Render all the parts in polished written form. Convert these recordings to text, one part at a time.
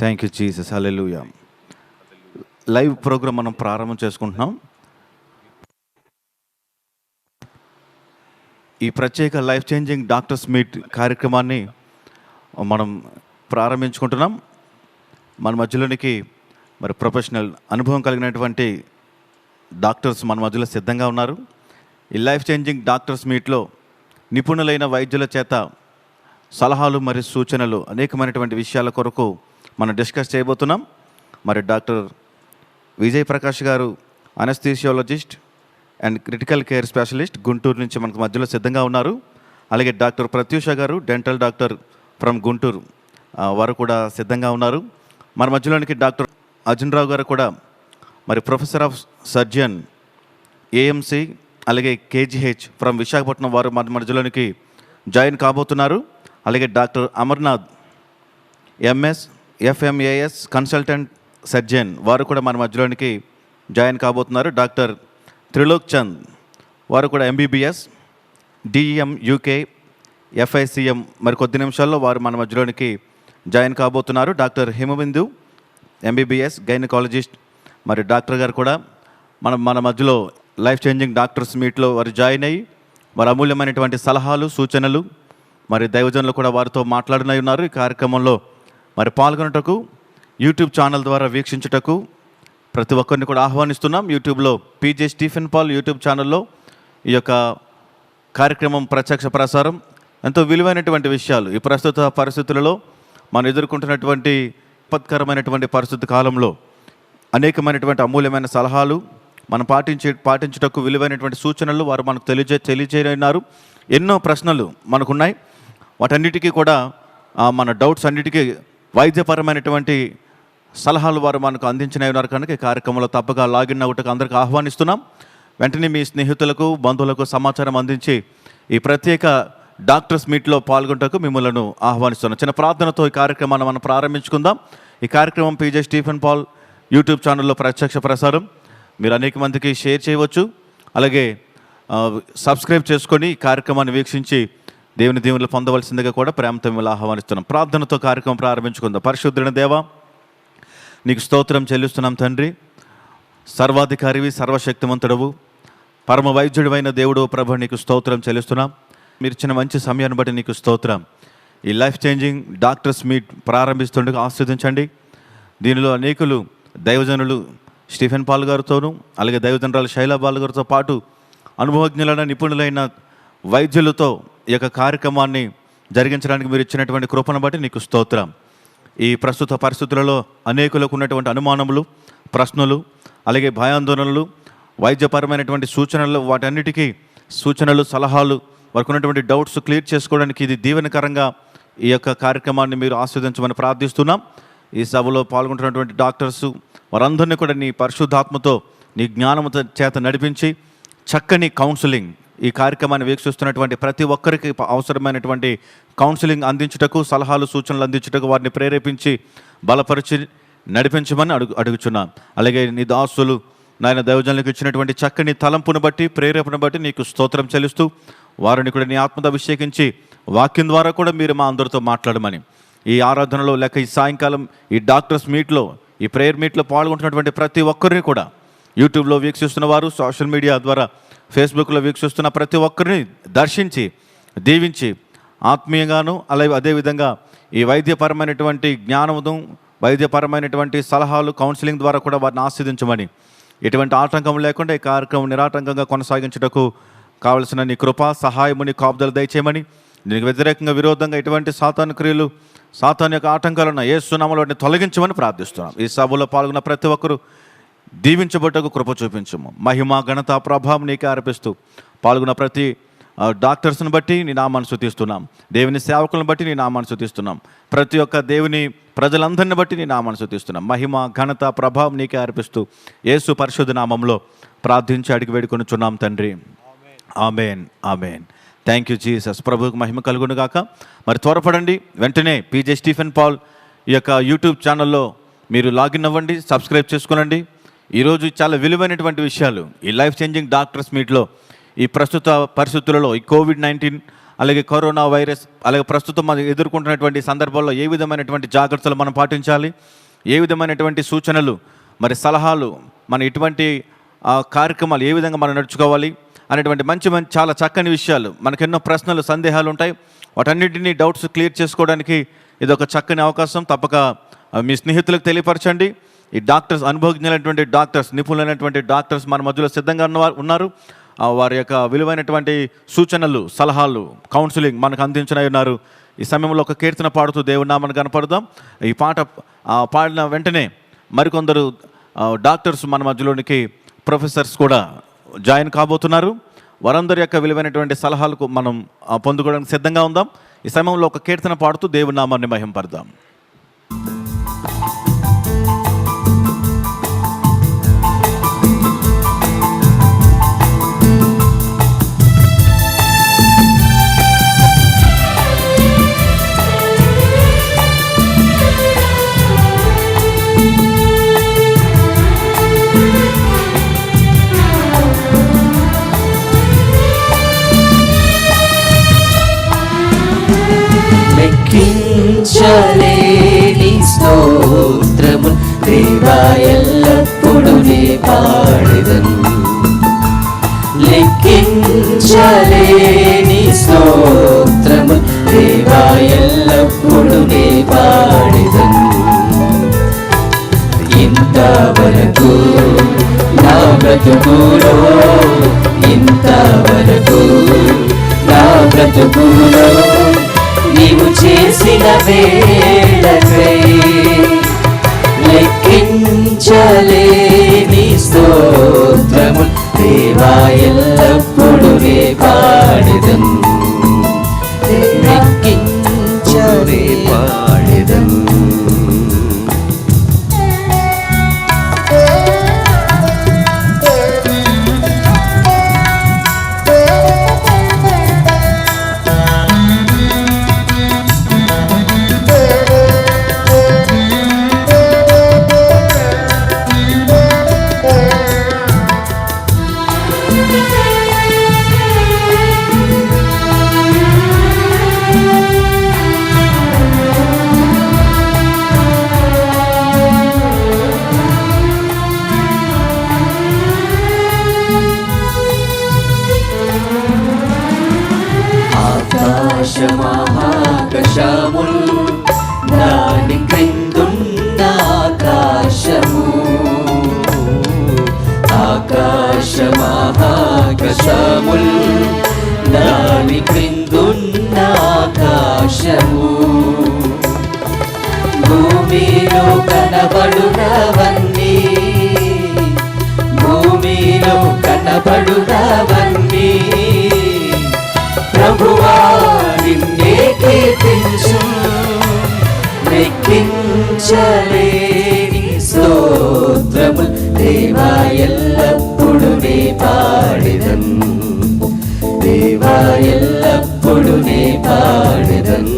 Thank you Jesus. Hallelujah. Live program మనం ప్రారంభం చేసుకుంటున్నాం. ఈ ప్రత్యేక లైఫ్ చేంజింగ్ డాక్టర్స్ మీట్ కార్యక్రమాన్ని మనం ప్రారంభించుకుంటున్నాం. మన మధ్యలోనికి మరి ప్రొఫెషనల్ అనుభవం కలిగినటువంటి డాక్టర్స్ మన మధ్యలో సిద్ధంగా ఉన్నారు. ఈ లైఫ్ చేంజింగ్ డాక్టర్స్ మీట్లో నిపుణులైన వైద్యుల చేత సలహాలు మరియు సూచనలు అనేకమైనటువంటి విషయాల కొరకు మనం డిస్కస్ చేయబోతున్నాం. మరి డాక్టర్ విజయ్ ప్రకాష్ గారు anaesthesiologist and critical care specialist Guntur నుంచి మనకు మధ్యలో సిద్ధంగా ఉన్నారు. అలాగే డాక్టర్ ప్రత్యూష గారు డెంటల్ డాక్టర్ ఫ్రమ్ గుంటూరు వారు కూడా సిద్ధంగా ఉన్నారు. మన మధ్యలోనికి డాక్టర్ అర్జున్ రావు గారు కూడా మరి ప్రొఫెసర్ ఆఫ్ సర్జన్ ఏఎంసి అలాగే కేజీహెచ్ ఫ్రమ్ విశాఖపట్నం వారు మన మధ్యలోనికి జాయిన్ కాబోతున్నారు. అలాగే doctor Amarnath MS FMAS consultant surgeon వారు కూడా మన మధ్యలోనికి జాయిన్ కాబోతున్నారు. డాక్టర్ త్రిలోక్ చంద్ వారు కూడా ఎంబీబీఎస్ డిఎం యూకే ఎఫ్ఐసిఎం మరి కొద్ది నిమిషాల్లో వారు మన మధ్యలోనికి జాయిన్ కాబోతున్నారు. డాక్టర్ హిమబిందు ఎంబీబీఎస్ గైనకాలజిస్ట్ మరి డాక్టర్ గారు కూడా మన మధ్యలో లైఫ్ చేంజింగ్ డాక్టర్స్ మీట్లో వారు జాయిన్ అయ్యి వారి అమూల్యమైనటువంటి సలహాలు సూచనలు మరి దైవజనులు కూడా వారితో మాట్లాడనై ఉన్నారు. ఈ కార్యక్రమంలో మరి పాల్గొనటకు యూట్యూబ్ ఛానల్ ద్వారా వీక్షించుటకు ప్రతి ఒక్కరిని కూడా ఆహ్వానిస్తున్నాం. యూట్యూబ్లో పీజే స్టీఫెన్ పాల్ యూట్యూబ్ ఛానల్లో ఈ యొక్క కార్యక్రమం ప్రత్యక్ష ప్రసారం. ఎంతో విలువైనటువంటి విషయాలు ఈ ప్రస్తుత పరిస్థితులలో మనం ఎదుర్కొంటున్నటువంటి విపత్కరమైనటువంటి పరిస్థితి కాలంలో అనేకమైనటువంటి అమూల్యమైన సలహాలు మనం పాటించుటకు విలువైనటువంటి సూచనలు వారు మనకు తెలియజేయన్నారు. ఎన్నో ప్రశ్నలు మనకున్నాయి. వాటన్నిటికీ కూడా మన డౌట్స్ అన్నిటికీ వైద్యపరమైనటువంటి సలహాలు వారు మనకు అందించిన ఉన్నారు. కనుక ఈ కార్యక్రమంలో తప్పగా లాగిన్ అవుటకు అందరికీ ఆహ్వానిస్తున్నాం. వెంటనే మీ స్నేహితులకు బంధువులకు సమాచారం అందించి ఈ ప్రత్యేక డాక్టర్స్ మీట్లో పాల్గొంటకు మిమ్మల్ని ఆహ్వానిస్తున్నాం. చిన్న ప్రార్థనతో ఈ కార్యక్రమాన్ని మనం ప్రారంభించుకుందాం. ఈ కార్యక్రమం పీజే స్టీఫెన్ పాల్ యూట్యూబ్ ఛానల్లో ప్రత్యక్ష ప్రసారం. మీరు అనేక మందికి షేర్ చేయవచ్చు. అలాగే సబ్స్క్రైబ్ చేసుకొని ఈ కార్యక్రమాన్ని వీక్షించి దేవుని దీవెనలు పొందవలసిందిగా కూడా ప్రేమతో మిమ్మల్ని ఆహ్వానిస్తున్నాం. ప్రార్థనతో కార్యక్రమం ప్రారంభించుకుందాం. పరిశుద్ధుడైన దేవా, నీకు స్తోత్రం చెల్లిస్తున్నాం తండ్రి. సర్వాధికారివి, సర్వశక్తిమంతుడవు, పరమ వైద్యుడివైన దేవుడు ప్రభు, నీకు స్తోత్రం చెల్లిస్తున్నాం. మీరు ఇచ్చిన మంచి సమయాన్ని బట్టి నీకు స్తోత్రం. ఈ లైఫ్ చేంజింగ్ డాక్టర్స్ మీట్ ప్రారంభిస్తుండగా ఆస్వాదించండి. దీనిలో అనేకులు దైవజనులు స్టీఫెన్ పాల్ గారితోనూ అలాగే దైవజనరాలు శైలా బాల్ గారితో పాటు అనుభవజ్ఞులైన నిపుణులైన వైద్యులతో ఈ యొక్క కార్యక్రమాన్ని జరిగించడానికి మీరు ఇచ్చినటువంటి కృపను బట్టి నీకు స్తోత్రం. ఈ ప్రస్తుత పరిస్థితులలో అనేకులకు ఉన్నటువంటి అనుమానములు, ప్రశ్నలు, అలాగే భయాందోళనలు, వైద్యపరమైనటువంటి సూచనలు, వాటన్నిటికీ సూచనలు సలహాలు, వారికి ఉన్నటువంటి డౌట్స్ క్లియర్ చేసుకోవడానికి ఇది దీవెనకరంగా ఈ యొక్క కార్యక్రమాన్ని మీరు ఆస్వాదించమని ప్రార్థిస్తున్నాం. ఈ సభలో పాల్గొంటున్నటువంటి డాక్టర్సు వారందరినీ కూడా నీ పరిశుద్ధాత్మతో నీ జ్ఞానము చేత నడిపించి చక్కని కౌన్సిలింగ్, ఈ కార్యక్రమాన్ని వీక్షిస్తున్నటువంటి ప్రతి ఒక్కరికి అవసరమైనటువంటి కౌన్సిలింగ్ అందించుటకు, సలహాలు సూచనలు అందించుటకు వారిని ప్రేరేపించి బలపరిచి నడిపించమని అడుగుచున్నాను. అలాగే నీ దాసులు నాయన దైవజనులకు ఇచ్చినటువంటి చక్కని తలంపును బట్టి, ప్రేరేపణ బట్టి నీకు స్తోత్రం చెల్లిస్తూ వారిని కూడా నీ ఆత్మతో అభిషేకించి వాక్యం ద్వారా కూడా మీరు మా అందరితో మాట్లాడమని, ఈ ఆరాధనలో లేక ఈ సాయంకాలం ఈ డాక్టర్స్ మీట్లో, ఈ ప్రేయర్ మీట్లో పాల్గొంటున్నటువంటి ప్రతి ఒక్కరిని కూడా యూట్యూబ్లో వీక్షిస్తున్న వారు, సోషల్ మీడియా ద్వారా ఫేస్బుక్లో వీక్షిస్తున్న ప్రతి ఒక్కరిని దర్శించి దీవించి ఆత్మీయంగాను అలాగే అదేవిధంగా ఈ వైద్యపరమైనటువంటి జ్ఞానమును, వైద్యపరమైనటువంటి సలహాలు, కౌన్సిలింగ్ ద్వారా కూడా వారిని ఆస్వాదించమని, ఎటువంటి ఆటంకం లేకుండా ఈ కార్యక్రమం నిరాటంకంగా కొనసాగించుటకు కావలసిన నీ కృప సహాయము, నీ కాపుదలు దయచేయమని, దీనికి వ్యతిరేకంగా విరోధంగా ఎటువంటి సాతాను క్రియలు, సాతాను యొక్క ఆటంకాలను యేసు నామములో వాటిని తొలగించమని ప్రార్థిస్తున్నాం. ఈ సభలో పాల్గొన్న ప్రతి ఒక్కరూ దీవించబట్టకు కృప చూపించము. మహిమ ఘనత ప్రభావం నీకే అర్పిస్తూ పాల్గొన్న ప్రతి డాక్టర్స్ని బట్టి నీ నామాన్ని స్తుతిస్తున్నాం. దేవుని సేవకులను బట్టి నీ నామాన్ని స్తుతిస్తున్నాం. ప్రతి ఒక్క దేవుని ప్రజలందరిని బట్టి నీ నామాన్ని స్తుతిస్తున్నాం. మహిమ ఘనత ప్రభావం నీకే అర్పిస్తూ యేసు పరిశుద్ధ నామంలో ప్రార్థించి అడిగి వేడుకొనుచున్నాం తండ్రి. Amen, amen. Thank you Jesus. ప్రభువుకు మహిమ కలుగును గాక. మరి త్వరపడండి, వెంటనే పీజే స్టీఫెన్ పాల్ ఈ యొక్క యూట్యూబ్ ఛానల్లో మీరు లాగిన్ అవ్వండి, సబ్స్క్రైబ్ చేసుకోనండి. ఈరోజు చాలా విలువైనటువంటి విషయాలు ఈ లైఫ్ చేంజింగ్ డాక్టర్స్ మీట్లో ఈ ప్రస్తుత పరిస్థితులలో, ఈ కోవిడ్-19 అలాగే కరోనా వైరస్, అలాగే ప్రస్తుతం మనం ఎదుర్కొంటున్నటువంటి సందర్భాల్లో ఏ విధమైనటువంటి జాగ్రత్తలు మనం పాటించాలి, ఏ విధమైనటువంటి సూచనలు మరి సలహాలు, మన ఇటువంటి కార్యక్రమాలు ఏ విధంగా మనం నడుచుకోవాలి అనేటువంటి మంచి చాలా చక్కని విషయాలు, మనకెన్నో ప్రశ్నలు, సందేహాలు ఉంటాయి. వాటన్నిటినీ డౌట్స్ క్లియర్ చేసుకోవడానికి ఇది ఒక చక్కని అవకాశం. తప్పక మీ స్నేహితులకు తెలియపరచండి. ఈ డాక్టర్స్, అనుభవజ్ఞులైనటువంటి డాక్టర్స్, నిపుణులైనటువంటి డాక్టర్స్ మన మధ్యలో సిద్ధంగా ఉన్నారు. వారి యొక్క విలువైనటువంటి సూచనలు, సలహాలు, కౌన్సిలింగ్ మనకు అందించనై ఉన్నారు. ఈ సమయంలో ఒక కీర్తన పాడుతూ దేవుని నామాన్ని కనపడదాం. ఈ పాట పాడిన వెంటనే మరికొందరు డాక్టర్స్ మన మధ్యలోనికి, ప్రొఫెసర్స్ కూడా జాయిన్ కాబోతున్నారు. వారందరి యొక్క విలువైనటువంటి సలహాలకు మనం పొందుకోవడానికి సిద్ధంగా ఉందాం. ఈ సమయంలో ఒక కీర్తన పాడుతూ దేవుని నామాన్ని మహింపడదాం. లెక్కించలేని స్తోత్రము దేవా ఎల్లప్పుడూ నే పాడెదను. లెక్కించలేని స్తోత్రము దేవా ఎల్లప్పుడూ నే పాడెదను. ఇంతవరకు నా బ్రతుకులో, ఇంతవరకు నా బ్రతుకులో నీవు చేసిన వేళకై లెక్కించలేని స్తోత్రము దేవా ఎల్లప్పుడూ నే పాడెదను. లెక్కించలే పాడెదను. ఆకాశమహాకాశముల్ దాని క్రిందున్న ఆకాశము, ఆకాశమహాకాశముల్ దాని క్రిందున్న ఆకాశము, భూమిలో కనబడునవన్నీ, భూమిలో కనబడునవన్నీ ప్రభువా నిన్నే కీర్తించు. లెక్కించలేని స్తోత్రము దేవా ఎల్లప్పుడూ నే పాడెదను. దేవా ఎల్లప్పుడూ నే పాడెదను.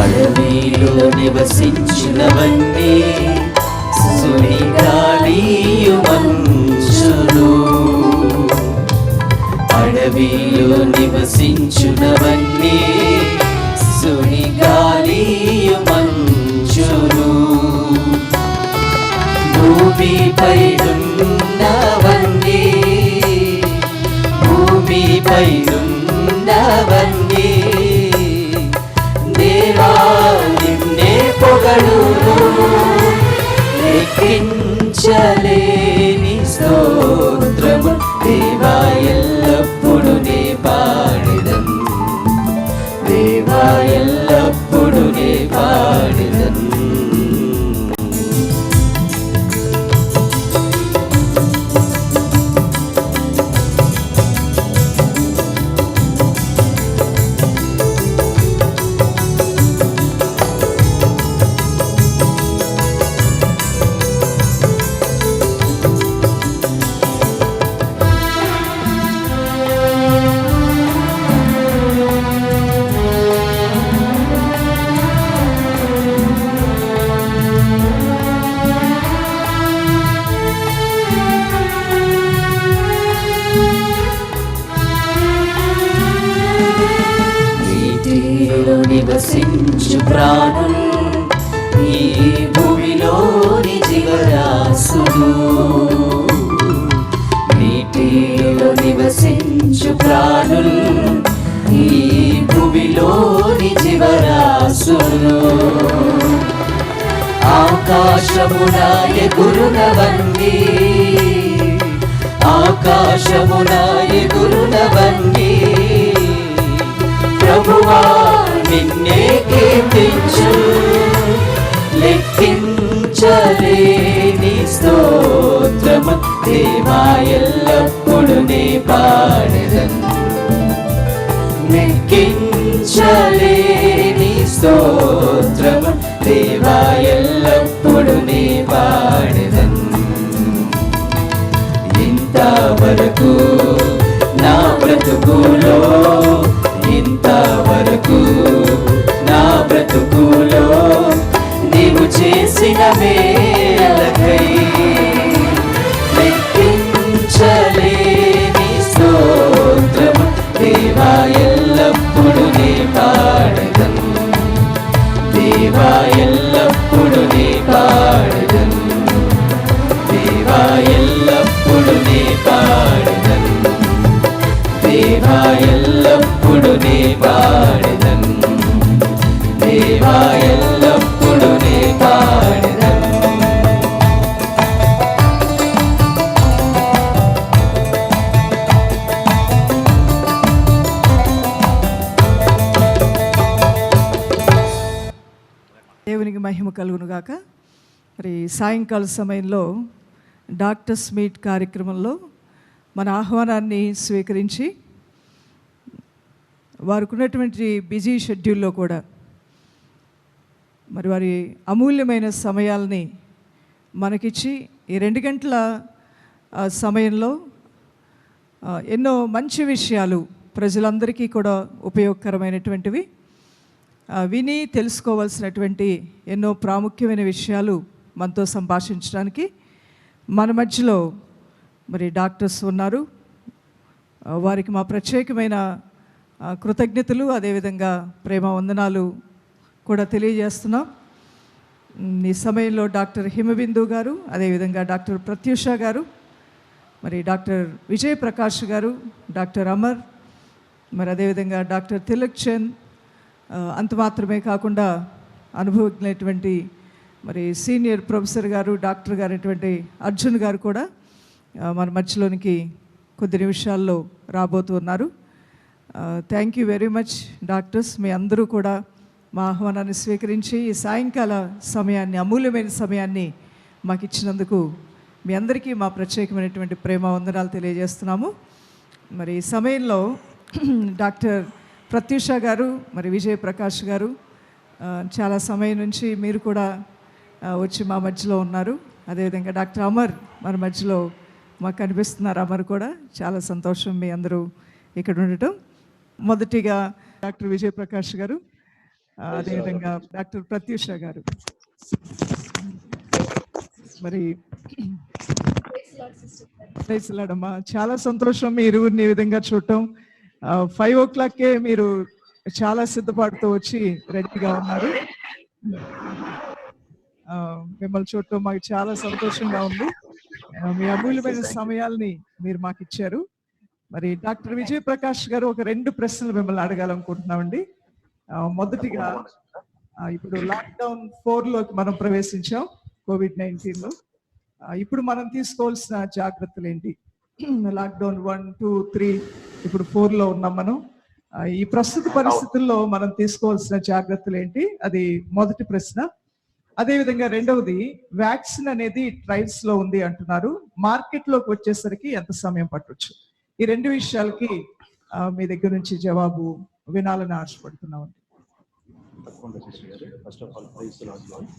అడవిలో నివసించినవన్నీ సుడిగాలియు మంచును, అడవిలో నివసించునవన్నీ సుడిగాలియు మంచును, భూమిపై ఉన్నవన్నీ, భూమిపై ఉన్నవన్నీ దేవా నిన్నే పొగడును. లెక్కించలేని స్తోత్రము దేవా ఎల్లప్పుడూ నే పాడెదను. దేవా ఎల్లప్పుడూ నే పాడెదను. నివసించు ప్రాణులు ఈ భూమిలోని జీవరాశులు. నీటిలో నివసించు ప్రాణులు ఈ భూమిలోని జీవరాశులు. ఆకాశమున ఎగురునవన్నీ, ఆకాశమున ఎగురునవన్నీ ప్రభువా నిన్నే కీర్తించు. లెక్కించలేని స్తోత్రము దేవా ఎల్లప్పుడు నీ పాడెదను. లెక్కించలేని స్తోత్రము దేవా ఎల్లప్పుడు నీ పాడెదను. ఇంతవరకు నా బ్రతుకులో, ఇంతవరకు నా బ్రతుకులో నీవు చేసిన మేలకై లెక్కించలేని స్తోత్రము దేవా ఎల్లప్పుడు నీ పాడెదను. దేవా ఎల్లప్పుడు నీ పాడెదను. దేవా ఎల్లప్పుడు నీ పాడెదను. దేవా ఎల్లప్పుడు నీ పాడెదను. దేవా ఎల్లప్పుడు నీ పాడెదను. దేవునికి మహిమ కలుగును గాక. మరి సాయంకాల సమయంలో డాక్టర్స్ మీట్ కార్యక్రమంలో మన ఆహ్వానాన్ని స్వీకరించి వారికి ఉన్నటువంటి బిజీ షెడ్యూల్లో కూడా మరి వారి అమూల్యమైన సమయాల్ని మనకిచ్చి ఈ 2 గంటల సమయంలో ఎన్నో మంచి విషయాలు ప్రజలందరికీ కూడా ఉపయోగకరమైనటువంటివి విని తెలుసుకోవాల్సినటువంటి ఎన్నో ప్రాముఖ్యమైన విషయాలు మనతో సంభాషించడానికి మన మధ్యలో మరి డాక్టర్స్ ఉన్నారు. వారికి మా ప్రత్యేకమైన కృతజ్ఞతలు, అదేవిధంగా ప్రేమ వందనాలు కూడా తెలియజేస్తున్నాం. ఈ సమయంలో డాక్టర్ హిమబిందు గారు, అదేవిధంగా డాక్టర్ ప్రత్యూష గారు, మరి డాక్టర్ విజయ్ ప్రకాష్ గారు, డాక్టర్ అమర్, మరి అదేవిధంగా డాక్టర్ తిలక్ చంద్, అంత మాత్రమే కాకుండా అనుభవజ్ఞులైనటువంటి మరి సీనియర్ ప్రొఫెసర్ గారు, డాక్టర్ గారు అయినటువంటి అర్జున్ గారు కూడా మన మధ్యలోనికి కొద్ది నిమిషాల్లో రాబోతున్నారు. Thank you very much doctors. మీ అందరూ కూడా మా ఆహ్వానాన్ని స్వీకరించి ఈ సాయంకాల సమయాన్ని, అమూల్యమైన సమయాన్ని మాకు ఇచ్చినందుకు మీ అందరికీ మా ప్రత్యేకమైనటువంటి ప్రేమ వందనాలు తెలియజేస్తున్నాము. మరి ఈ సమయంలో డాక్టర్ ప్రత్యూష గారు, మరి విజయ్ ప్రకాష్ గారు చాలా సమయం నుంచి మీరు కూడా వచ్చి మా మధ్యలో ఉన్నారు. అదేవిధంగా డాక్టర్ అమర్ మన మధ్యలో మాకు కనిపిస్తున్నారు. అమర్ కూడా చాలా సంతోషం మీ అందరూ ఇక్కడ ఉండటం. మొదటిగా డాక్టర్ విజయ్ ప్రకాష్ గారు, అదేవిధంగా డాక్టర్ ప్రత్యూష గారు. మరి ప్రైజ్లాడమ్మా, చాలా సంతోషం మీ ఇరువురిని ఈ విధంగా చూడటం. 5 o'clockకే మీరు చాలా సిద్ధపాటుతో వచ్చి రెడీగా ఉన్నారు. మిమ్మల్ని చూడటం మాకు చాలా సంతోషంగా ఉంది. మీ అమూల్యమైన సమయాల్ని మీరు మాకు ఇచ్చారు. మరి డాక్టర్ విజయ్ ప్రకాష్ గారు, ఒక 2 ప్రశ్నలు మిమ్మల్ని అడగాలనుకుంటున్నామండి. మొదటిగా ఇప్పుడు లాక్డౌన్ 4లోకి మనం ప్రవేశించాం, COVID-19లో. ఇప్పుడు మనం తీసుకోవాల్సిన జాగ్రత్తలు ఏంటి? లాక్డౌన్ 1, 2, 3, ఇప్పుడు 4లో ఉన్నాం మనం. ఈ ప్రస్తుత పరిస్థితుల్లో మనం తీసుకోవాల్సిన జాగ్రత్తలు ఏంటి? అది మొదటి ప్రశ్న. అదేవిధంగా రెండవది, వ్యాక్సిన్ అనేది ట్రయల్స్ లో ఉంది అంటున్నారు, మార్కెట్లోకి వచ్చేసరికి ఎంత సమయం పట్టొచ్చు? ఈ 2 విషయాలకి మీ దగ్గర నుంచి జవాబు వినాలని ఆశపడుతున్నామండి. First of all praise Lord.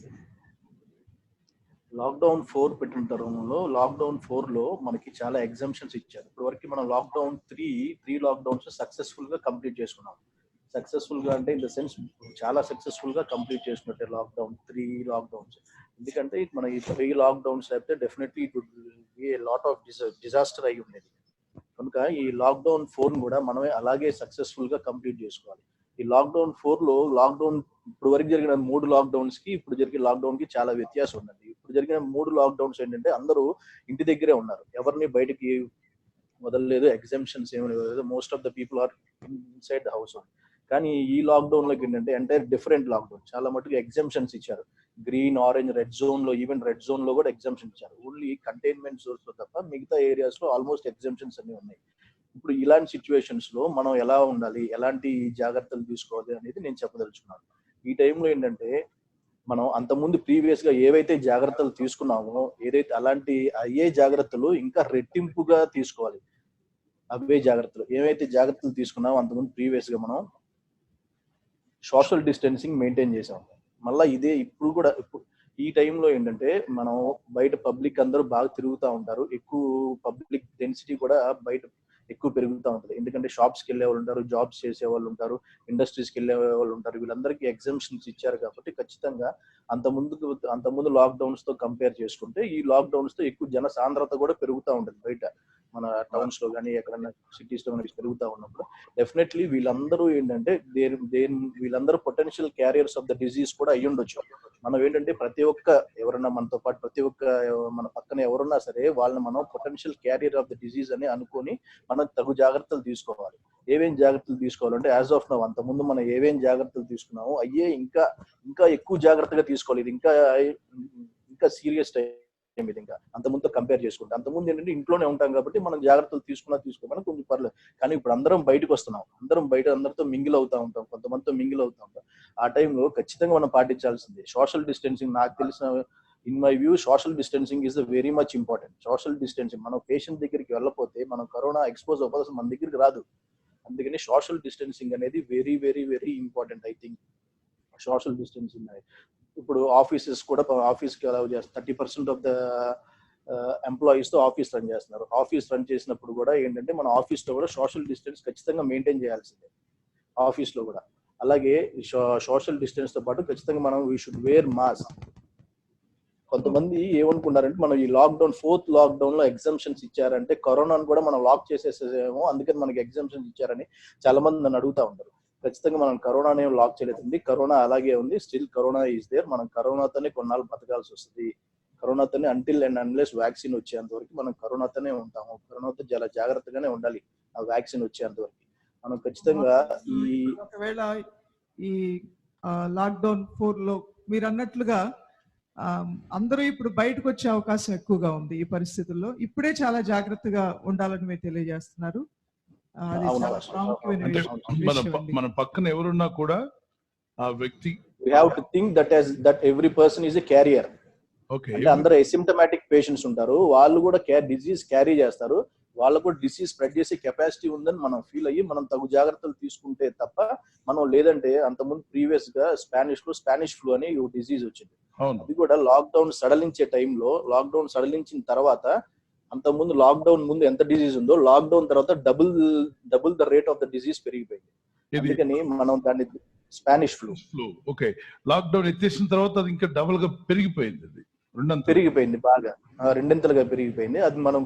Lockdown 4 పెట్టిన తరుణంలో లాక్డౌన్ 4లో మనకి చాలా ఎగ్జామ్షన్స్ ఇచ్చారు. ఇప్పటి వరకు మనం లాక్డౌన్ 3 లాక్డౌన్స్ సక్సెస్ఫుల్ గా కంప్లీట్ చేసుకున్నాం. సక్సెస్ఫుల్ గా అంటే ఇన్ ద సెన్స్ చాలా సక్సెస్ఫుల్ గా కంప్లీట్ చేసుకున్నట్టే లాక్డౌన్ 3 లాక్డౌన్స్. ఎందుకంటే మన ఈ 3 లాక్డౌన్స్ అయితే definitely it would be a lot of disaster అయి ఉండేది. కనుక ఈ లాక్డౌన్ 4 కూడా మనమే అలాగే సక్సెస్ఫుల్ గా కంప్లీట్ చేసుకోవాలి. ఈ లాక్డౌన్ 4లో లాక్డౌన్ ఇప్పుడు వరకు జరిగిన 3 లాక్డౌన్స్ కి ఇప్పుడు జరిగే లాక్డౌన్ కి చాలా వ్యత్యాసం ఉందండి. ఇప్పుడు జరిగిన 3 లాక్డౌన్స్ ఏంటంటే అందరూ ఇంటి దగ్గరే ఉన్నారు, ఎవరిని బయటికి వదలలేదు, ఎగ్జామ్షన్స్ ఏమి లేదు, most of the people are inside the house. కానీ ఈ లాక్డౌన్ లోకి ఏంటంటే ఎంటైర్ డిఫరెంట్ లాక్డౌన్, చాలా మటుకు ఎగ్జామ్షన్స్ ఇచ్చారు. గ్రీన్, ఆరెంజ్, రెడ్ జోన్ లో, ఈవెన్ రెడ్ జోన్ లో కూడా ఎగ్జామ్షన్ ఇచ్చారు. ఓన్లీ కంటైన్మెంట్ జోన్స్ లో తప్ప మిగతా ఏరియాస్ లో ఆల్మోస్ట్ ఎగ్జామ్షన్స్ అన్ని ఉన్నాయి. ఇప్పుడు ఇలాంటి సిచ్యువేషన్స్ లో మనం ఎలా ఉండాలి, ఎలాంటి జాగ్రత్తలు తీసుకోవాలి అనేది నేను చెప్పదలుచుకున్నాను. ఈ టైంలో ఏంటంటే మనం అంతకుముందు ప్రీవియస్ గా ఏవైతే జాగ్రత్తలు తీసుకున్నామో, ఏదైతే అలాంటి అయ్యే జాగ్రత్తలు ఇంకా రెట్టింపుగా తీసుకోవాలి. అవే జాగ్రత్తలు ఏవైతే జాగ్రత్తలు తీసుకున్నామో అంతకుముందు ప్రీవియస్ గా మనం సోషల్ డిస్టెన్సింగ్ మెయింటైన్ చేసాం. మళ్ళీ ఇదే ఇప్పుడు కూడా ఈ టైంలో ఏంటంటే మనం బయట పబ్లిక్ అందరూ బాగా తిరుగుతూ ఉంటారు, ఎక్కువ పబ్లిక్ డెన్సిటీ కూడా బయట ఎక్కువ పెరుగుతూ ఉంటుంది. ఎందుకంటే షాప్స్కి వెళ్ళే వాళ్ళు ఉంటారు, జాబ్స్ చేసే వాళ్ళు ఉంటారు, ఇండస్ట్రీస్కి వెళ్ళే వాళ్ళు ఉంటారు. వీళ్ళందరికీ ఎగ్జామ్షన్స్ ఇచ్చారు కాబట్టి ఖచ్చితంగా అంతకుముందు లాక్డౌన్స్ తో కంపేర్ చేసుకుంటే ఈ లాక్డౌన్స్ తో ఎక్కువ జన సాంద్రత కూడా పెరుగుతూ ఉంటుంది. బయట మన టౌన్స్ లో కానీ ఎక్కడన్నా సిటీస్ లో కానీ పెరుగుతూ ఉన్నప్పుడు డెఫినెట్లీ వీళ్ళందరూ ఏంటంటే వీళ్ళందరూ potential carriers of the disease కూడా అయ్యి ఉండొచ్చు. మనం ఏంటంటే ప్రతి ఒక్క ఎవరన్నా మనతో పాటు ప్రతి ఒక్క మన పక్కన ఎవరున్నా సరే వాళ్ళని మనం potential carrier of the disease అని అనుకొని మనం తగు జాగ్రత్తలు తీసుకోవాలి. ఏమేం జాగ్రత్తలు తీసుకోవాలంటే యాజ్ ఆఫ్ నౌ అంతకుముందు మనం ఏమేం జాగ్రత్తలు తీసుకున్నామో అయ్యే ఇంకా ఎక్కువ జాగ్రత్తగా తీసుకోవాలి. ఇది ఇంకా సీరియస్ టైం. ఇది ఇంకా అంతకుముందు కంపేర్ చేసుకుంటే, అంతకుముందు ఏంటంటే ఇంట్లోనే ఉంటాం కాబట్టి మనం జాగ్రత్తలు తీసుకోమని కొంచెం పర్లేదు. కానీ ఇప్పుడు అందరం బయటకు వస్తున్నాం, అందరం బయట అందరితో మింగిల్ అవుతా ఉంటాం, కొంతమందితో మింగిల్ అవుతా ఉంటాం. ఆ టైంలో ఖచ్చితంగా మనం పాటించాల్సింది సోషల్ డిస్టెన్సింగ్. నాకు తెలిసిన in my view social distancing is very much important. Social distancing మనం పేషెంట్ దగ్గరికి వెళ్ళకపోతే మనం కరోనా ఎక్స్పోజ్ అవ్వాల్సి మన దగ్గరికి రాదు. అందుకని సోషల్ డిస్టెన్సింగ్ అనేది very very very important. I think social distancing అనేది ఇప్పుడు ఆఫీసెస్ కూడా ఆఫీస్కి అలౌ చేస్తారు. 30% ఆఫ్ ద ఎంప్లాయీస్ తో ఆఫీస్ రన్ చేస్తున్నారు. ఆఫీస్ రన్ చేసినప్పుడు కూడా ఏంటంటే మన ఆఫీస్ లో కూడా సోషల్ డిస్టెన్స్ ఖచ్చితంగా మెయింటైన్ చేయాల్సిందే ఆఫీస్ లో కూడా. అలాగే సోషల్ డిస్టెన్స్ తో పాటు ఖచ్చితంగా మనం వీ షుడ్ వేర్ మాస్క్. కొంతమంది ఏమనుకున్నారంటే మనం ఈ లాక్డౌన్ 4th లాక్డౌన్ లో ఎగ్జామ్షన్స్ ఇచ్చారంటే కరోనాను కూడా మనం లాక్ చేసేసేమో, అందుకని మనకి ఎగ్జామ్షన్స్ ఇచ్చారని చాలా మంది నన్ను అడుగుతా ఉంటారు. ఖచ్చితంగా మనం కరోనానే లాక్ చేయలేదండి, కరోనా అలాగే ఉంది, స్టిల్ కరోనా ఈజ్ దేర్. మనం కరోనాతోనే కొన్నాళ్ళు బతకాల్సి వస్తుంది. కరోనాతోనే అంటిల్ అండ్ అన్లెస్ వ్యాక్సిన్ వచ్చేంత వరకు మనం కరోనాతోనే ఉంటాము. కరోనాతో చాలా జాగ్రత్తగానే ఉండాలి ఆ వ్యాక్సిన్ వచ్చేంత వరకు. మనం ఖచ్చితంగా ఒకవేళ ఈ లాక్డౌన్ 4లో మీరు అన్నట్లుగా అందరూ ఇప్పుడు బయటకు వచ్చే అవకాశం ఎక్కువగా ఉంది. ఈ పరిస్థితుల్లో ఇప్పుడే చాలా జాగ్రత్తగా ఉండాలని మీరు తెలియజేస్తున్నారు. మన పక్కన ఎవరున్నా కూడా ఆ వ్యక్తి we have to think that every person is a carrier. Okay, అంటే అందరూ అసిమ్టమాటిక్ పేషెంట్స్ ఉంటారు, వాళ్ళు కూడా డిజీజ్ క్యారీ చేస్తారు, వాళ్ళకు కూడా డిసీజ్ స్ప్రెడ్ చేసే కెపాసిటీ ఉందని మనం ఫీల్ అయ్యి మనం తగు జాగ్రత్తలు తీసుకుంటే తప్ప మనం లేదంటే అంతకుముందు ప్రీవియస్ గా స్పానిష్ ఫ్లూ అని డిజీజ్ వచ్చింది. అది కూడా లాక్డౌన్ సడలించే టైంలో, లాక్డౌన్ సడలించిన తర్వాత అంతకుముందు లాక్డౌన్ ముందు ఎంత డిజీజ్ ఉందో లాక్డౌన్ తర్వాత double the rate of the disease పెరిగిపోయింది. అందుకని మనం దాన్ని స్పానిష్ ఫ్లూ. ఓకే, లాక్డౌన్ ఎత్తేసిన తర్వాత అది ఇంకా డబుల్ గా పెరిగిపోయింది, అది పెరిగిపోయింది, బాగా రెండింతలుగా పెరిగిపోయింది. అది మనం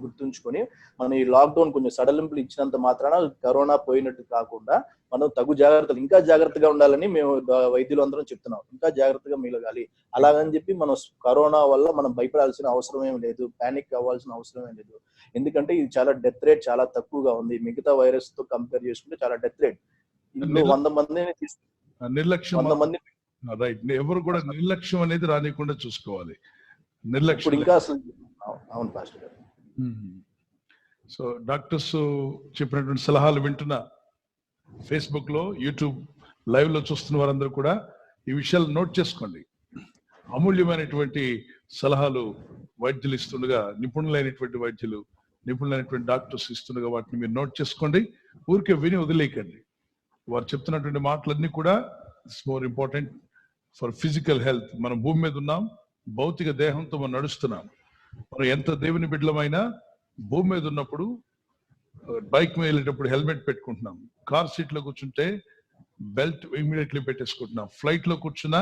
గుర్తుంచుకొని మనం ఈ లాక్డౌన్ కొంచెం సడలింపులు ఇచ్చినంత మాత్రాన కరోనా పోయినట్టు కాకుండా మనం తగు జాగ్రత్తలు ఇంకా జాగ్రత్తగా ఉండాలని మేము వైద్యులు అందరం చెప్తున్నాం. ఇంకా జాగ్రత్తగా మెలగాలి. అలాగని చెప్పి మనం కరోనా వల్ల మనం భయపడాల్సిన అవసరం ఏం లేదు, ప్యానిక్ అవ్వాల్సిన అవసరం ఏం లేదు. ఎందుకంటే ఇది చాలా డెత్ రేట్ చాలా తక్కువగా ఉంది. మిగతా వైరస్ తో కంపేర్ చేసుకుంటే చాలా డెత్ రేట్. ఇందులో 100 మందిని నిర్లక్ష్యం, 100 మంది రైట్. ఎవరు కూడా నిర్లక్ష్యం అనేది రానికుండా చూసుకోవాలి. నిర్లక్ష్యం ఇంకా అసలు. అవును పాస్టర్ గారు. సో డాక్టర్స్ చెప్పినటువంటి సలహాలు వింటున్న ఫేస్బుక్ లో, యూట్యూబ్ లైవ్ లో చూస్తున్న వారందరూ కూడా ఈ విషయాలు నోట్ చేసుకోండి. అమూల్యమైనటువంటి సలహాలు వైద్యులు ఇస్తుండగా, నిపుణులైనటువంటి వైద్యులు, నిపుణులైనటువంటి డాక్టర్స్ ఇస్తుండగా వాటిని మీరు నోట్ చేసుకోండి. ఊరికే విని వదిలేయకండి. వారు చెప్తున్నటువంటి మాటలన్నీ కూడా it's more important for physical health. మనం భూమి మీద ఉన్నాం, భౌతిక దేహంతో మనం నడుస్తున్నాం. మనం ఎంత దేవుని బిడ్డలమైనా భూమి మీద ఉన్నప్పుడు బైక్ మీద వెళ్ళేటప్పుడు హెల్మెట్ పెట్టుకుంటున్నాం, కార్ సీట్ లో కూర్చుంటే బెల్ట్ ఇమీడియట్లీ పెట్టేసుకుంటున్నాం, ఫ్లైట్ లో కూర్చున్నా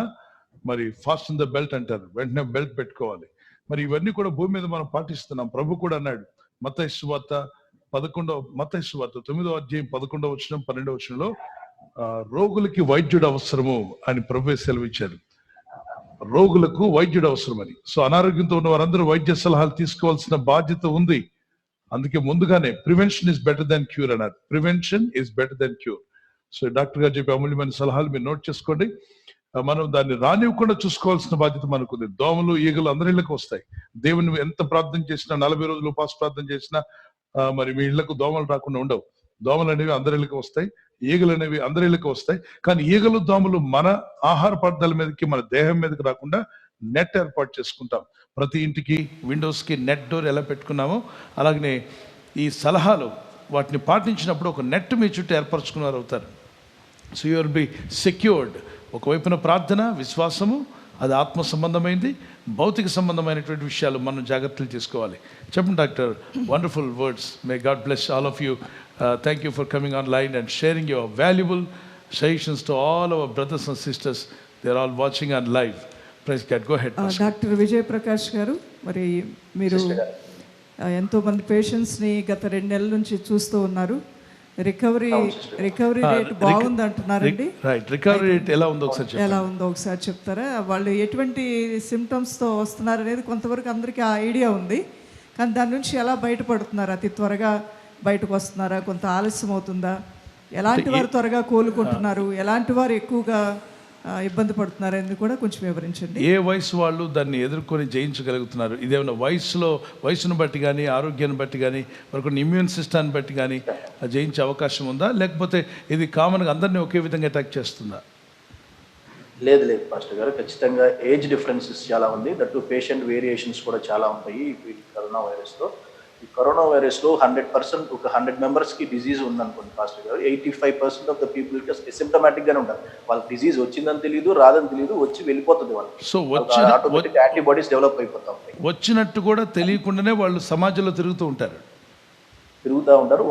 మరి ఫాస్ట్ ఇన్ ద బెల్ట్ అంటారు, వెంటనే బెల్ట్ పెట్టుకోవాలి. మరి ఇవన్నీ కూడా భూమి మీద మనం పాటిస్తున్నాం. ప్రభు కూడా అన్నాడు మత్తయి సువార్త 9వ అధ్యాయం 11వ వచనం 12వ వచనంలో, రోగులకి వైద్యుడు అవసరము అని ప్రభు సెలవిచ్చారు. రోగులకు వైద్యుడు అవసరమని. సో అనారోగ్యంతో ఉన్న వారందరూ వైద్య సలహాలు తీసుకోవాల్సిన బాధ్యత ఉంది. అందుకే ముందుగానే prevention is better than cure అన్నారు. Prevention is better than cure. So doctor గారు చెప్పే అమూల్యమైన సలహాలు మీరు నోట్ చేసుకోండి. మనం దాన్ని రానివ్వకుండా చూసుకోవాల్సిన బాధ్యత మనకుంది. దోమలు ఈగలు అందరి ఇళ్ళకి వస్తాయి. దేవుని ఎంత ప్రార్థన చేసినా, 40 రోజులు ఉపాస ప్రార్థన చేసినా మరి మీ ఇళ్లకు దోమలు రాకుండా ఉండవు. దోమలు అనేవి అందరి ఇళ్ళకి వస్తాయి, ఈగలు అనేవి అందరి ఇళ్ళకి వస్తాయి. కానీ ఈగలు దోమలు మన ఆహార పదార్థాల మీదకి, మన దేహం మీదకి రాకుండా నెట్ ఏర్పాటు చేసుకుంటాం. ప్రతి ఇంటికి విండోస్కి నెట్ డోర్ ఎలా పెట్టుకున్నామో అలాగనే ఈ సలహాలు వాటిని పాటించినప్పుడు ఒక నెట్ మీ చుట్టూ ఏర్పరచుకున్నారు అవుతారు. So you will be secured. ఒకవైపున ప్రార్థన, విశ్వాసము, అది ఆత్మ సంబంధమైంది. భౌతిక సంబంధమైనటువంటి విషయాలు మనం జాగ్రత్తలు తీసుకోవాలి. చెప్పండి doctor. Wonderful words. May God bless all of you. Thank you for coming on line and sharing your valuable suggestions to all our brothers and sisters. They are all watching on live. Praise God. Go ahead. Doctor Vijay Prakash గారు, మరి మీరు ఎంతోమంది పేషెంట్స్ని గత 2 నెలల నుంచి చూస్తూ ఉన్నారు. Recovery rate బాగుంది అంటున్నారండి. రికవరీ రేట్ ఎలా ఉందో ఒకసారి చెప్తారా? వాళ్ళు ఎటువంటి సిమ్టమ్స్తో వస్తున్నారు అనేది కొంతవరకు అందరికీ ఆ ఐడియా ఉంది, కానీ దాని నుంచి ఎలా బయటపడుతున్నారు? అతి త్వరగా బయటకు వస్తున్నారా? కొంత ఆలస్యం అవుతుందా? ఎలాంటి వారు త్వరగా కోలుకుంటున్నారు, ఎలాంటి వారు ఎక్కువగా ఇబ్బంది పడుతున్నారు అనేది కూడా కొంచెం వివరించండి. ఏ వయసు వాళ్ళు దాన్ని ఎదుర్కొని జయించగలుగుతున్నారు? ఇదేమైనా వయసును బట్టి కానీ, ఆరోగ్యాన్ని బట్టి కానీ, మరికొన్ని ఇమ్యూన్ సిస్టాన్ని బట్టి కానీ జయించే అవకాశం ఉందా, లేకపోతే ఇది కామన్గా అందరినీ ఒకే విధంగా అటాక్ చేస్తుందా? లేదు పాస్టర్ గారు, ఖచ్చితంగా ఏజ్ డిఫరెన్సెస్ చాలా ఉంది. దట్టు పేషెంట్ వేరియేషన్స్ కూడా చాలా ఉంటాయి ఈ కరోనా వైరస్లో. ఈ కరోనా వైరస్లో 100% ఒక 100 మెంబర్స్కి డిజీజ్ ఉందనుకోండి పాస్టర్ గారు, 85% ఆఫ్ ద పీపుల్కి సిమ్టమాటిక్గానే ఉంటారు. వాళ్ళకి డిజీజ్ వచ్చిందని తెలియదు, రాదని తెలియదు, వచ్చి వెళ్ళిపోతుంది వాళ్ళకి. సో ఆటోమేటిక్ యాంటీబాడీస్ డెవలప్ అయిపోతా ఉంటాయి. వచ్చినట్టు కూడా తెలియకుండానే వాళ్ళు సమాజంలో తిరుగుతూ ఉంటారు.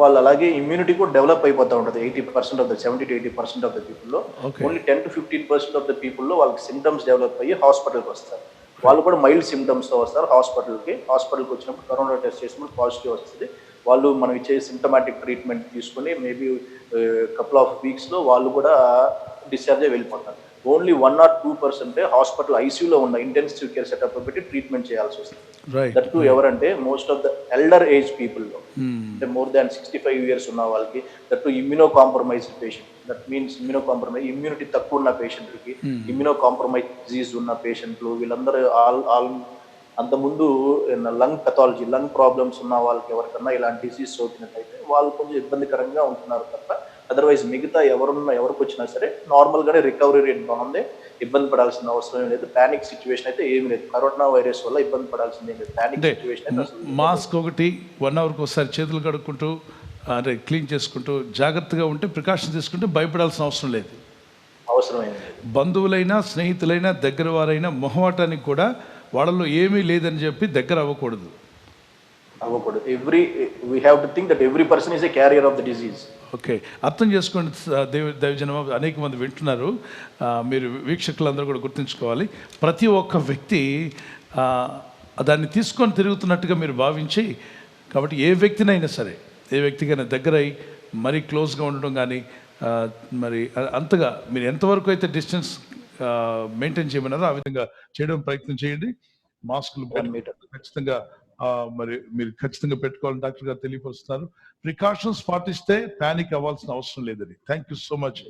వాళ్ళు అలాగే ఇమ్యూనిటీ కూడా డెవలప్ అయిపోతూ ఉంటుంది. 80% of the 70 to 80% of the పీపుల్లో. ఓన్లీ 10 to 15% ఆఫ్ ద పీపుల్లో వాళ్ళకి సిమ్టమ్స్ డెవలప్ అయ్యి హాస్పిటల్కి వస్తారు. వాళ్ళు కూడా మైల్డ్ సిమ్టమ్స్తో వస్తారు హాస్పిటల్కి వచ్చినప్పుడు కరోనా టెస్ట్ చేసినప్పుడు పాజిటివ్ వస్తుంది. వాళ్ళు మనం ఇచ్చే సిమ్టమాటిక్ ట్రీట్మెంట్ తీసుకుని మేబీ కపుల్ ఆఫ్ వీక్స్లో వాళ్ళు కూడా డిశ్చార్జ్ అయ్యి వెళ్ళిపోతారు. ఓన్లీ 1 or 2% హాస్పిటల్ ఐసీయూలో ఉన్న ఇంటెన్సివ్ కేర్ సెటప్ పెట్టి ట్రీట్మెంట్ చేయాల్సి వస్తుంది. దట్ టు ఎవరంటే most of the elder age పీపుల్లో, అంటే మోర్ దాన్ 65 years ఉన్న వాళ్ళకి, that too immunocompromised patient. That means immunity తక్కువ ఉన్న పేషెంట్కి, ఇమ్యూనో కాంప్రమైజ్ డిజీజ్ ఉన్న పేషెంట్లు, వీళ్ళందరూ అంతకుముందు లంగ్ పెథాలజీ, లంగ్ ప్రాబ్లమ్స్ ఉన్న వాళ్ళకి ఎవరికన్నా ఇలాంటి డిసీజ్ సోకినట్లయితే వాళ్ళు కొంచెం ఇబ్బందికరంగా ఉంటున్నారు తప్ప అదర్వైజ్ మిగతా ఎవరికి వచ్చినా సరే నార్మల్గానే రికవరీ రేట్ బాగుంది. ఇబ్బంది పడాల్సిన అవసరం లేదు. పానిక్ సిచ్యువేషన్ అయితే ఏమి లేదు. కరోనా వైరస్ వల్ల ఇబ్బంది పడాల్సింది ఏం లేదు. పానిక్ సిచ్యువేషన్ అయితే మాస్క్ ఒకటి 1 hourకి ఒకసారి చేతులు కడుక్కుంటూ అంటే క్లీన్ చేసుకుంటూ జాగ్రత్తగా ఉంటే, ప్రికాషన్ తీసుకుంటే భయపడాల్సిన అవసరం లేదు. బంధువులైనా, స్నేహితులైనా, దగ్గర వారైనా మొహమాటానికి కూడా వాళ్ళలో ఏమీ లేదని చెప్పి దగ్గర అవ్వకూడదు. we have to think that every person is a carrier of the disease. Okay, అర్థం చేసుకోండి దైవజనం. అనేక మంది వింటున్నారు, మీరు వీక్షకులందరూ కూడా గుర్తుంచుకోవాలి. ప్రతి ఒక్క వ్యక్తి దాన్ని తీసుకొని తిరుగుతున్నట్టుగా మీరు భావించి, కాబట్టి ఏ వ్యక్తినైనా సరే, ఏ వ్యక్తికైనా దగ్గరై మరీ క్లోజ్గా ఉండడం కానీ, మరి అంతగా మీరు ఎంతవరకు అయితే డిస్టెన్స్ మెయింటైన్ చేయమన్నారో ఆ విధంగా చేయడం ప్రయత్నం చేయండి. మాస్కులు ఖచ్చితంగా మరి మీరు ఖచ్చితంగా పెట్టుకోవాలని డాక్టర్ గారు తెలియపరుస్తున్నారు. ప్రికాషన్స్ పాటిస్తే పానిక్ అవ్వాల్సిన అవసరం లేదని. Thank you so much.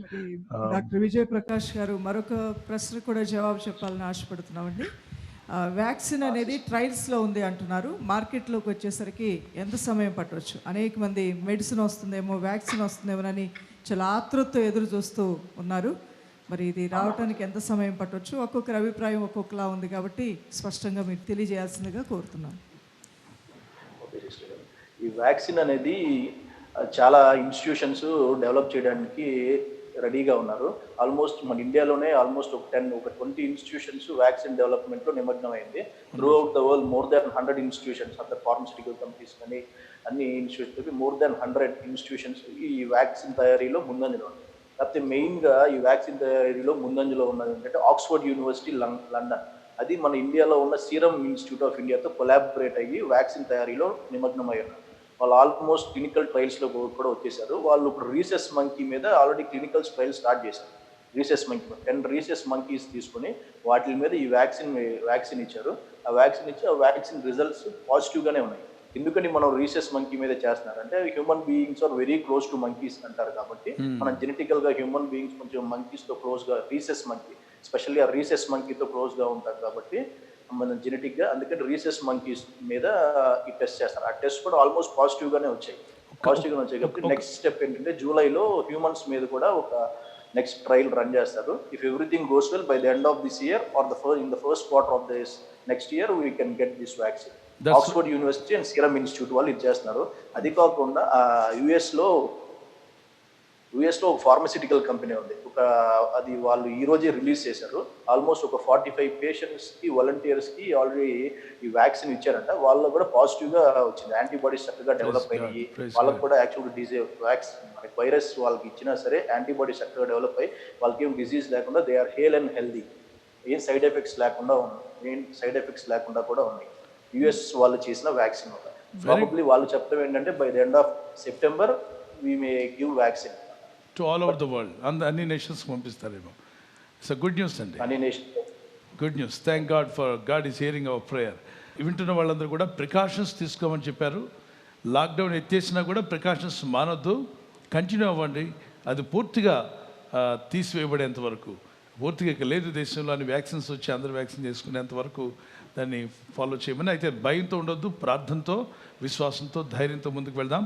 Doctor Vijay Prakash గారు, మరొక ప్రశ్న కూడా జవాబు చెప్పాలని ఆశపడుతున్నామండి. వ్యాక్సిన్ అనేది ట్రయల్స్లో ఉంది అంటున్నారు. మార్కెట్లోకి వచ్చేసరికి ఎంత సమయం పట్టవచ్చు? అనేక మంది మెడిసిన్ వస్తుందేమో, వ్యాక్సిన్ వస్తుందేమోనని చాలా ఆతృతతో ఎదురు చూస్తూ ఉన్నారు. మరి ఇది రావడానికి ఎంత సమయం పట్టవచ్చు? ఒక్కొక్కరి అభిప్రాయం ఒక్కొక్కలా ఉంది కాబట్టి స్పష్టంగా మీరు తెలియజేయాల్సిందిగా కోరుతున్నాను. ఈ వ్యాక్సిన్ అనేది చాలా ఇన్స్టిట్యూషన్స్ డెవలప్ చేయడానికి రెడీగా ఉన్నారు. ఆల్మోస్ట్ మన ఇండియాలోనే ఆల్మోస్ట్ ఒక 20 ఇన్స్టిట్యూషన్స్ వ్యాక్సిన్ డెవలప్మెంట్లో నిమగ్నమైంది. Throughout the world more than 100 institutions, అంత ఫార్మస్యూటికల్ కంపెనీస్ కానీ అన్ని ఇన్స్టిట్యూషన్స్, మోర్ దాన్ 100 ఇన్స్టిట్యూషన్స్ ఈ వ్యాక్సిన్ తయారీలో ముందంజలో ఉన్నాయి. కాకపోతే మెయిన్గా ఈ వ్యాక్సిన్ తయారీలో ముందంజలో ఉన్నది ఏంటంటే ఆక్స్ఫర్డ్ యూనివర్సిటీ లండన్. అది మన ఇండియాలో ఉన్న సీరం ఇన్స్టిట్యూట్ ఆఫ్ ఇండియాతో కొలాబరేట్ అయ్యి వ్యాక్సిన్ తయారీలో నిమగ్నమై ఉన్నారు. వాళ్ళు ఆల్మోస్ట్ క్లినికల్ ట్రయల్స్లో కూడా వచ్చేసారు. వాళ్ళు ఇప్పుడు రీసెస్ మంకీ మీద ఆల్రెడీ క్లినికల్ ట్రయల్స్ స్టార్ట్ చేశారు. రీసెస్ మంకీ 10 రీసెస్ మంకీస్ తీసుకొని వాటి మీద ఈ వ్యాక్సిన్ ఇచ్చారు. ఆ వ్యాక్సిన్ రిజల్ట్స్ పాజిటివ్గానే ఉన్నాయి. ఎందుకని మనం రీసెస్ మంకీ మీద చేస్తున్నారంటే human beings are very close to monkeys అంటారు కాబట్టి మనం జెనెటికల్గా హ్యూమన్ బీయింగ్స్ కొంచెం మంకీస్తో క్లోజ్గా రీసెస్ మంకీ స్పెషల్లీ ఆ రీసెస్ మంకీతో క్లోజ్గా ఉంటారు కాబట్టి మన జెనెటిక్గా అందుకని రీసెస్ మంకీస్ మీద ఈ టెస్ట్ చేస్తారు. ఆ టెస్ట్ కూడా ఆల్మోస్ట్ పాజిటివ్గానే వచ్చాయి కాబట్టి నెక్స్ట్ స్టెప్ ఏంటంటే జూలైలో హ్యూమన్స్ మీద కూడా ఒక నెక్స్ట్ ట్రయల్ రన్ చేస్తారు. If everything goes well by the end of this year are in the first quarter of this next year we can get this vaccine. Oxford university and serum institute వాళ్ళు ఇది చేస్తున్నారు. అది కాకుండా యుఎస్లో ఒక pharmaceutical company ఉంది. అది వాళ్ళు ఈ రోజే రిలీజ్ చేశారు. ఆల్మోస్ట్ ఒక 45 పేషెంట్స్కి వాలంటీర్స్కి ఆల్రెడీ ఈ వ్యాక్సిన్ ఇచ్చారంట. వాళ్ళలో కూడా పాజిటివ్గా వచ్చింది. యాంటీబాడీస్ చక్కగా డెవలప్ అయినాయి. వాళ్ళకి కూడా యాక్చువల్ మనకి వైరస్ వాళ్ళకి ఇచ్చినా సరే యాంటీబాడీస్ చక్కగా డెవలప్ అయ్యి వాళ్ళకి ఏం డిజీజ్ లేకుండా they are hale and healthy. ఏం సైడ్ ఎఫెక్ట్స్ లేకుండా కూడా ఉన్నాయి. యుఎస్ వాళ్ళు చేసిన వ్యాక్సిన్ వల్ల ప్రాబబ్లీ వాళ్ళు చెప్పడం ఏంటంటే by the end of September we may give vaccine to all over the world. అన్ని నేషన్స్ పంపిస్తారేమో. ఇట్స్ గుడ్ న్యూస్ అండి. అన్ని nation good news. Thank God for God is hearing our prayer. వింటున్న వాళ్ళందరూ కూడా ప్రికాషన్స్ తీసుకోమని చెప్పారు. లాక్డౌన్ ఎత్తేసినా కూడా precautions మానొద్దు, continue అవ్వండి. అది పూర్తిగా తీసివేయబడేంత వరకు, పూర్తిగా ఇక లేదు దేశంలో అని వ్యాక్సిన్స్ వచ్చి అందరూ వ్యాక్సిన్ చేసుకునేంత వరకు దాన్ని ఫాలో చేయమని. అయితే భయంతో ఉండొద్దు, ప్రార్థనతో, విశ్వాసంతో, ధైర్యంతో ముందుకు వెళ్దాం.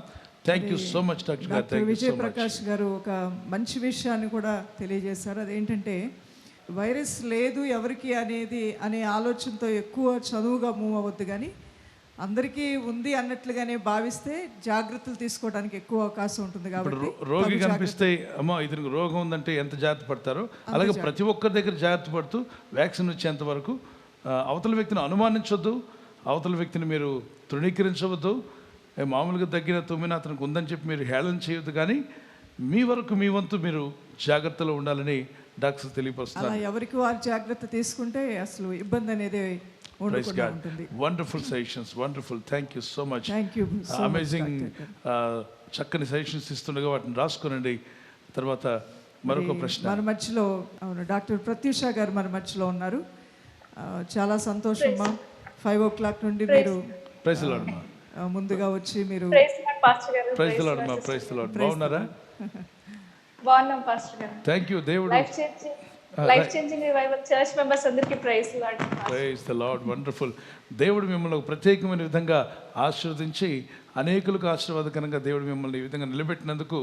Thank you so much doctor గారు. డాక్టర్ విజయప్రకాష్ గారు ఒక మంచి విషయాన్ని కూడా తెలియజేశారు. అదేంటంటే వైరస్ లేదు ఎవరికి అనే ఆలోచనతో ఎక్కువ చదువుగా మూవ్ అవ్వద్దు, కానీ అందరికీ ఉంది అన్నట్లుగానే భావిస్తే జాగ్రత్తలు తీసుకోవడానికి ఎక్కువ అవకాశం ఉంటుంది. కాబట్టి రోగి కనిపిస్తే అమ్మో ఇతనికి రోగం ఉందంటే ఎంత జాగ్రత్త పడతారో అలాగే ప్రతి ఒక్కరి దగ్గర జాగ్రత్త పడుతూ వ్యాక్సిన్ వచ్చేంత వరకు అవతల వ్యక్తిని అనుమానించవద్దు, అవతల వ్యక్తిని మీరు తృణీకరించవద్దు. మామూలుగా తగ్గిన తుమ్మిన అతనికి ఉందని చెప్పి మీరు హేళన చేయొద్దు, కానీ మీ వంతు మీరు జాగ్రత్తలో ఉండాలని డాక్టర్స్ తెలియపరుస్తున్నారు. ఎవరికి వారు జాగ్రత్త తీసుకుంటే అసలు ఇబ్బంది అనేది ఉంటుంది. Wonderful suggestions, wonderful. Thank you so much. Amazing. చక్కని సజెషన్స్ ఇస్తుండగా వాటిని రాసుకోనండి. తర్వాత మరొక ప్రశ్న మన మధ్యలో డాక్టర్ ప్రత్యూష గారు మన మధ్యలో ఉన్నారు. చాలా సంతోషం. 5 o'clock నుండి మీరు ముందుగా వచ్చి మీరు బాగున్నారా? బాగున్నాం పాస్టర్ గారు. Thank you. దేవుడు Life Changing Revival Church members అందరికీ ప్రైజ్ ద లార్డ్. వండర్ఫుల్. దేవుడు మిమ్మల్ని ఒక ప్రత్యేకమైన విధంగా ఆశీర్వదించి అనేకులకు ఆశీర్వాదకరంగా దేవుడు మిమ్మల్ని ఈ విధంగా నిలబెట్టినందుకు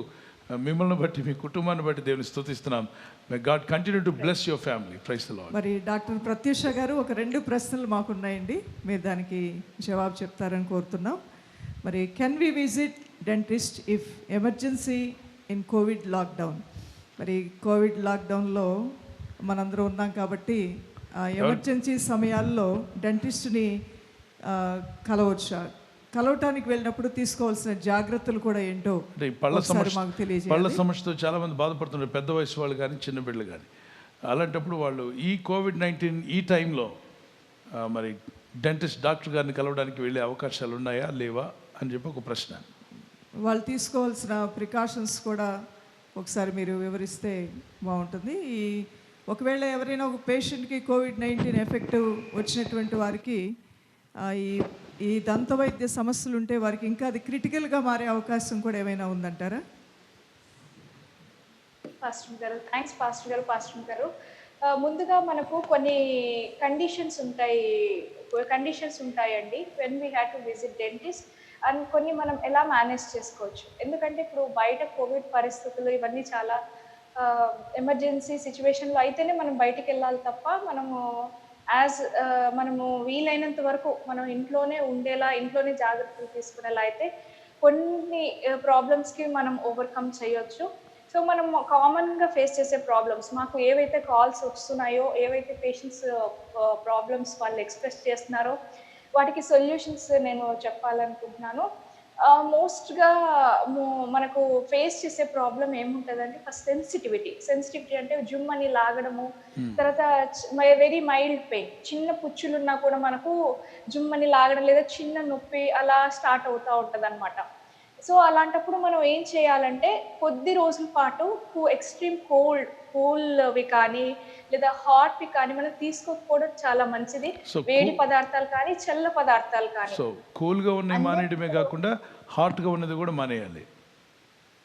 మిమ్మల్ని బట్టి, మీ కుటుంబాన్ని బట్టి దేవుని స్తుతిస్తున్నాం. May God continue to bless your family. Praise the Lord. మరి డాక్టర్ ప్రత్యూష గారు ఒక 2 ప్రశ్నలు మాకున్నాయండి, మీరు దానికి జవాబు చెప్తారని కోరుతున్నాం. మరి can we visit dentist if emergency in covid lockdown? మరి కోవిడ్ లాక్డౌన్లో మనందరం ఉన్నాం కాబట్టి ఎమర్జెన్సీ సమయాల్లో డెంటిస్ట్ని కలవటానికి వెళ్ళినప్పుడు తీసుకోవాల్సిన జాగ్రత్తలు కూడా ఏంటో మాకు తెలియజేయాలి. పళ్ళ సమస్యతో చాలా మంది బాధపడుతున్నారు, పెద్ద వయసు వాళ్ళు కానీ చిన్న బిడ్డలు కానీ. అలాంటప్పుడు వాళ్ళు ఈ COVID-19 ఈ టైంలో మరి డెంటిస్ట్ డాక్టర్ గారిని కలవడానికి వెళ్ళే అవకాశాలు ఉన్నాయా లేవా అని చెప్పి ఒక ప్రశ్న. వాళ్ళు తీసుకోవాల్సిన ప్రికాషన్స్ కూడా ఒకసారి మీరు వివరిస్తే బాగుంటుంది. ఒకవేళ ఎవరైనా ఒక పేషెంట్కి COVID-19 ఎఫెక్ట్ వచ్చినటువంటి వారికి ఈ దంత వైద్య సమస్యలు ఉంటే వారికి ఇంకా అది క్రిటికల్గా మారే అవకాశం కూడా ఏమైనా ఉందంటారా? పాస్టర్ గారు ముందుగా మనకు కొన్ని కండిషన్స్ ఉంటాయండి when we have to visit dentist. And కొన్ని మనం ఎలా మేనేజ్ చేసుకోవచ్చు, ఎందుకంటే ఇప్పుడు బయట కోవిడ్ పరిస్థితులు ఇవన్నీ చాలా ఎమర్జెన్సీ సిచ్యువేషన్లో అయితేనే మనం బయటికి వెళ్ళాలి తప్ప మనము వీలైనంత వరకు మనం ఇంట్లోనే జాగ్రత్తలు తీసుకునేలా అయితే కొన్ని ప్రాబ్లమ్స్కి మనం ఓవర్కమ్ చేయొచ్చు. సో మనం కామన్గా ఫేస్ చేసే ప్రాబ్లమ్స్, మాకు ఏవైతే కాల్స్ వస్తున్నాయో, ఏవైతే పేషెంట్స్ ప్రాబ్లమ్స్ వాళ్ళు ఎక్స్ప్రెస్ చేస్తున్నారో వాటికి సొల్యూషన్స్ నేను చెప్పాలనుకుంటున్నాను. మోస్ట్గా మనకు ఫేస్ చేసే ప్రాబ్లం ఏముంటుందంటే ఫస్ట్ సెన్సిటివిటీ అంటే జుమ్మని లాగడము, తర్వాత వెరీ మైల్డ్ పెయిన్, చిన్న పుచ్చులున్నా కూడా మనకు జుమ్మని లాగడం లేదా చిన్న నొప్పి అలా స్టార్ట్ అవుతూ ఉంటుంది అనమాట. సో అలాంటప్పుడు మనం ఏం చేయాలంటే కొద్ది రోజుల పాటు ఎక్స్ట్రీమ్ కూల్వి కానీ లేదా హాట్వి కానీ మనం తీసుకోకపోవడం చాలా మంచిది. So, వేడి పదార్థాలు కానీ చల్ల పదార్థాలు కానీ. సో కూల్గా ఉన్నాయి మానేయడమే కాకుండా హాట్గా ఉన్నది కూడా మానేయాలి.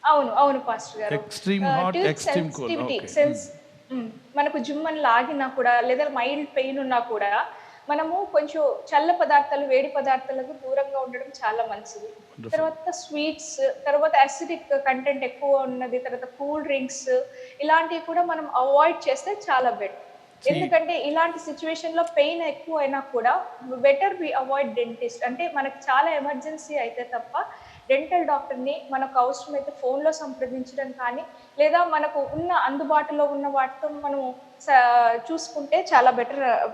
అవును అవును పాస్టర్ గారు. Extreme hot, extreme cool. Okay. మనకు జుమ్మని లాగినా కూడా లేదా మైల్డ్ పెయిన్ ఉన్నా కూడా మనము కొంచెం చల్ల పదార్థాలు వేడి పదార్థాలకు దూరంగా ఉండడం చాలా మంచిది. తర్వాత స్వీట్స్, తర్వాత అసిడిక్ కంటెంట్ ఎక్కువ ఉన్నది, తర్వాత కూల్ డ్రింక్స్ ఇలాంటివి కూడా మనం అవాయిడ్ చేస్తే చాలా బెటర్. ఎందుకంటే ఇలాంటి సిచ్యువేషన్ లో పెయిన్ ఎక్కువ అయినా కూడా బెటర్ వి అవాయిడ్ డెంటిస్ట్. అంటే మనకు చాలా ఎమర్జెన్సీ అయితే తప్ప డెంటల్ డాక్టర్ని మనకు అవసరమైతే ఫోన్లో సంప్రదించడం కానీ లేదా మనకు ఉన్న అందుబాటులో ఉన్న వాటితో మనము చూసుకుంటే చాలా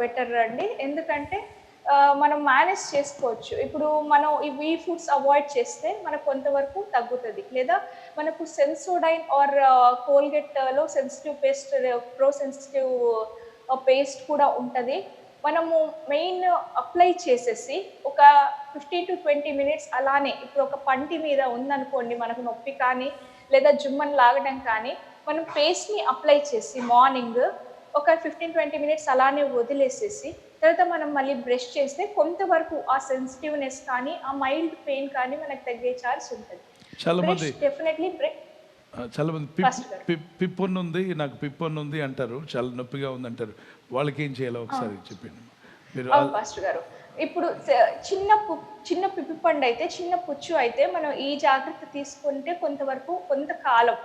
బెటర్ అండి. ఎందుకంటే మనం మేనేజ్ చేసుకోవచ్చు. ఇప్పుడు మనం ఈ ఫుడ్స్ అవాయిడ్ చేస్తే మనకు కొంతవరకు తగ్గుతుంది. లేదా మనకు సెన్సోడైన్ ఆర్ కోల్గేట్లో sensitive paste, pro sensitive paste కూడా ఉంటుంది. మనము మెయిన్ అప్లై చేసేసి ఒక 15 to 20 మినిట్స్ అలానే, ఇప్పుడు ఒక పంటి మీద ఉందనుకోండి మనకు నొప్పి కానీ లేదా జుమ్మని లాగడం కానీ, మనం పేస్ట్ని అప్లై చేసి మార్నింగ్ ఒక 15-20 మినిట్స్ అలానే వదిలేసేసి తర్వాత మనం మళ్ళీ బ్రష్ చేస్తే కొంతవరకు ఆ సెన్సిటివ్నెస్ కానీ ఆ మైల్డ్ పెయిన్ కానీ మనకు తగ్గే ఛాన్స్ ఉంటుంది. చాలా మంది డెఫినెట్లీ చాలా మంది పిప్పొన్ను ఉంది, నాకు పిప్పొన్ను ఉంది అంటారు, చాలా నొప్పిగా ఉంది అంటారు. వాళ్ళకి ఏం చేయాలో ఒకసారి చెప్పండి మీరు. పాస్టర్ గారు, ఇప్పుడు చిన్న పిప్పి పండు అయితే, చిన్న పుచ్చు అయితే మనం ఈ జాగ్రత్త తీసుకుంటే కొంతకాలం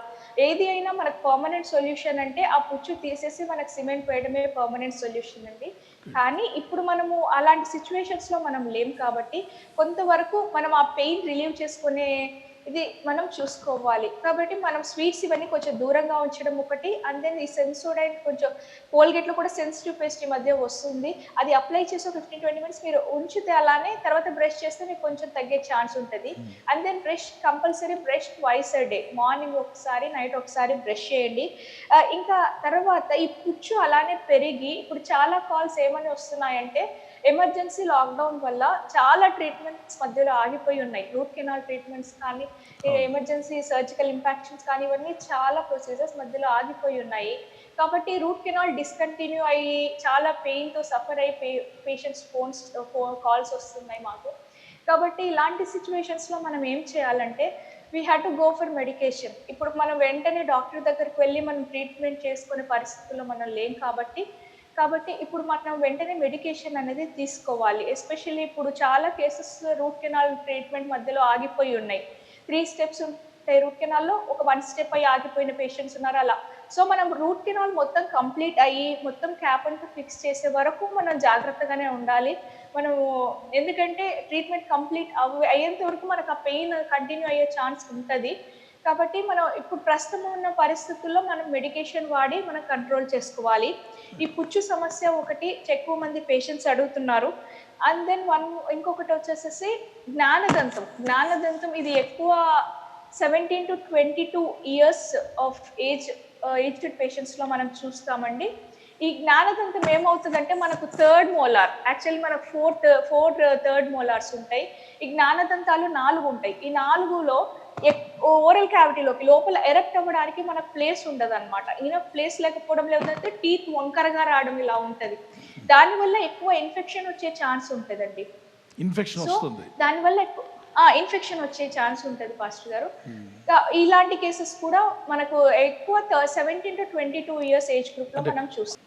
ఏది అయినా మనకు పర్మనెంట్ సొల్యూషన్ అంటే ఆ పుచ్చు తీసేసి మనకు సిమెంట్ వేయడమే పర్మనెంట్ సొల్యూషన్ అండి. కానీ ఇప్పుడు మనము అలాంటి సిచ్యువేషన్స్లో మనం లేం కాబట్టి కొంతవరకు మనం ఆ పెయిన్ రిలీవ్ చేసుకునే ఇది మనం చూసుకోవాలి. కాబట్టి మనం స్వీట్స్ ఇవన్నీ కొంచెం దూరంగా ఉంచడం ఒకటి. అండ్ దెన్ ఈ సెన్సోడైన్ కొంచెం కోల్గేట్లో కూడా సెన్సిటివ్ పేస్ట్ ఈ మధ్య వస్తుంది, అది అప్లై చేసి 15-20 మినిట్స్ మీరు ఉంచితే అలానే తర్వాత బ్రష్ చేస్తే మీకు కొంచెం తగ్గే ఛాన్స్ ఉంటుంది. And then compulsory brush twice a day, morning ఒకసారి నైట్ ఒకసారి బ్రష్ చేయండి. ఇంకా తర్వాత ఈ పుచ్చు అలానే పెరిగి ఇప్పుడు చాలా కాల్స్ ఏమని వస్తున్నాయంటే ఎమర్జెన్సీ లాక్డౌన్ వల్ల చాలా ట్రీట్మెంట్స్ మధ్యలో ఆగిపోయి ఉన్నాయి. రూట్ కెనాల్ ట్రీట్మెంట్స్ కానీ ఎమర్జెన్సీ సర్జికల్ ఇంపాక్షన్స్ కానీ ఇవన్నీ చాలా ప్రొసీజర్స్ మధ్యలో ఆగిపోయి ఉన్నాయి. కాబట్టి రూట్ కెనాల్ డిస్కంటిన్యూ అయ్యి చాలా పెయిన్తో సఫర్ అయ్యి పేషెంట్స్ కాల్స్ వస్తున్నాయి మాకు. కాబట్టి ఇలాంటి సిచ్యువేషన్స్లో మనం ఏం చేయాలంటే we have to go for medication. ఇప్పుడు మనం వెంటనే డాక్టర్ దగ్గరికి వెళ్ళి మనం ట్రీట్మెంట్ చేసుకునే పరిస్థితుల్లో మనం లేం కాబట్టి ఇప్పుడు మనం వెంటనే మెడికేషన్ అనేది తీసుకోవాలి. ఎస్పెషల్లీ ఇప్పుడు చాలా కేసెస్ రూట్ కెనాల్ ట్రీట్మెంట్ మధ్యలో ఆగిపోయి ఉన్నాయి. 3 స్టెప్స్ ఉంటాయి రూట్ కెనాల్లో, ఒక 1 స్టెప్ అయ్యి ఆగిపోయిన పేషెంట్స్ ఉన్నారు అలా. సో మనం రూట్ కెనాల్ మొత్తం కంప్లీట్ అయ్యి మొత్తం క్యాప్ అంతా ఫిక్స్ చేసే వరకు మనం జాగ్రత్తగానే ఉండాలి. ఎందుకంటే ట్రీట్మెంట్ కంప్లీట్ అయ్యేంత వరకు మనకు ఆ పెయిన్ కంటిన్యూ అయ్యే ఛాన్స్ ఉంటుంది. కాబట్టి మనం ఇప్పుడు ప్రస్తుతం ఉన్న పరిస్థితుల్లో మనం మెడికేషన్ వాడి మనం కంట్రోల్ చేసుకోవాలి. ఈ పుచ్చు సమస్య ఒకటి ఎక్కువ మంది పేషెంట్స్ అడుగుతున్నారు. అండ్ దెన్ ఇంకొకటి వచ్చేసేసి జ్ఞానదంతం ఇది ఎక్కువ 17 to 22 ఇయర్స్ ఆఫ్ ఏజ్డ్ పేషెంట్స్లో మనం చూస్తామండి. ఈ జ్ఞానదంతం ఏమవుతుందంటే మనకు థర్డ్ మోలార్, యాక్చువల్లీ మనకు ఫోర్ థర్డ్ మోలార్స్ ఉంటాయి. ఈ జ్ఞానదంతాలు 4 ఉంటాయి. ఈ 4లో ఓరల్ క్యావిటీలోకి లోపల ఎరెక్ట్ అవ్వడానికి మనకు ప్లేస్ ఉండదు అనమాట. ఈయన ప్లేస్ లేకపోవడం లేదంటే టీత్ వంకరగా రావడం ఇలా ఉంటుంది. దానివల్ల ఎక్కువ ఇన్ఫెక్షన్ వచ్చే ఛాన్స్ ఉంటుందండి. దానివల్ల ఇన్ఫెక్షన్ వచ్చే ఛాన్స్ ఉంటుంది పాస్టర్ గారు. ఇలాంటి కేసెస్ కూడా మనకు ఎక్కువ 17 to 22 ఇయర్స్ ఏజ్ గ్రూప్ లో మనం చూస్తాం.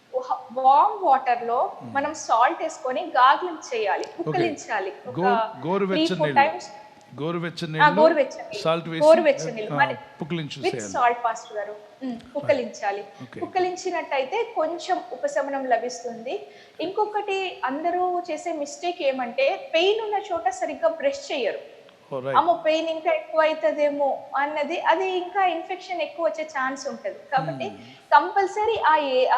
వార్మ్ వాటర్ లో మనం సాల్ట్ వేసుకొని గార్గిలింగ్ చేయాలి, పుక్కలించాలి. గోరువెచ్చని పాస్టర్ గారు పుక్కలించాలి. పుక్కలించినట్టయితే కొంచెం ఉపశమనం లభిస్తుంది. ఇంకొకటి అందరూ చేసే మిస్టేక్ ఏమంటే పెయిన్ ఉన్న చోట సరిగ్గా బ్రష్ చేయరు. అమ్మో పెయిన్ ఇంకా ఎక్కువ అవుతుందేమో అన్నది, అది ఇంకా ఇన్ఫెక్షన్ ఎక్కువ వచ్చే ఛాన్స్ ఉంటుంది. కాబట్టి కంపల్సరీ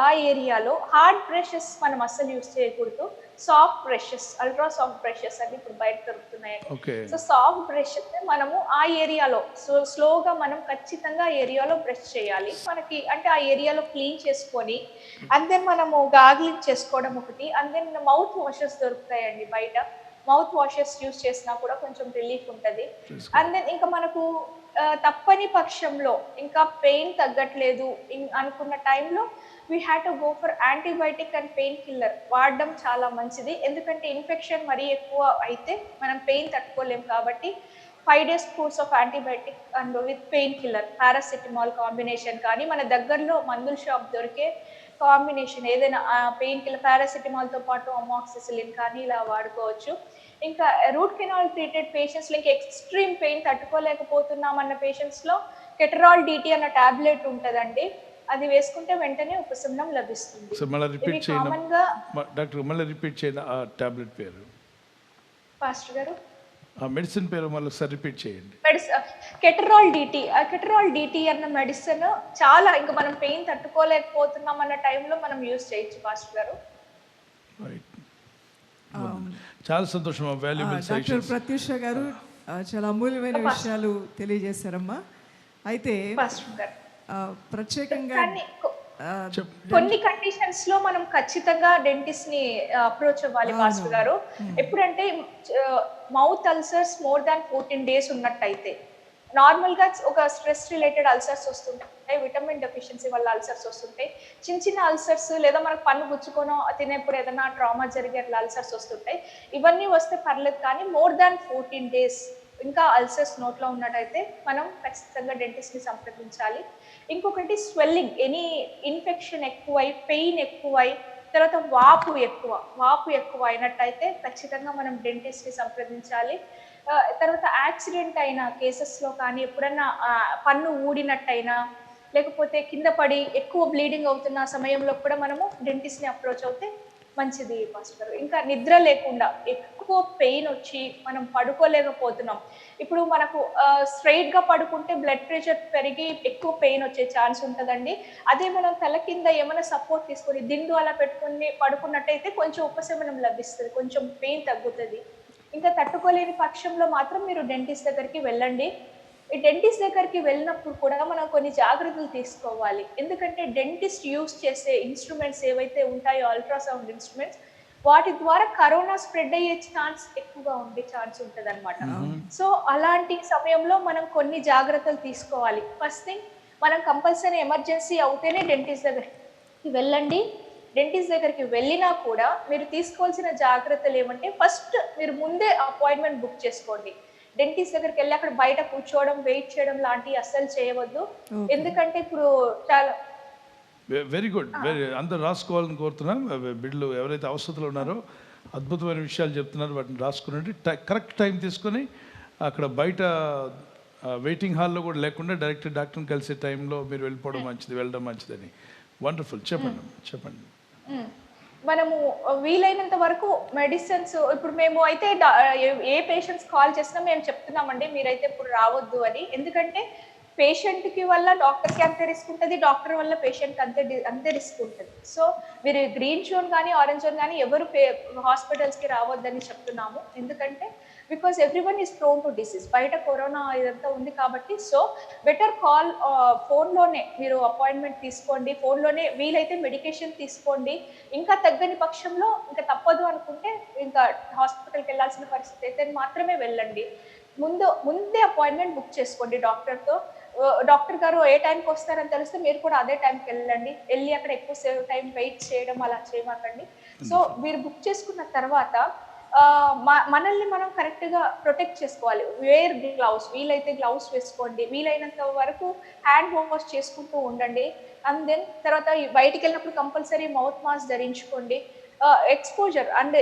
ఆ ఏరియాలో హార్డ్ బ్రషెస్ మనం అస్సలు యూజ్ చేయకూడదు. Soft brushes, ultra soft brushes అని ఇప్పుడు బయట దొరుకుతున్నాయండి. సో సాఫ్ట్ బ్రషెస్ మనము ఆ ఏరియాలో స్లోగా మనం ఖచ్చితంగా ఆ ఏరియాలో బ్రష్ చేయాలి. మనకి అంటే ఆ ఏరియాలో క్లీన్ చేసుకొని అండ్ దెన్ మనము గార్గిలింగ్ చేసుకోవడం ఒకటి. అండ్ దెన్ మౌత్ వాషెస్ దొరుకుతాయండి బయట. మౌత్ వాషెస్ యూస్ చేసినా కూడా కొంచెం రిలీఫ్ ఉంటుంది. అండ్ దెన్ ఇంకా మనకు తప్పని పక్షంలో ఇంకా పెయిన్ తగ్గట్లేదు అనుకున్న టైంలో we had to go for antibiotic and pain killer వాడడం చాలా మంచిది. ఎందుకంటే ఇన్ఫెక్షన్ మరీ ఎక్కువ అయితే మనం పెయిన్ తట్టుకోలేం కాబట్టి 5 days course of antibiotic and with pain killer paracetamol combination కానీ మన దగ్గరలో మందుల షాప్ దొరికే కాంబినేషన్ ఏదైనా పెయిన్ కిల్లర్ పారాసిటమాల్తో పాటు అమాక్సిసిలిన్ కానీ ఇలా వాడుకోవచ్చు. ఇంకా రూట్ కెనాల్ ట్రీటెడ్ పేషెంట్స్లో ఇంకా ఎక్స్ట్రీమ్ పెయిన్ తట్టుకోలేకపోతున్నాం అన్న పేషెంట్స్లో కెటరాల్ డిటి అన్న టాబ్లెట్ ఉంటుందండి. అది వేసుకుంటే వెంటనే ఉపశమనం లభిస్తుంది. సో మళ్ళీ రిపీట్ చేయండి కామన్గా డాక్టర్, మళ్ళీ రిపీట్ చేయండి ఆ టాబ్లెట్ పేరు, పాస్టర్ గారు. ఆ మెడిసిన్ పేరు మళ్ళీ ఒకసారి రిపీట్ చేయండి. కెటరాల్ డిటి. ఆ కెటరాల్ డిటి అన్న మెడిసిన్ చాలా ఇంకా మనం పెయిన్ తట్టుకోలేకపోతున్నాం అన్న టైంలో మనం యూజ్ చేయొచ్చు పాస్టర్ గారు. చాలా సంతోషం. Valuable doctor suggestions. ప్రత్యూష గారు చాలా అమూల్యమైన విషయాలు తెలియజేశారమ్మా. అయితే పాస్టర్ గారు ప్రత్యేకంగా కానీ కొన్ని కండిషన్స్ లో మనం ఖచ్చితంగా డెంటిస్ట్ ని అప్రోచ్ అవ్వాలి పాస్టర్ గారు. ఎప్పుడంటే mouth ulcers more than 14 days ఉన్నట్టయితే, నార్మల్ గా ఒక స్ట్రెస్ రిలేటెడ్ అల్సర్స్ వస్తుంటాయి, విటమిన్ డెఫిషియన్సీ వల్ల అల్సర్స్ వస్తుంటాయి, చిన్న చిన్న అల్సర్స్ లేదా మనకు పన్ను గుచ్చుకోనో తినేప్పుడు ఏదైనా ట్రామా జరిగే అట్లా అల్సర్స్ వస్తుంటాయి. ఇవన్నీ వస్తే పర్లేదు, కానీ మోర్ దాన్ 14 days ఇంకా అల్సర్స్ నోట్లో ఉన్నట్టయితే మనం ఖచ్చితంగా డెంటిస్ట్ని సంప్రదించాలి. ఇంకొకటి స్వెల్లింగ్, ఎనీ ఇన్ఫెక్షన్ ఎక్కువై పెయిన్ ఎక్కువై తర్వాత వాపు ఎక్కువ అయినట్టయితే ఖచ్చితంగా మనం డెంటిస్ట్ని సంప్రదించాలి. తర్వాత యాక్సిడెంట్ అయిన కేసెస్లో కానీ ఎప్పుడన్నా పన్ను ఊడినట్టయినా లేకపోతే కింద పడి ఎక్కువ బ్లీడింగ్ అవుతున్న సమయంలో కూడా మనము డెంటిస్ట్ని అప్రోచ్ అవుతే మంచిది పాస్టర్. ఇంకా నిద్ర లేకుండా ఎక్కువ పెయిన్ వచ్చి మనం పడుకోలేకపోతున్నాం. ఇప్పుడు మనకు స్ట్రైట్గా పడుకుంటే బ్లడ్ ప్రెషర్ పెరిగి ఎక్కువ పెయిన్ వచ్చే ఛాన్స్ ఉంటుందండి. అదే మనం తల కింద ఏమైనా సపోర్ట్ తీసుకొని దిండు అలా పెట్టుకుని పడుకున్నట్టయితే కొంచెం ఉపశమనం లభిస్తుంది, కొంచెం పెయిన్ తగ్గుతుంది. ఇంకా తట్టుకోలేని పక్షంలో మాత్రం మీరు డెంటిస్ట్ దగ్గరికి వెళ్ళండి. ఈ డెంటిస్ట్ దగ్గరికి వెళ్ళినప్పుడు కూడా మనం కొన్ని జాగ్రత్తలు తీసుకోవాలి. ఎందుకంటే డెంటిస్ట్ యూస్ చేసే ఇన్స్ట్రుమెంట్స్ ఏవైతే ఉంటాయో అల్ట్రాసౌండ్ ఇన్స్ట్రుమెంట్స్, వాటి ద్వారా కరోనా స్ప్రెడ్ అయ్యే ఛాన్స్ ఎక్కువగా ఉండే ఛాన్స్ ఉంటుంది అనమాట. సో అలాంటి సమయంలో మనం కొన్ని జాగ్రత్తలు తీసుకోవాలి. ఫస్ట్ థింగ్, మనం కంపల్సరీ ఎమర్జెన్సీ అవుతేనే డెంటిస్ట్ దగ్గరికి వెళ్ళండి. డెంటిస్ట్ దగ్గరికి వెళ్ళినా కూడా మీరు తీసుకోవాల్సిన జాగ్రత్తలు ఏమంటే, ఫస్ట్ మీరు ముందే అపాయింట్మెంట్ బుక్ చేసుకోండి. డెంటిస్ట్ దగ్గరికి వెళ్ళి అక్కడ బయట కూర్చోవడం వెయిట్ చేయడం లాంటివి అస్సలు చేయవద్దు. ఎందుకంటే ఇప్పుడు చాలా వెరీ గుడ్. అందరు రాసుకోవాలని కోరుతున్నాం. బిడ్డలు ఎవరైతే అవసరతలు ఉన్నారో అద్భుతమైన విషయాలు చెప్తున్నారు, వాటిని రాసుకునండి. కరెక్ట్ టైం తీసుకొని అక్కడ బయట వెయిటింగ్ హాల్లో కూడా లేకుండా డైరెక్ట్ డాక్టర్ని కలిసే టైంలో మీరు వెళ్ళిపోవడం మంచిది, వెళ్ళడం మంచిదని. వండర్ఫుల్. చెప్పండి. మనము వీలైనంత వరకు మెడిసిన్స్, ఇప్పుడు మేము అయితే ఏ పేషెంట్స్ కాల్ చేసినా మేము చెప్తున్నామండి మీరైతే ఇప్పుడు రావద్దు అని. ఎందుకంటే పేషెంట్కి వల్ల డాక్టర్కి అంతే రిస్క్ ఉంటుంది, డాక్టర్ వల్ల పేషెంట్కి అంతే రిస్క్ ఉంటుంది. సో మీరు గ్రీన్ జోన్ కానీ ఆరెంజ్ జోన్ కానీ ఎవరు హాస్పిటల్స్కి రావద్దని చెప్తున్నాము. ఎందుకంటే because everyone is prone to disease, బయట కరోనా ఇదంతా ఉంది కాబట్టి. సో బెటర్ కాల్, ఫోన్లోనే మీరు అపాయింట్మెంట్ తీసుకోండి, ఫోన్లోనే వీలైతే మెడికేషన్ తీసుకోండి. ఇంకా తగ్గని పక్షంలో ఇంకా తప్పదు అనుకుంటే ఇంకా హాస్పిటల్కి వెళ్ళాల్సిన పరిస్థితి అయితే మాత్రమే వెళ్ళండి. ముందే అపాయింట్మెంట్ బుక్ చేసుకోండి డాక్టర్తో. డాక్టర్ గారు ఏ టైంకి వస్తారని తెలిస్తే మీరు కూడా అదే టైంకి వెళ్ళి అక్కడ ఎక్కువ టైం వెయిట్ చేయడం అలా చేయమాకండి. సో మీరు బుక్ చేసుకున్న తర్వాత మనల్ని మనం కరెక్ట్గా ప్రొటెక్ట్ చేసుకోవాలి. వేర్ గ్లౌస్, వీలైతే గ్లౌస్ వేసుకోండి, వీలైనంత వరకు హ్యాండ్ వాష్ చేసుకుంటూ ఉండండి. అండ్ దెన్ తర్వాత బయటికి వెళ్ళినప్పుడు కంపల్సరీ మౌత్ మాస్క్ ధరించుకోండి. ఎక్స్పోజర్ అండ్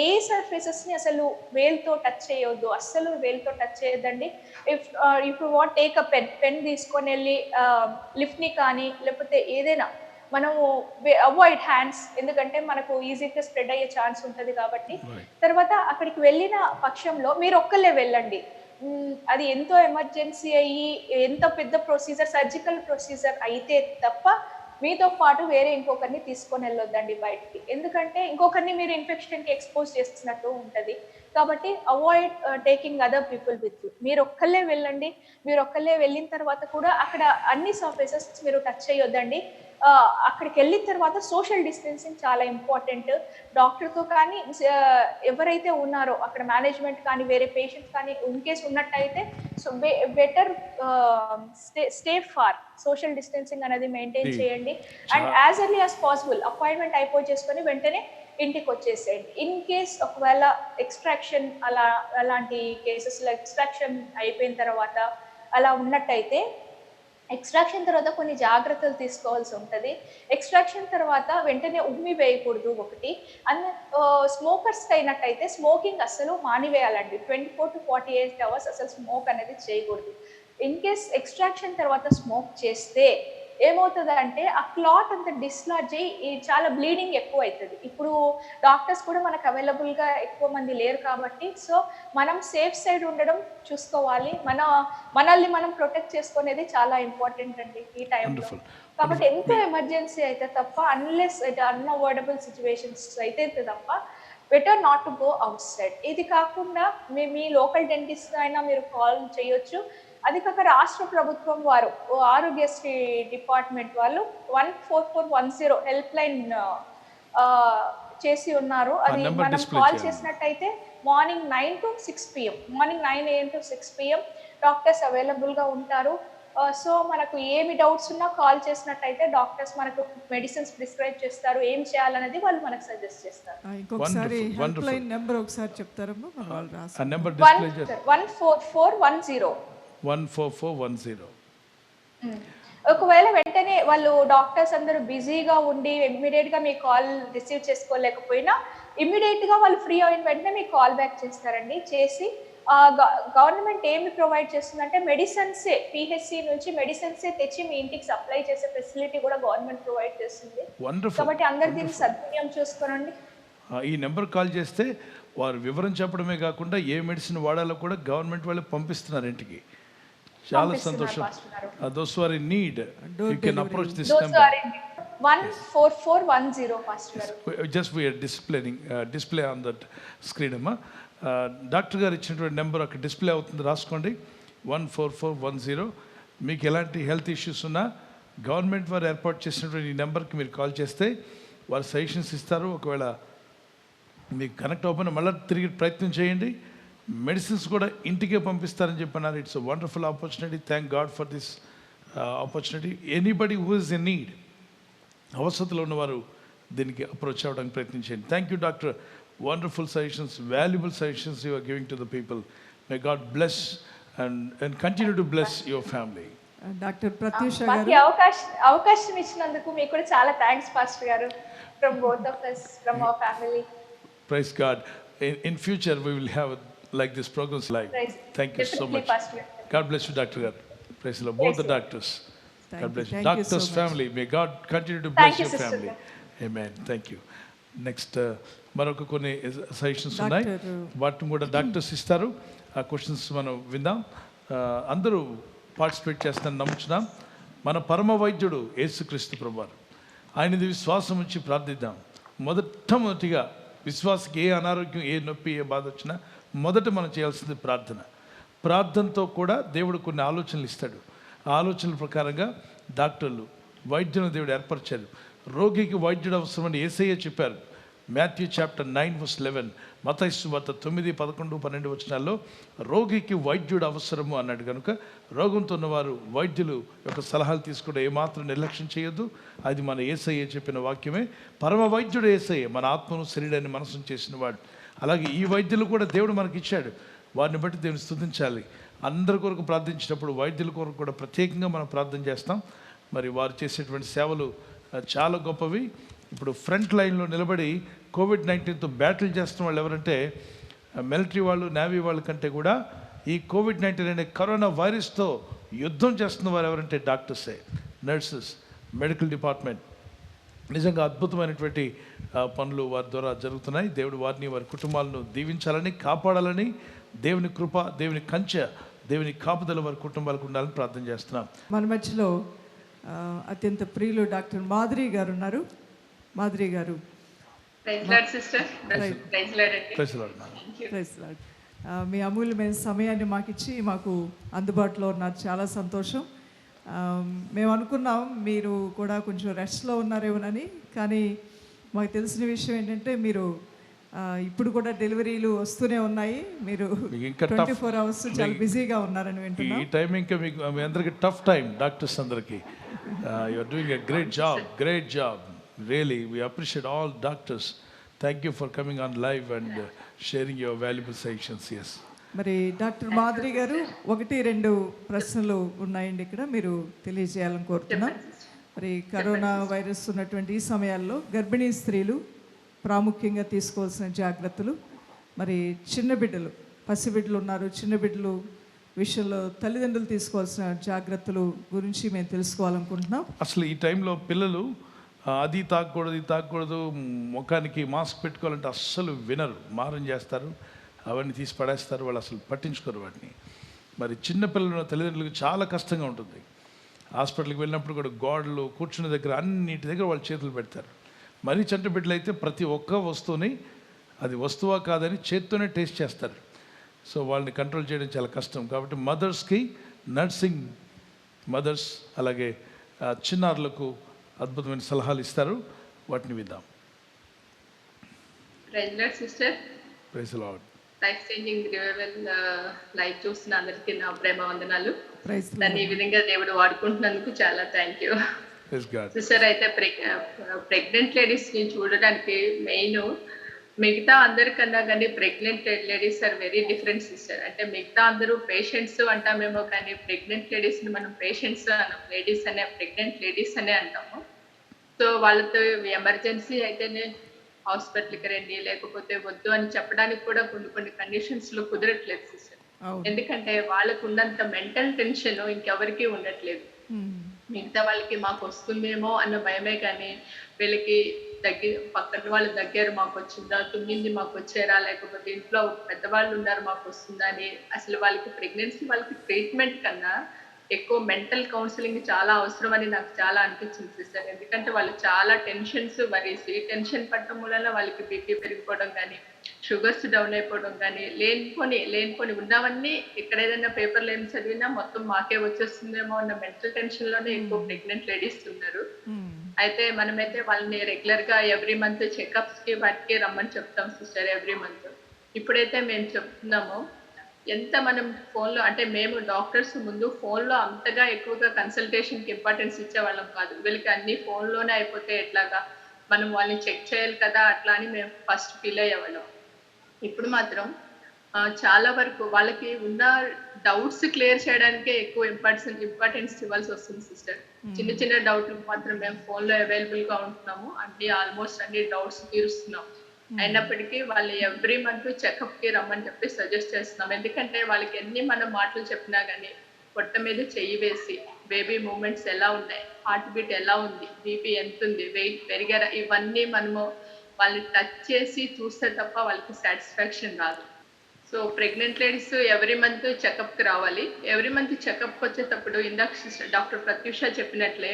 ఏ సర్ఫేసెస్ని అసలు వేల్తో టచ్ చేయొద్దు, అస్సలు వేల్తో టచ్ చేయొద్దండి. If you want take a pen తీసుకొని వెళ్ళి లిఫ్ట్ని కానీ లేకపోతే ఏదైనా మనము అవాయిడ్ హ్యాండ్స్, ఎందుకంటే మనకు ఈజీగా స్ప్రెడ్ అయ్యే ఛాన్స్ ఉంటుంది కాబట్టి. తర్వాత అక్కడికి వెళ్ళిన పక్షంలో మీరు ఒక్కళ్ళే వెళ్ళండి. అది ఎంతో ఎమర్జెన్సీ అయ్యి ఎంత పెద్ద ప్రొసీజర్, సర్జికల్ ప్రొసీజర్ అయితే తప్ప మీతో పాటు వేరే ఇంకొకరిని తీసుకొని వెళ్ళొద్దండి బయటికి. ఎందుకంటే ఇంకొకరిని మీరు ఇన్ఫెక్షన్కి ఎక్స్పోజ్ చేస్తున్నట్టు ఉంటుంది. కాబట్టి avoid taking other people with you. మీరు ఒక్కళ్ళే వెళ్ళండి. మీరు ఒక్కళ్ళే వెళ్ళిన తర్వాత కూడా అక్కడ అన్ని సర్ఫేసెస్ మీరు టచ్ చేయొద్దండి. అక్కడికి వెళ్ళిన తర్వాత సోషల్ డిస్టెన్సింగ్ చాలా ఇంపార్టెంట్. డాక్టర్తో కానీ ఎవరైతే ఉన్నారో అక్కడ మేనేజ్మెంట్ కానీ వేరే పేషెంట్స్ కానీ ఇన్ కేస్ ఉన్నట్టయితే so better stay far. Social distancing అనేది మెయింటైన్ చేయండి. And as early as possible appointment అయిపోయి చేసుకొని వెంటనే ఇంటికి వచ్చేసేయండి. ఇన్ కేస్ ఒకవేళ ఎక్స్ట్రాక్షన్ అలాంటి కేసెస్లో ఎక్స్ట్రాక్షన్ అయిపోయిన తర్వాత అలా ఉన్నట్టయితే ఎక్స్ట్రాక్షన్ తర్వాత కొన్ని జాగ్రత్తలు తీసుకోవాల్సి ఉంటుంది. ఎక్స్ట్రాక్షన్ తర్వాత వెంటనే ఉమ్మి వేయకూడదు ఒకటి. అండ్ స్మోకర్స్కి అయినట్టయితే స్మోకింగ్ అస్సలు మానివేయాలండి. 24 to 48 hours అసలు స్మోక్ అనేది చేయకూడదు. ఇన్ కేస్ ఎక్స్ట్రాక్షన్ తర్వాత స్మోక్ చేస్తే ఏమవుతుందంటే ఆ క్లాట్ అంతా డిస్లార్జ్ అయ్యి చాలా బ్లీడింగ్ ఎక్కువ అవుతుంది. ఇప్పుడు డాక్టర్స్ కూడా మనకు అవైలబుల్గా ఎక్కువ మంది లేరు కాబట్టి సో మనం సేఫ్ సైడ్ ఉండడం చూసుకోవాలి. మనల్ని మనం ప్రొటెక్ట్ చేసుకునేది చాలా ఇంపార్టెంట్ అండి ఈ టైంలో. కాబట్టి ఎంతో ఎమర్జెన్సీ అయితే తప్ప అన్లెస్ అన్అవాయిడబుల్ సిచ్యువేషన్స్ అయితే తప్ప better not to go out side. ఇది కాకుండా మీ లోకల్ డెంటిస్ట్ అయినా మీరు కాల్ చేయొచ్చు. అది కాక రాష్ట్ర ప్రభుత్వం వారు ఆరోగ్యశ్రీ డిపార్ట్మెంట్ వాళ్ళు 14410 హెల్ప్ లైన్ చేసి ఉన్నారు. అది మనం కాల్ చేసినట్టయితే morning 9 to 6 PM, morning 9 AM to 6 PM doctors అవైలబుల్గా ఉంటారు. సో మనకు ఏమి డౌట్స్ ఉన్నా కాల్ చేసినట్టయితే డాక్టర్స్ మనకు మెడిసిన్స్ ప్రిస్క్రైబ్ చేస్తారు. ఏం చేయాలనేది వాళ్ళు మనకు సజెస్ట్ చేస్తారు. ఇంకొకసారి హెల్ప్ లైన్ నెంబర్ ఒకసారి చెప్తారమ్మా? 14410. 14410. ఒకవేళ వెంటనే వాళ్ళు డాక్టర్స్ అందరూ బిజీగా ఉండి ఇమ్మీడియట్గా మీ కాల్ రిసీవ్ చేసుకోలేకపోయినా ఇమ్మీడియట్గా వాళ్ళు ఫ్రీ అయిన వెంటనే మీకు కాల్ బ్యాక్ చేస్తారండి. చేసి గవర్నమెంట్ ఏమి ప్రొవైడ్ చేస్తుందంటే మెడిసిన్సే, పిహెచ్సి నుంచి మెడిసిన్సే తెచ్చి మీ ఇంటికి సప్లై చేసే ఫెసిలిటీ కూడా గవర్నమెంట్ ప్రొవైడ్ చేస్తుంది. కాబట్టి అందరు దీన్ని సద్వినియోగం చూసుకోనండి. ఈ నెంబర్ కాల్ చేస్తే వారు వివరం చెప్పడమే కాకుండా ఏ మెడిసిన్ వాడాలో కూడా గవర్నమెంట్ వాళ్ళు పంపిస్తున్నారు ఇంటికి. చాలా సంతోషం. those who are in need you can approach this number. 14410 pastor గారు. Just we are display on that screen అమ్మా. డాక్టర్ గారు ఇచ్చినటువంటి నెంబర్ అక్కడ డిస్ప్లే అవుతుంది, రాసుకోండి. 14410. మీకు ఎలాంటి హెల్త్ ఇష్యూస్ ఉన్నా గవర్నమెంట్ వారు ఏర్పాటు చేసినటువంటి ఈ నెంబర్కి మీరు కాల్ చేస్తే వారు సజెషన్స్ ఇస్తారు. ఒకవేళ మీకు కనెక్ట్ అవ్వకపోయినా మళ్ళీ తిరిగి ప్రయత్నం చేయండి. మెడిసిన్స్ కూడా ఇంటికే పంపిస్తారని చెప్పన్నారు. It's a wonderful opportunity. Thank God for this opportunity. Anybody who is in need, అవసరంలో ఉన్నవారు దీనికి అప్రోచ్ అవ్వడానికి ప్రయత్నించండి. Thank you doctor. Wonderful suggestions, valuable suggestions you are giving to the people. May God bless and continue to bless your family. Doctor Pratyusha గారు, మాకు అవకాశం ఇచ్చినందుకు మీకు కూడా చాలా థ్యాంక్స్ పాస్టర్ గారు. From both of us, from our family. Praise God. In future we will have like this programs live. Thank you so much. God bless you, Dr. Gar. Praise the Lord. Both the doctors. God bless you. Doctors family, may God continue to bless your family. Amen. Thank you. Next మరొక కొన్ని suggestions ఉన్నాయి, వాటిని కూడా doctors ఇస్తారు. ఆ questions మనం విందాం. అందరూ పార్టిసిపేట్ చేస్తారని నమ్ముచున్నాం. మన పరమ వైద్యుడు యేసుక్రీస్తు ప్రభువారు, ఆయనది విశ్వాసం ఉంచి ప్రార్థిద్దాం. మొదటిగా విశ్వాసకి ఏ అనారోగ్యం, ఏ నొప్పి, ఏ బాధ వచ్చినా మొదట మనం చేయాల్సింది ప్రార్థన. ప్రార్థనతో కూడా దేవుడు కొన్ని ఆలోచనలు ఇస్తాడు. ఆ ఆలోచనల ప్రకారంగా డాక్టర్లు, వైద్యులను దేవుడు ఏర్పరిచారు. రోగికి వైద్యుడు అవసరమని యేసయ్య చెప్పారు. మాథ్యూ చాప్టర్ 9:11, మత్తయి సువార్త 9, 11, 12 వచనాల్లో రోగికి వైద్యుడు అవసరము అన్నాడు. కనుక రోగంతో ఉన్నవారు వైద్యులు యొక్క సలహాలు తీసుకుంటే ఏమాత్రం నిర్లక్ష్యం చేయొద్దు. అది మన యేసయ్య చెప్పిన వాక్యమే. పరమ వైద్యుడు యేసయ్య, మన ఆత్మను, శరీరాన్ని, మనసును చేసిన వాడు. అలాగే ఈ వైద్యులు కూడా దేవుడు మనకి ఇచ్చాడు. వారిని బట్టి దేవుని స్తుతించాలి. అందరి కొరకు ప్రార్థించినప్పుడు వైద్యుల కొరకు కూడా ప్రత్యేకంగా మనం ప్రార్థన చేస్తాం. మరి వారు చేసేటువంటి సేవలు చాలా గొప్పవి. ఇప్పుడు ఫ్రంట్ లైన్లో నిలబడి కోవిడ్-19తో బ్యాటిల్ చేస్తున్న వాళ్ళు ఎవరంటే మిలిటరీ వాళ్ళు, నేవీ వాళ్ళ కంటే కూడా ఈ కోవిడ్-19 అనే కరోనా వైరస్తో యుద్ధం చేస్తున్న వారు ఎవరంటే డాక్టర్సే, నర్సెస్, మెడికల్ డిపార్ట్మెంట్. నిజంగా అద్భుతమైనటువంటి పనులు వారి ద్వారా జరుగుతున్నాయి. దేవుడు వారిని, వారి కుటుంబాలను దీవించాలని, కాపాడాలని, దేవుని కృప, దేవుని కంచె, దేవుని కాపుదల వారి కుటుంబాలకు ఉండాలని ప్రార్థన చేస్తున్నాం. మన మధ్యలో అత్యంత ప్రియులు డాక్టర్ మాధురి గారు ఉన్నారు. మాధురి గారు, praise Lord sister. Praise Lord అండి. ప్రైజ్ లార్డ్ నాన్న. Praise Lord. మీ అమూల్యమైన సమయాన్ని మాకు అందుబాటులో ఉన్నారు, చాలా సంతోషం. మేము అనుకున్నాం మీరు కూడా కొంచెం రెస్ట్లో ఉన్నారేమోనని, కానీ మాకు తెలిసిన విషయం ఏంటంటే మీరు ఇప్పుడు కూడా డెలివరీలు వస్తూనే ఉన్నాయి, మీరు మీకు ఇంకా 24 అవర్స్ చాలా బిజీగా ఉన్నారని వింటున్నాం. ఈ టైం ఇంకా మీకు మీ అందరికి టఫ్ టైం, డాక్టర్స్ అందరికి. You are doing a great job really. We appreciate all doctors. Thank you for coming on live and sharing your valuable suggestions. Yes. మరి డాక్టర్ మాధురి గారు 1-2 ప్రశ్నలు ఉన్నాయండి ఇక్కడ, మీరు తెలియజేయాలని కోరుతున్నాం. మరి కరోనా వైరస్ ఉన్నటువంటి ఈ సమయాల్లో గర్భిణీ స్త్రీలు ప్రాముఖ్యంగా తీసుకోవాల్సిన జాగ్రత్తలు, మరి చిన్న బిడ్డలు, పసిబిడ్డలు ఉన్నారు, చిన్న బిడ్డలు విషయంలో తల్లిదండ్రులు తీసుకోవాల్సిన జాగ్రత్తలు గురించి మేము తెలుసుకోవాలనుకుంటున్నాం. అసలు ఈ టైంలో పిల్లలు అది తాగకూడదు, ఇది తాగకూడదు, ముఖానికి మాస్క్ పెట్టుకోవాలంటే అస్సలు వినరు, మారం చేస్తారు, అవన్నీ తీసి పడేస్తారు, వాళ్ళు అసలు పట్టించుకోరు వాటిని. మరి చిన్నపిల్లలు తల్లిదండ్రులకు చాలా కష్టంగా ఉంటుంది. హాస్పిటల్కి వెళ్ళినప్పుడు కూడా గోడలు, కూర్చున్న దగ్గర అన్నిటి దగ్గర వాళ్ళు చేతులు పెడతారు. మరీ చంట బిడ్డలు అయితే ప్రతి ఒక్క వస్తువుని అది వస్తువా కాదని చేత్తోనే టేస్ట్ చేస్తారు. సో వాళ్ళని కంట్రోల్ చేయడం చాలా కష్టం. కాబట్టి మదర్స్కి, నర్సింగ్ మదర్స్, అలాగే చిన్నారులకు అద్భుతమైన సలహాలు ఇస్తారు, వాటిని విద్దాం. Praise Lord sister. Praise Lord. Life Changing Revival live చూస్తున్న అందరికీ నా ప్రేమ వందనాలు. ప్రైజ్ దాన్ని ఈ విధంగా దేవుడు వాడుకుంటున్నందుకు చాలా థ్యాంక్ యూ. సిస్టర్, అయితే ప్రెగ్నెంట్ లేడీస్ ని చూడడానికి మెయిన్ మిగతా అందరికన్నా కానీ pregnant ladies are very different sister. అంటే మిగతా అందరూ పేషెంట్స్ అంటామేమో కానీ ప్రెగ్నెంట్ లేడీస్ ని మనం పేషెంట్స్ అన్నాం, లేడీస్ అనే ప్రెగ్నెంట్ లేడీస్ అనే అంటాము. సో వాళ్ళతో ఎమర్జెన్సీ అయితేనే హాస్పిటల్కి రండి, లేకపోతే వద్దు అని చెప్పడానికి కూడా కొన్ని కండిషన్స్ లో కుదరట్లేదు సిస్టర్. ఎందుకంటే వాళ్ళకు ఉన్నంత మెంటల్ టెన్షన్ ఇంకెవరికి ఉండట్లేదు. మిగతా వాళ్ళకి మాకు వస్తుందేమో అన్న భయమే కానీ వీళ్ళకి పక్కన వాళ్ళు దగ్గర మాకు వచ్చిందా, తుమ్మింది మాకు వచ్చారా, లేకపోతే ఇంట్లో పెద్దవాళ్ళు ఉన్నారు మాకు వస్తుందా అని అసలు వాళ్ళకి ప్రెగ్నెన్సీ వాళ్ళకి ట్రీట్మెంట్ కన్నా ఎక్కువ మెంటల్ కౌన్సిలింగ్ చాలా అవసరం అని నాకు చాలా అనిపించింది సిస్టర్. ఎందుకంటే వాళ్ళు చాలా టెన్షన్స్ వరీసి టెన్షన్ పడటం వల్ల వాళ్ళకి బీపీ పెరిగిపోవడం కానీ, షుగర్స్ డౌన్ అయిపోవడం కానీ, లేనిపోని ఉన్నవన్నీ ఇక్కడ ఏదైనా పేపర్లో ఏం చదివినా మొత్తం మాకే వచ్చేస్తుందేమో అన్న మెంటల్ టెన్షన్ లోనే ఎక్కువ ప్రెగ్నెంట్ లేడీస్ ఉన్నారు. అయితే మనమైతే వాళ్ళని రెగ్యులర్ గా ఎవ్రీ మంత్ చెకప్స్ కి వాటికి రమ్మని చెప్తాం సిస్టర్, ఎవ్రీ మంత్. ఇప్పుడైతే మేము చెప్తున్నామో ఎంత మనం ఫోన్లో, అంటే మేము డాక్టర్స్ ముందు ఫోన్లో అంతగా ఎక్కువగా కన్సల్టేషన్కి ఇంపార్టెన్స్ ఇచ్చేవాళ్ళం కాదు. వీళ్ళకి అన్ని ఫోన్లోనే అయిపోతే ఎట్లాగా, మనం వాళ్ళని చెక్ చేయాలి కదా అట్లా అని మేము ఫస్ట్ ఫీల్ అయ్యేవాళ్ళం. ఇప్పుడు మాత్రం చాలా వరకు వాళ్ళకి ఉన్న డౌట్స్ క్లియర్ చేయడానికే ఎక్కువ ఇంపార్టెన్స్ ఇవ్వాల్సి వస్తుంది సిస్టర్. చిన్న డౌట్లకు మాత్రం మేము ఫోన్లో అవైలబుల్గా ఉంటున్నాము, ఆల్మోస్ట్ అన్ని డౌట్స్ తీరుస్తున్నాం. అయినప్పటికీ వాళ్ళు ఎవ్రీ మంత్ చెకప్ కి రమ్మని చెప్పి సజెస్ట్ చేస్తున్నాం. ఎందుకంటే వాళ్ళకి ఎన్ని మనం మాటలు చెప్పినా కానీ పొట్ట మీద చెయ్యి వేసి బేబీ మూమెంట్స్ ఎలా ఉన్నాయి, హార్ట్ బీట్ ఎలా ఉంది, బీపీ ఎంత ఉంది, వెయిట్ పెరిగారా, ఇవన్నీ మనము వాళ్ళని టచ్ చేసి చూస్తే తప్ప వాళ్ళకి సాటిస్ఫాక్షన్ రాదు. So pregnant ladies every month చెకప్కి రావాలి. ఎవ్రీ మంత్ చెకప్కి వచ్చేటప్పుడు ఇందాక డాక్టర్ ప్రత్యూష చెప్పినట్లే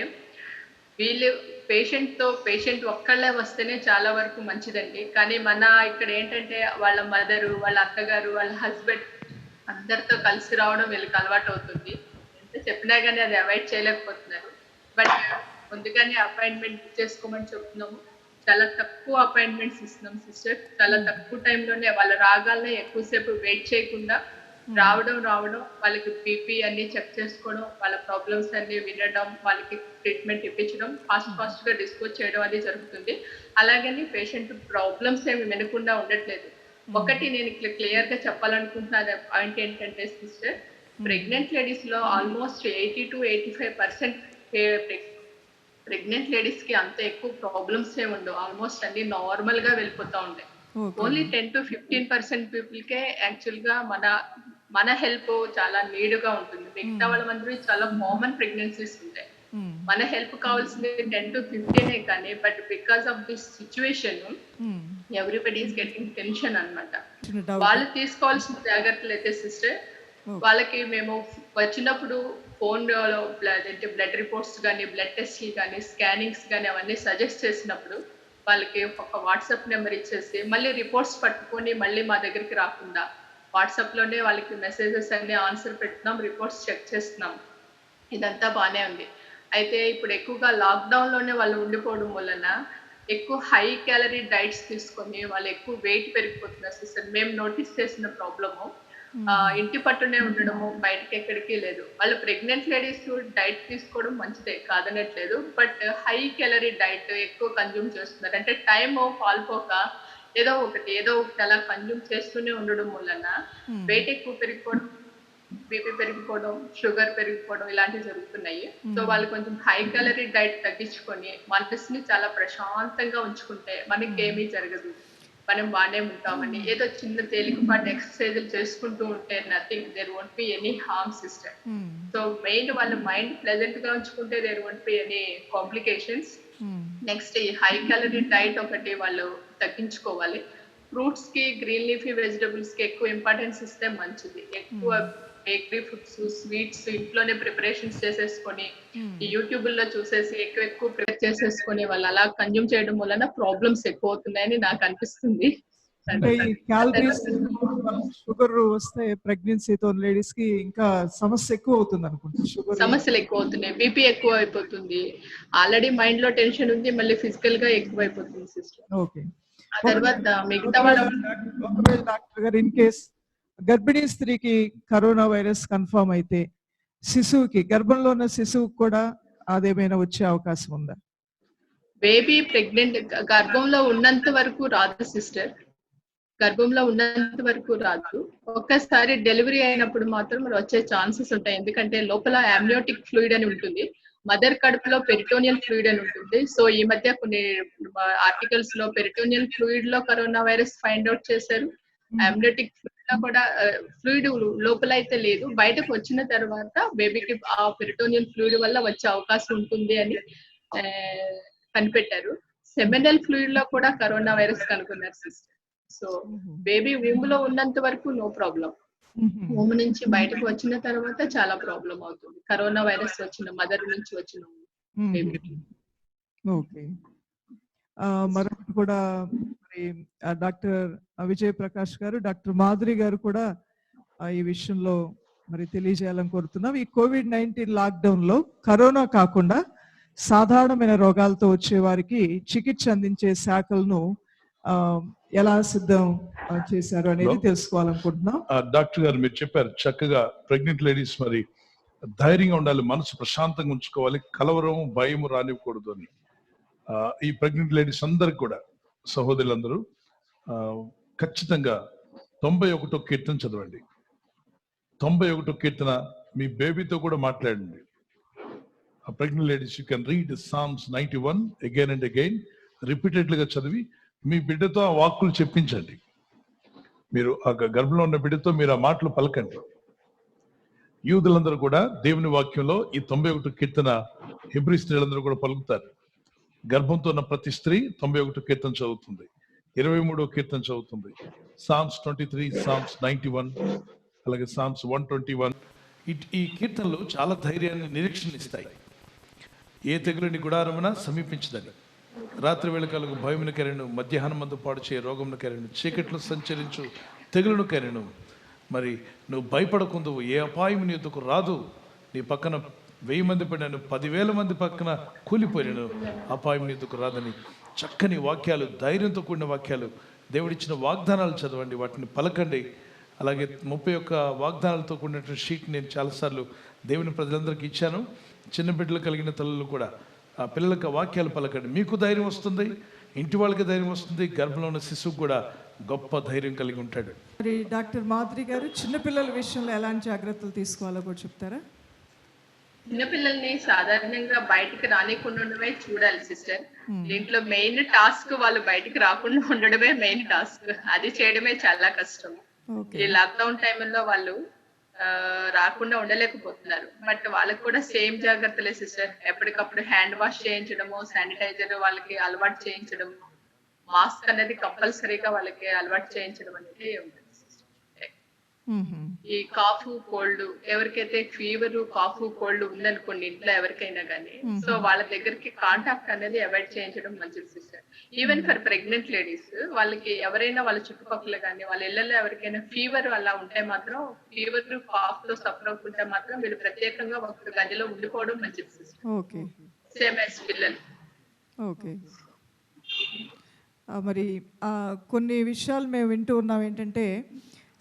వీళ్ళు పేషెంట్ ఒక్కళ్ళే వస్తేనే చాలా వరకు మంచిదండి. కానీ మన ఇక్కడ ఏంటంటే వాళ్ళ మదరు, వాళ్ళ అత్తగారు, వాళ్ళ హస్బెండ్ అందరితో కలిసి రావడం వీళ్ళకి అలవాటు అవుతుంది. ఎంత చెప్పినా కానీ అది అవాయిడ్ చేయలేకపోతున్నారు. బట్ ముందుగానే అపాయింట్మెంట్ బుక్ చేసుకోమని చెప్తున్నాము. చాలా తక్కువ అపాయింట్మెంట్స్ ఇస్తున్నాం సిస్టర్. చాలా తక్కువ టైంలోనే వాళ్ళ రాగాలనే ఎక్కువసేపు వెయిట్ చేయకుండా రావడం వాళ్ళకి బీపీ అన్ని చెక్ చేసుకోవడం, వాళ్ళ ప్రాబ్లమ్స్ అన్ని వినడం, వాళ్ళకి ట్రీట్మెంట్ ఇప్పించడం, ఫాస్ట్ గా డిస్పోజ్ చేయడం అది జరుగుతుంది. అలాగని పేషెంట్ ప్రాబ్లమ్స్ ఏమి వినకుండా ఉండట్లేదు. ఒకటి నేను క్లియర్ గా చెప్పాలనుకుంటున్న పాయింట్ ఏంటంటే సిస్టర్, ప్రెగ్నెంట్ లేడీస్ లో ఆల్మోస్ట్ 80 to 85% ప్రెగ్నెంట్ లేడీస్ కి అంత ఎక్కువ ప్రాబ్లమ్స్ ఏమి ఉండవు. ఆల్మోస్ట్ అన్ని నార్మల్ గా వెళ్ళిపోతా ఉంటాయి. Only 10 to 15% people K actual గా మన హెల్ప్ చాలా నీడ్గా ఉంటుంది. మిగతా వాళ్ళందరూ చాలా కామన్ ప్రెగ్నెన్సీస్ ఉంటాయి. మన హెల్ప్ కావాల్సింది 10 to 15 కానీ but because of this situation everybody is getting tension అన్నమాట. వాళ్ళు తీసుకోవాల్సిన జాగ్రత్తలు అయితే సిస్టర్, వాళ్ళకి మేము వచ్చినప్పుడు ఫోన్లో బ్లడ్ రిపోర్ట్స్ కానీ, బ్లడ్ టెస్ట్ కానీ, స్కానింగ్స్ కానీ అవన్నీ సజెస్ట్ చేసినప్పుడు వాళ్ళకి ఒక వాట్సాప్ నెంబర్ ఇచ్చేసి మళ్ళీ రిపోర్ట్స్ పట్టుకొని మళ్ళీ మా దగ్గరికి రాకుండా వాట్సాప్లోనే వాళ్ళకి మెసేజెస్ అన్ని ఆన్సర్ పెడుతున్నాం, రిపోర్ట్స్ చెక్ చేస్తున్నాం. ఇదంతా బాగానే ఉంది. అయితే ఇప్పుడు ఎక్కువగా లాక్డౌన్లోనే వాళ్ళు ఉండిపోవడం వలన ఎక్కువ హై క్యాలరీ డైట్స్ తీసుకొని వాళ్ళు ఎక్కువ వెయిట్ పెరిగిపోతున్నారు సిస్టర్. మేము నోటీస్ చేసిన ప్రాబ్లము ఇంటి పట్టునే ఉండడము, బయటకి ఎక్కడికి లేదు. వాళ్ళు ప్రెగ్నెంట్ లేడీస్ డైట్ తీసుకోవడం మంచిదే కాదనట్లేదు, బట్ హై క్యాలరీ డైట్ ఎక్కువ కన్జ్యూమ్ చేస్తున్నారు. అంటే టైం పాల్పోక ఏదో ఒకటి అలా కన్జ్యూమ్ చేస్తూనే ఉండడం వలన వెయిట్ ఎక్కువ పెరిగిపోవడం, బీపీ పెరిగిపోవడం, షుగర్ పెరిగిపోవడం ఇలాంటివి జరుగుతున్నాయి. సో వాళ్ళు కొంచెం హై క్యాలరీ డైట్ తగ్గించుకొని మనసుని చాలా ప్రశాంతంగా ఉంచుకుంటే మనకి ఏమీ జరగదు, మనం బాగానే ఉంటామని ఏదో చిన్న తేలికపాటి ఎక్సర్సైజులు చేసుకుంటూ ఉంటే nothing, there won't be any harm sister. So main వాళ్ళ మైండ్ ప్లెజెంట్ గా ఉంచుకుంటే there won't be any complications. Next ఈ హై క్యాలరీ డైట్ ఒకటి వాళ్ళు తగ్గించుకోవాలి. ఫ్రూట్స్ కి, గ్రీన్ లీఫీ వెజిటబుల్స్ కి ఎక్కువ ఇంపార్టెన్స్ ఇస్తే మంచిది. ఎక్కువ బేకరీ ఫుడ్స్, స్వీట్స్ ఇంట్లోనే ప్రిపరేషన్స్ చేసేసుకొని యూట్యూబ్ లో చూసేసి ఎక్కువ ప్రిపేర్ చేసేసుకొని వాళ్ళు అలా కన్జ్యూమ్ చేయడం వలన ప్రాబ్లమ్స్ ఎక్కువ అవుతున్నాయని నాకు అనిపిస్తుంది. అంటే ఈ క్యాలరీస్, షుగర్ వస్తే ప్రెగ్నెన్సీతో లేడీస్ కి ఇంకా సమస్య ఎక్కువ అవుతుంది అనుకుంటా. షుగర్ సమస్యలు ఎక్కువ అవుతున్నాయి, బీపీ ఎక్కువ అయిపోతుంది, ఆల్రెడీ మైండ్ లో టెన్షన్ ఉంది, మళ్ళీ ఫిజికల్ గా ఎక్కువ అయిపోతుంది సిస్టర్. ఓకే. ఆ తర్వాత మిగతా వాళ్ళ ఒకవేళ డాక్టర్ గారు ఇన్ కేస్ గర్భిణీ స్త్రీకి కరోనా వైరస్ కన్ఫర్మ్ అయితే శిశువుకి, గర్భంలో ఉన్న శిశువుకి కూడా అదేమైనా వచ్చే అవకాశం ఉందా? బేబీ ప్రెగ్నెంట్ గర్భంలో ఉన్నంత వరకు రాదు సిస్టర్, గర్భంలో ఉన్నంత వరకు రాదు. ఒక్కసారి డెలివరీ అయినప్పుడు మాత్రం మరి వచ్చే ఛాన్సెస్ ఉంటాయి. ఎందుకంటే లోపల అమ్నియోటిక్ ఫ్లూయిడ్ అని ఉంటుంది, మదర్ కడుపులో పెరిటోనియల్ ఫ్లూయిడ్ అని ఉంటుంది. సో ఈ మధ్య కొన్ని ఆర్టికల్స్ లో పెరిటోనియల్ ఫ్లూయిడ్ లో కరోనా వైరస్ ఫైండ్ అవుట్ చేశారు. అమ్నియోటిక్ ఫ్లూయిడ్ లో కూడా ఫ్లూయిడ్ లోపల అయితే లేదు, బయటకు వచ్చిన తర్వాత బేబీకి ఆ పెరిటోనియల్ ఫ్లూయిడ్ వల్ల వచ్చే అవకాశం ఉంటుంది అని కనిపెట్టారు. సెమినల్ ఫ్లూయిడ్ లో కూడా కరోనా వైరస్ కనుక్కున్నారు సిస్టర్. సో బేబీ వూమ్ లో ఉన్నంత వరకు నో ప్రాబ్లం, వూమ్ నుంచి బయటకు వచ్చిన తర్వాత చాలా ప్రాబ్లం అవుతుంది కరోనా వైరస్ వచ్చిన మదర్ నుంచి వచ్చిన బేబీకి. ఓకే. మరొకటి కూడా మరి డాక్టర్ విజయ్ ప్రకాష్ గారు, డాక్టర్ మాధురి గారు కూడా ఈ విషయంలో మరి తెలియజేయాలని కోరుతున్నాం. ఈ COVID-19 లాక్డౌన్ లో కరోనా కాకుండా సాధారణమైన రోగాలతో వచ్చే వారికి చికిత్స అందించే శాఖలను ఎలా సిద్ధం చేశారు అనేది తెలుసుకోవాలనుకుంటున్నాం. డాక్టర్ గారు మీరు చెప్పారు చక్కగా, ప్రెగ్నెంట్ లేడీస్ మరి ధైర్యంగా ఉండాలి, మనసు ప్రశాంతంగా ఉంచుకోవాలి, కలవరం భయం రానివ్వకూడదు అని. ఈ ప్రెగ్నెంట్ లేడీస్ అందరికి కూడా సహోదరులందరూ ఖచ్చితంగా 91వ కీర్తన చదవండి. 91వ కీర్తన మీ బేబీతో కూడా మాట్లాడండి. Pregnant ladies you can read Psalms 91 again and again, రిపీటెడ్లీగా చదివి మీ బిడ్డతో ఆ వాక్కులు చెప్పించండి. మీరు ఆ గర్భంలో ఉన్న బిడ్డతో మీరు ఆ మాటలు పలకండి. యూదులందరూ కూడా దేవుని వాక్యంలో ఈ 91వ కీర్తన హెబ్రీ స్త్రీలందరూ కూడా పలుకుతారు. గర్భంతో ఉన్న ప్రతి స్త్రీ 91వ కీర్తన చదువుతుంది, 23వ కీర్తన చదువుతుంది, Psalms 23, Psalms 91, అలాగే Psalms 121. ఈ కీర్తనలు చాలా ధైర్యాన్ని, నిరీక్షణ ఇస్తాయి. ఏ తెగులని గుడారమున సమీపించదని, రాత్రి వేళ కలుగు భయమును కరెను, మధ్యాహ్నం మందు పాడు చేయ రోగమును కరెను, చీకట్లు సంచరించు తెగులను కరెను. మరి నువ్వు భయపడకుందువు, ఏ అపాయం నీ యొద్దకు రాదు. నీ పక్కన 1000 మంది పడినాను, 10,000 మంది పక్కన కూలిపోయినాను, అపాయం నీ యొద్దకు రాదని చక్కని వాక్యాలు, ధైర్యంతో కూడిన వాక్యాలు, దేవుడిచ్చిన వాగ్దానాలు చదవండి, వాటిని పలకండి. అలాగే 31 వాగ్దానాలతో కూడినటువంటి షీట్ నేను చాలాసార్లు దేవుని ప్రజలందరికీ ఇచ్చాను. చిన్న బిడ్డలు కలిగిన తల్లులు కూడా ఆ పిల్లలకు వాక్యాలు పలకండి, మీకు ధైర్యం వస్తుంది, ఇంటి వాళ్ళకి ధైర్యం వస్తుంది, గర్భంలో ఉన్న శిశువు కూడా గొప్ప ధైర్యం కలిగి ఉంటాడు. మరి డాక్టర్ మాధురి గారు చిన్నపిల్లల విషయంలో ఎలాంటి జాగ్రత్తలు తీసుకోవాలో కూడా చెప్తారా? చిన్నపిల్లల్ని సాధారణంగా బయటికి రానికుండా ఉండడమే చూడాలి సిస్టర్. దీంట్లో మెయిన్ టాస్క్ వాళ్ళు బయటికి రాకుండా ఉండడమే మెయిన్ టాస్క్, అది చేయడమే చాలా కష్టం. ఈ లాక్డౌన్ టైంలో వాళ్ళు రాకుండా ఉండలేకపోతున్నారు, బట్ వాళ్ళకి కూడా సేమ్ జాగ్రత్తలే సిస్టర్. ఎప్పటికప్పుడు హ్యాండ్ వాష్ చేయించడము, శానిటైజర్ వాళ్ళకి అలవాటు చేయించడం, మాస్క్ అనేది కంపల్సరీగా వాళ్ళకి అలవాటు చేయించడం అనేది ఉంటుంది. ఈ కాఫ్ కోల్డ్ ఎవరికైతే ఫీవర్ కాఫ్ కోల్డ్ ఉందనుకోండి ఇంట్లో ఎవరికైనా కానీ, సో వాళ్ళ దగ్గరికి కాంటాక్ట్ అనేది అవాయిడ్ చేయించడం మంచిది sister. Even for pregnant ladies వాళ్ళకి ఎవరైనా వాళ్ళ చుట్టుపక్కల కానీ వాళ్ళ ఇళ్లలో ఎవరికైనా ఫీవర్ అలా ఉంటే మాత్రం, ఫీవర్ కాఫ్ తో సఫర్ అవుతుంటే మాత్రం వీళ్ళు ప్రత్యేకంగా ఒక గదిలో ఉండిపోవడం మంచిది సిస్టర్. ఓకే. సేమ్ యాజ్ పిల్లలు. ఓకే. మరి కొన్ని విషయాలు మేము వింటూ ఉన్నాం ఏంటంటే,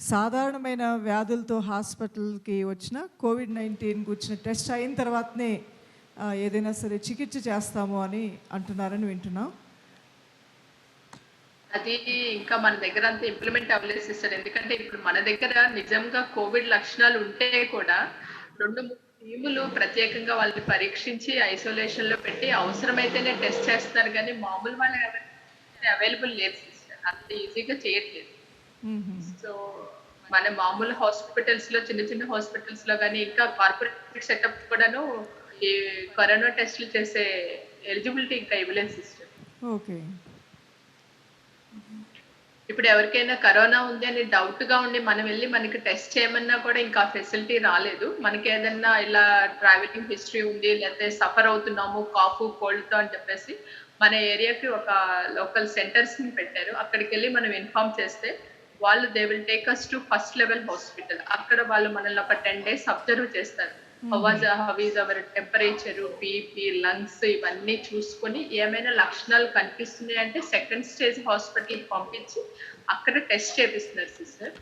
సాధారణమైన వ్యాధులతో హాస్పిటల్కి వచ్చిన కోవిడ్-19కి వచ్చిన టెస్ట్ అయిన తర్వాతనే ఏదైనా సరే చికిత్స చేస్తాము అని అంటున్నారని వింటున్నాం. అది ఇంకా మన దగ్గర అంతా ఇంప్లిమెంట్ అవ్వలేదు సిస్టర్. ఎందుకంటే ఇప్పుడు మన దగ్గర నిజంగా కోవిడ్ లక్షణాలు ఉంటే కూడా 2-3 టీములు ప్రత్యేకంగా వాళ్ళని పరీక్షించి ఐసోలేషన్ లో పెట్టి అవసరమైతేనే టెస్ట్ చేస్తున్నారు, కానీ మామూలు వాళ్ళు అవైలబుల్ లేదు సిస్టర్, అంత ఈజీగా చేయట్లేదు. సో మన మామూలు హాస్పిటల్స్ లో, చిన్న చిన్న హాస్పిటల్స్ లో కానీ ఇంకా కార్పొరేట్ సెటప్ కూడాను ఈ కరోనా టెస్ట్లు చేసే ఎలిజిబిలిటీ ఇంకా ఇవ్వలేదు సిస్టర్. ఓకే. ఇప్పుడు ఎవరికైనా కరోనా ఉంది అని డౌట్ గా ఉండి మనం వెళ్ళి మనకి టెస్ట్ చేయమన్నా కూడా ఇంకా ఫెసిలిటీ రాలేదు. మనకి ఏదన్నా ఇలా ట్రావెలింగ్ హిస్టరీ ఉంది, లేకపోతే సఫర్ అవుతున్నాము కాఫ్ కోల్డ్ తో అని చెప్పేసి మన ఏరియాకి ఒక లోకల్ సెంటర్స్ ని పెట్టారు. అక్కడికి వెళ్ళి మనం ఇన్ఫార్మ్ చేస్తే వాళ్ళు they will take us to first level hospital. అక్కడ వాళ్ళు మనల్ని ఒక 10 days అబ్జర్వ్ చేస్తారు. How is our temperature, BP, lungs ఇవన్నీ చూసుకొని ఏమైనా లక్షణాలు కనిపిస్తున్నాయి అంటే సెకండ్ స్టేజ్ హాస్పిటల్ పంపించి అక్కడ టెస్ట్ చేపిస్తున్నారు సిస్టర్.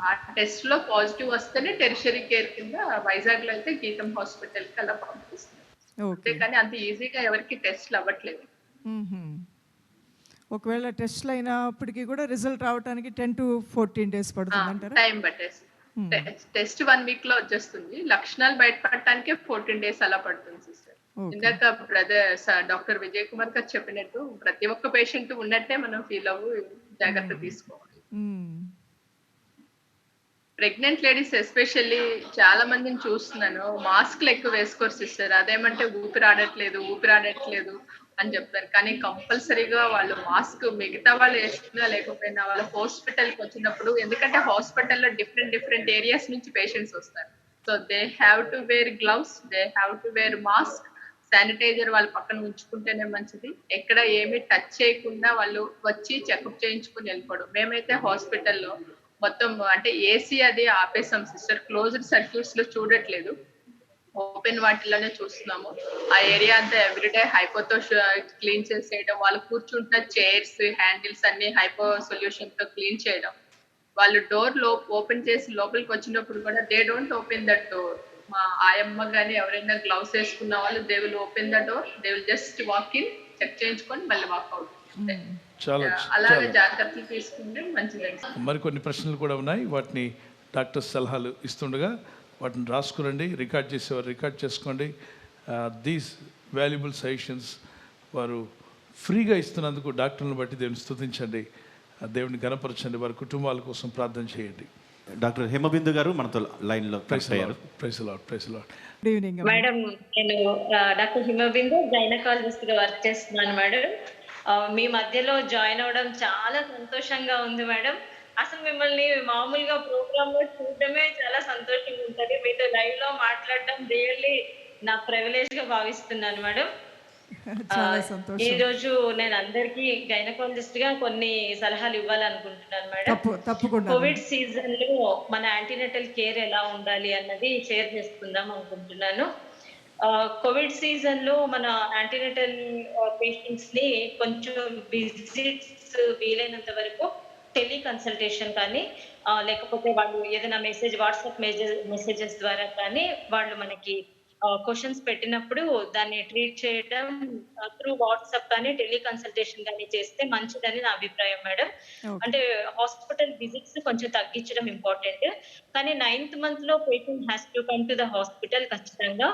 ఆ టెస్ట్ లో పాజిటివ్ వస్తేనే టెరిషరీ కేర్ కింద వైజాగ్ లో అయితే గీతం హాస్పిటల్ కి అలా పంపిస్తున్నారు. అంతేకాని అంత ఈజీగా ఎవరికి టెస్ట్లు అవ్వట్లేదు. ఒకవేళ టెస్ట్లు అయినప్పటికీ కూడా రిజల్ట్ రావడానికి 10 to 14 days పడుతుంది అంటారా? టైం పట్టేసి టెస్ట్ 1 week లో వచ్చేస్తుంది. లక్షణాలు బయటపడటానికి 14 days అలా పడుతుంది సిస్టర్. ఇందాక డాక్టర్ విజయ్ కుమార్ గారు చెప్పినట్టు ప్రతి ఒక్క పేషెంట్ ఉన్నట్టే మనం ఫీల్ అవ్వు జాగ్రత్త తీసుకోవాలి. ప్రెగ్నెంట్ లేడీస్ ఎస్పెషల్లీ చాలా మందిని చూస్తున్నాను, మాస్క్లు ఎక్కువ వేసుకోరు సిస్టర్. అదేమంటే ఊపిరాడట్లేదు అని చెప్తారు, కానీ కంపల్సరీగా వాళ్ళు మాస్క్ మిగతా వాళ్ళు వేసుకున్నా లేకపోయినా వాళ్ళ హాస్పిటల్కి వచ్చినప్పుడు, ఎందుకంటే హాస్పిటల్లో డిఫరెంట్ ఏరియాస్ నుంచి పేషెంట్స్ వస్తారు. So they have to wear gloves, they have to wear mask, sanitiser వాళ్ళ పక్కన ఉంచుకుంటేనే మంచిది. ఎక్కడ ఏమీ టచ్ చేయకుండా వాళ్ళు వచ్చి చెకప్ చేయించుకుని వెళ్ళిపోవడం. మేమైతే హాస్పిటల్లో మొత్తం అంటే ఏసీ అది ఆపేసాం సిస్టర్, క్లోజ్డ్ సర్క్యూట్స్ లో చూడట్లేదు, ఓపెన్ వాటిలోనే చూస్తున్నాము. ఆ ఏరియా అంతా ఎవ్రీడే హైపోతో క్లీన్ చేసేయడం, వాళ్ళు కూర్చుంటున్న చైర్స్ హ్యాండిల్స్ అన్ని హైపో సొల్యూషన్ తో క్లీన్ చేయడం. వాళ్ళు డోర్ ఓపెన్ చేసి లోపలికి వచ్చినప్పుడు కూడా they don't open that door. మా ఆయమ్మ గానీ ఎవరైనా గ్లౌస్ వేసుకున్న వాళ్ళు they will open the door, they will just walk in, check చేయించుకొని మళ్ళీ వాక్ అవుట్. అలాగే జాగ్రత్తలు తీసుకుంటే మంచిదండి. మరికొన్ని ప్రశ్నలు కూడా ఉన్నాయి, వాటిని డాక్టర్ సలహాలు ఇస్తుండగా వాటిని రాసుకురండి, రికార్డ్ చేసేవారు రికార్డ్ చేసుకోండి. దీస్ వాల్యుబుల్ సజెషన్స్ వారు ఫ్రీగా ఇస్తున్నందుకు డాక్టర్లను బట్టి దేవుని స్తుతించండి, దేవుని గణపరచండి, వారి కుటుంబాల కోసం ప్రార్థన చేయండి. డాక్టర్ హిమబిందు గారు మనతో లైన్లో అయ్యారు. Praise lord. Good evening madam. నేను డాక్టర్ హిమబిందు గైనకాలజిస్ట్ గా వర్క్ చేస్తున్నాను మేడం. మీ మధ్యలో జాయిన్ అవ్వడం చాలా సంతోషంగా ఉంది మేడం. అసలు మిమ్మల్ని మామూలుగా ప్రోగ్రామ్ లో చూడడమే చాలా సంతోషంగా ఉంటుంది. మీతో లైవ్ లో మాట్లాడడం రియల్లీ నా ప్రివిలేజ్ గా భావిస్తున్నాను మేడం. ఈ రోజు నేను అందరికి గైనకాలజిస్ట్ గా కొన్ని సలహాలు ఇవ్వాలనుకుంటున్నాను మేడం. కోవిడ్ సీజన్ లో మన యాంటీనేటల్ కేర్ ఎలా ఉండాలి అన్నది షేర్ చేసుకుందాం అనుకుంటున్నాను. కోవిడ్ సీజన్ లో మన యాంటీనేటల్ పేషెంట్స్ ని కొంచెం విజిట్స్ వీలైనంత వరకు టెలి కన్సల్టేషన్ కానీ లేకపోతే వాళ్ళు ఏదైనా వాట్సాప్ మెసేజెస్ ద్వారా కానీ వాళ్ళు మనకి క్వశ్చన్స్ పెట్టినప్పుడు దాన్ని ట్రీట్ చేయడం త్రూ వాట్సాప్ కానీ టెలి కన్సల్టేషన్ కానీ చేస్తే మంచిదని నా అభిప్రాయం మేడం. అంటే హాస్పిటల్ విజిట్స్ కొంచెం తగ్గించడం ఇంపార్టెంట్, కానీ 9th month లో patient has to come to the hospital ఖచ్చితంగా.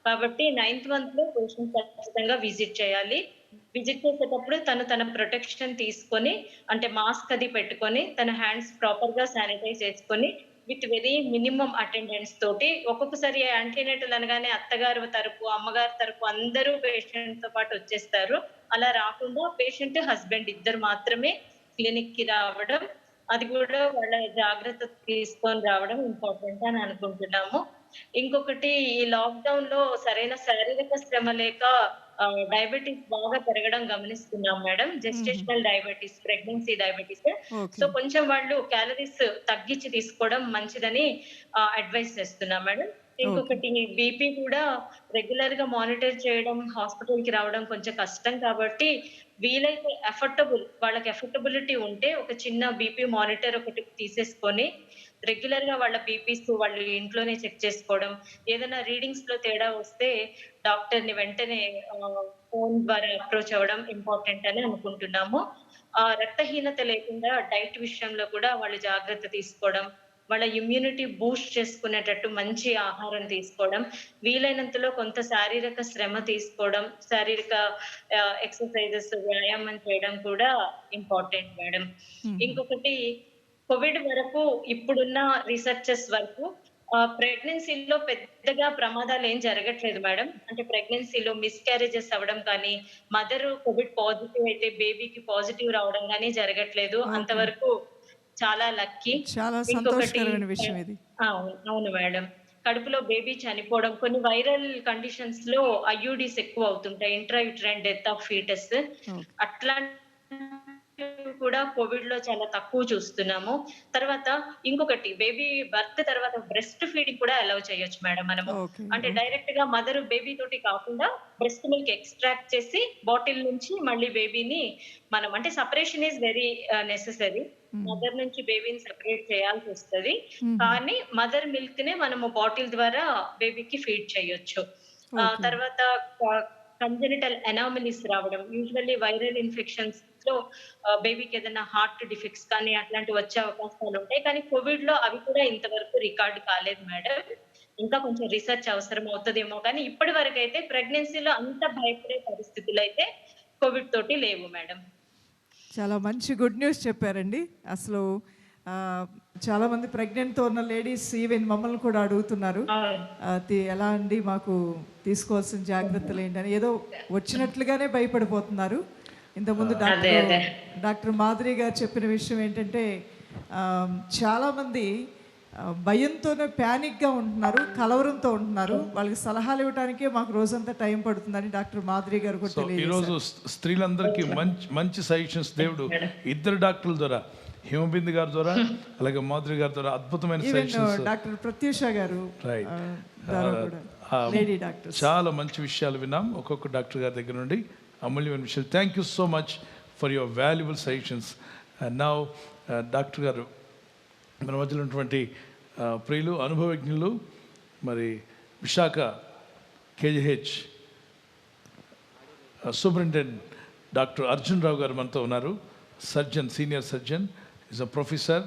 కాబట్టి 9th month లో పేషెంట్ ఖచ్చితంగా విజిట్ చేయాలి. విజిట్ చేసేటప్పుడు తన ప్రొటెక్షన్ తీసుకొని, అంటే మాస్క్ అది పెట్టుకొని, తన హ్యాండ్స్ ప్రాపర్ గా శానిటైజ్ చేసుకొని విత్ వెరీ మినిమం అటెండెన్స్ తోటి. ఒక్కొక్కసారి యాంటీనేటల్ అనగానే అత్తగారు తరపు అమ్మగారి తరపు అందరూ పేషెంట్ తో పాటు వచ్చేస్తారు. అలా రాకుండా పేషెంట్ హస్బెండ్ ఇద్దరు మాత్రమే క్లినిక్ కి రావడం, అది కూడా వాళ్ళ జాగ్రత్త తీసుకొని రావడం ఇంపార్టెంట్ అని అనుకుంటున్నాము. ఇంకొకటి ఈ లాక్‌డౌన్ లో సరైన శారీరక శ్రమ లేక డయాబెటిస్ బాగా పెరగడం గమనిస్తున్నాం madam. Gestational diabetes, pregnancy diabetes. So okay. కొంచెం వాళ్ళు క్యాలరీస్ తగ్గించి తీసుకోవడం మంచిదని అడ్వైస్ చేస్తున్నాం మేడం. ఇంకొకటి బీపీ కూడా రెగ్యులర్ గా మానిటర్ చేయడం, హాస్పిటల్ కి రావడం కొంచెం కష్టం కాబట్టి వీలైతే వాళ్ళకి ఎఫర్టబిలిటీ ఉంటే ఒక చిన్న బీపీ మానిటర్ ఒకటి తీసేసుకొని రెగ్యులర్ గా వాళ్ళ బీపీస్ వాళ్ళు ఇంట్లోనే చెక్ చేసుకోవడం, ఏదైనా రీడింగ్స్ లో తేడా వస్తే డాక్టర్ ని వెంటనే ఫోన్ ద్వారా అప్రోచ్ అవ్వడం ఇంపార్టెంట్ అని అనుకుంటున్నాము. రక్తహీనత లేకుండా డైట్ విషయంలో కూడా వాళ్ళు జాగ్రత్త తీసుకోవడం, వాళ్ళ ఇమ్యూనిటీ బూస్ట్ చేసుకునేటట్టు మంచి ఆహారం తీసుకోవడం, వీలైనంతలో కొంత శారీరక శ్రమ తీసుకోవడం, శారీరక ఎక్సర్సైజెస్, వ్యాయామం చేయడం కూడా ఇంపార్టెంట్ మేడం. ఇంకొకటి కోవిడ్ వరకు ఇప్పుడున్న రీసెర్చెస్ వరకు ప్రెగ్నెన్సీలో పెద్దగా ప్రమాదాలు ఏం జరగట్లేదు మేడం. అంటే ప్రెగ్నెన్సీలో మిస్‌క్యారేజెస్ అవ్వడం కానీ, మదర్ కోవిడ్ పాజిటివ్ అయితే బేబీకి పాజిటివ్ రావడం గానీ జరగట్లేదు. ఓకే. అంతవరకు చాలా లక్కీ. చాలా ఇంకొకటి సంతోషకరమైన విషయం ఇది. అవును. అవును మేడం. కడుపులో బేబీ చనిపోవడం, కొన్ని వైరల్ కండిషన్స్ లో ఐయూడీస్ ఎక్కువ అవుతుంటాయి. ఇంట్రాయూటరైన్ డెత్ ఆఫ్ ఫీటస్. ఓకే. అట్లాంటివి కూడా కోవిడ్ లో చాలా తక్కువ చూస్తున్నాము. తర్వాత ఇంకొకటి బేబీ బర్త్ తర్వాత బ్రెస్ట్ ఫీడింగ్ కూడా అలౌ చేయొచ్చు మేడం మనము. ఓకే. అంటే డైరెక్ట్ గా మదర్ బేబీ తోటి కాకుండా బ్రెస్ట్ మిల్క్ ఎక్స్ట్రాక్ట్ చేసి బాటిల్ నుంచి మళ్ళీ బేబీని మనం అంటే separation is very necessary. Mother నుంచి బేబీని సెపరేట్ చేయాల్సి వస్తది. కానీ మదర్ మిల్క్ నే మనము బాటిల్ ద్వారా బేబీకి ఫీడ్ చేయొచ్చు. ఓకే. తర్వాత కంజెనిటల్ అనామలీస్ రావడం, యూజువల్లీ వైరల్ ఇన్ఫెక్షన్స్ లో బేబీకి ఏదైనా హార్ట్ డిఫెక్ట్స్ కానీ అట్లాంటివి వచ్చే అవకాశాలు ఉంటాయి. కానీ కోవిడ్ లో అవి కూడా ఇంతవరకు రికార్డ్ కాలేదు మేడం. ఇంకా కొంచెం రీసెర్చ్ అవసరం అవుతుందేమో కానీ ఇప్పటి వరకు అయితే ప్రెగ్నెన్సీలో అంత భయపడే పరిస్థితులు అయితే కోవిడ్ తోటి లేవు మేడం. చాలా మంచి గుడ్ న్యూస్ చెప్పారండి. అసలు చాలామంది ప్రెగ్నెంట్తో ఉన్న లేడీస్ ఈవెన్ మమ్మల్ని కూడా అడుగుతున్నారు, ఎలా అండి మాకు తీసుకోవాల్సిన జాగ్రత్తలు ఏంటని. ఏదో వచ్చినట్లుగానే భయపడిపోతున్నారు. ఇంతకుముందు డాక్టర్ మాధురి గారు చెప్పిన విషయం ఏంటంటే చాలామంది భయంతోనే ప్యానిక్గా ఉంటున్నారు, కలవరంతో ఉంటున్నారు. వాళ్ళకి సలహాలు ఇవ్వడానికే మాకు రోజంతా టైం పడుతుందని డాక్టర్ మాధురి గారు కూడా తెలియజేశారు. ఈరోజు స్త్రీలందరికీ మంచి సజెషన్స్ దేవుడు ఇద్దరు డాక్టర్ల ద్వారా, హిమబిందు గారి ద్వారా అలాగే మాధురి గారి ద్వారా అద్భుతమైన సజెషన్స్, డాక్టర్ ప్రత్యూష గారు లేడీ డాక్టర్, చాలా మంచి విషయాలు విన్నాం ఒక్కొక్క డాక్టర్ గారి దగ్గర నుండి, అమూల్యమైన విషయాలు. Thank you so much for your valuable suggestions. And now doctor గారు మన మధ్యలో ఉన్నటువంటి ప్రియులు, అనుభవజ్ఞులు, మరి Visakha KGH superintendent doctor Arjun Rao గారు మనతో ఉన్నారు. Surgeon, senior surgeon, is a professor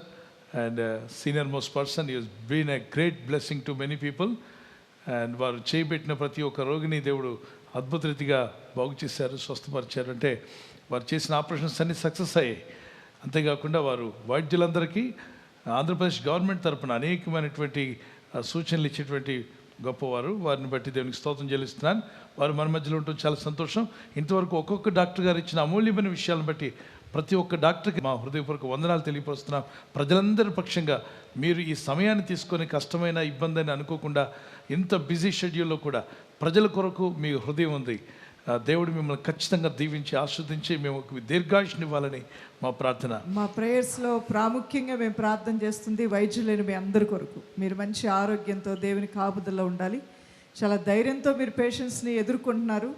and senior most person. Is been a great blessing to many people. And వారు చేయబెట్టిన ప్రతి ఒక్క రోగిని దేవుడు అద్భుత రీతిగా బాగు చేశారు, స్వస్థపరిచారు. అంటే వారు చేసిన ఆపరేషన్స్ అన్నీ సక్సెస్ అయ్యాయి. అంతేకాకుండా వారు వైద్యులందరికీ ఆంధ్రప్రదేశ్ గవర్నమెంట్ తరపున అనేకమైనటువంటి సూచనలు ఇచ్చేటువంటి గొప్పవారు. వారిని బట్టి దేవునికి స్తోత్రం చెల్లిస్తున్నాను. వారు మన మధ్యలో ఉండటం చాలా సంతోషం. ఇంతవరకు ఒక్కొక్క డాక్టర్ గారు ఇచ్చిన అమూల్యమైన విషయాలను బట్టి ప్రతి ఒక్క డాక్టర్కి మా హృదయపూర్వక వందనాలు తెలియపరుస్తున్నాం. ప్రజలందరి పక్షంగా మీరు ఈ సమయాన్ని తీసుకొని కష్టమైన ఇబ్బంది అని అనుకోకుండా ఇంత బిజీ షెడ్యూల్లో కూడా ప్రజల కొరకు మీ హృదయం ఉంది. దేవుడు మిమ్మల్ని ఖచ్చితంగా దీవించి ఆస్వాదించి మేము దీర్ఘాయుష్ని ఇవ్వాలని మా ప్రార్థన. మా ప్రేయర్స్లో ప్రాముఖ్యంగా మేము ప్రార్థన చేస్తుంది వైద్యులైన మీ అందరి కొరకు. మీరు మంచి ఆరోగ్యంతో దేవుని కాపుదల్లో ఉండాలి. చాలా ధైర్యంతో మీరు పేషెంట్స్ని ఎదుర్కొంటున్నారు.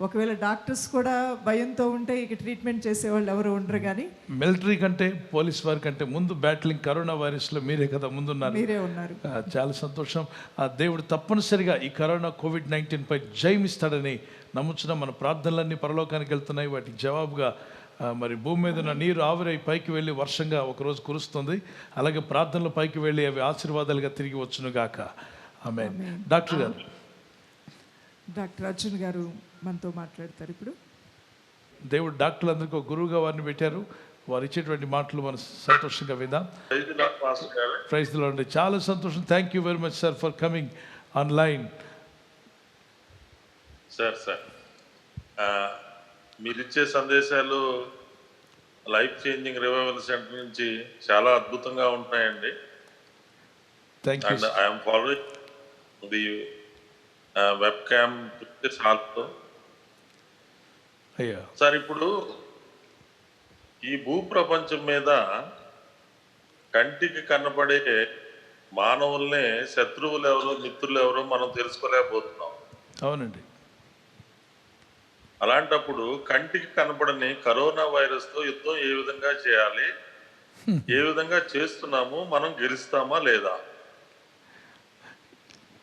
ఒకవేళ డాక్టర్స్ కూడా భయంతో ఉంటే ఇక ట్రీట్మెంట్ చేసేవాళ్ళు ఎవరు ఉండరు. కానీ మిలిటరీ కంటే పోలీస్ వారి కంటే ముందు బ్యాటిలింగ్ కరోనా వైరస్లో మీరే కదా ముందున్నారు. మీరే ఉన్నారు. చాలా సంతోషం. ఆ దేవుడు తప్పనిసరిగా ఈ కరోనా కోవిడ్-19 పై జయమిస్తాడని నమ్ముచున్నాం. మన ప్రార్థనలన్నీ పరలోకానికి వెళ్తున్నాయి. వాటికి జవాబుగా మరి భూమి మీద ఉన్న నీరు ఆవిరై పైకి వెళ్ళి వర్షంగా ఒకరోజు కురుస్తుంది. అలాగే ప్రార్థనలు పైకి వెళ్ళి అవి ఆశీర్వాదాలుగా తిరిగి వచ్చును గాక. ఆమేన్. డాక్టర్ గారు, డాక్టర్ అర్జున్ గారు మనతో మాట్లాడతారు ఇప్పుడు. దేవుడు డాక్టర్లందరికీ ఒక గురువుగా వారిని పెట్టారు. వారు ఇచ్చేటువంటి మాటలు మనం సంతోషంగా విందాం. Praise the lord. చాలా సంతోషం. Thank you very much sir for coming online. Sir మీరు ఇచ్చే సందేశాలు లైఫ్ చేంజింగ్ రివైవల్ సెంటర్ నుంచి చాలా అద్భుతంగా ఉంటాయండి. Thank you and I'm following the web cam pictures also. అయ్యా. సార్, ఇప్పుడు ఈ భూప్రపంచం మీద కంటికి కనబడే మానవుల్నే శత్రువులు ఎవరో మిత్రులు ఎవరో మనం తెలుసుకోలేకపోతున్నాం. అవునండి. అలాంటప్పుడు కంటికి కనబడని కరోనా వైరస్ తో యుద్ధం ఏ విధంగా చేయాలి, ఏ విధంగా చేస్తున్నాము, మనం గెలుస్తామా లేదా?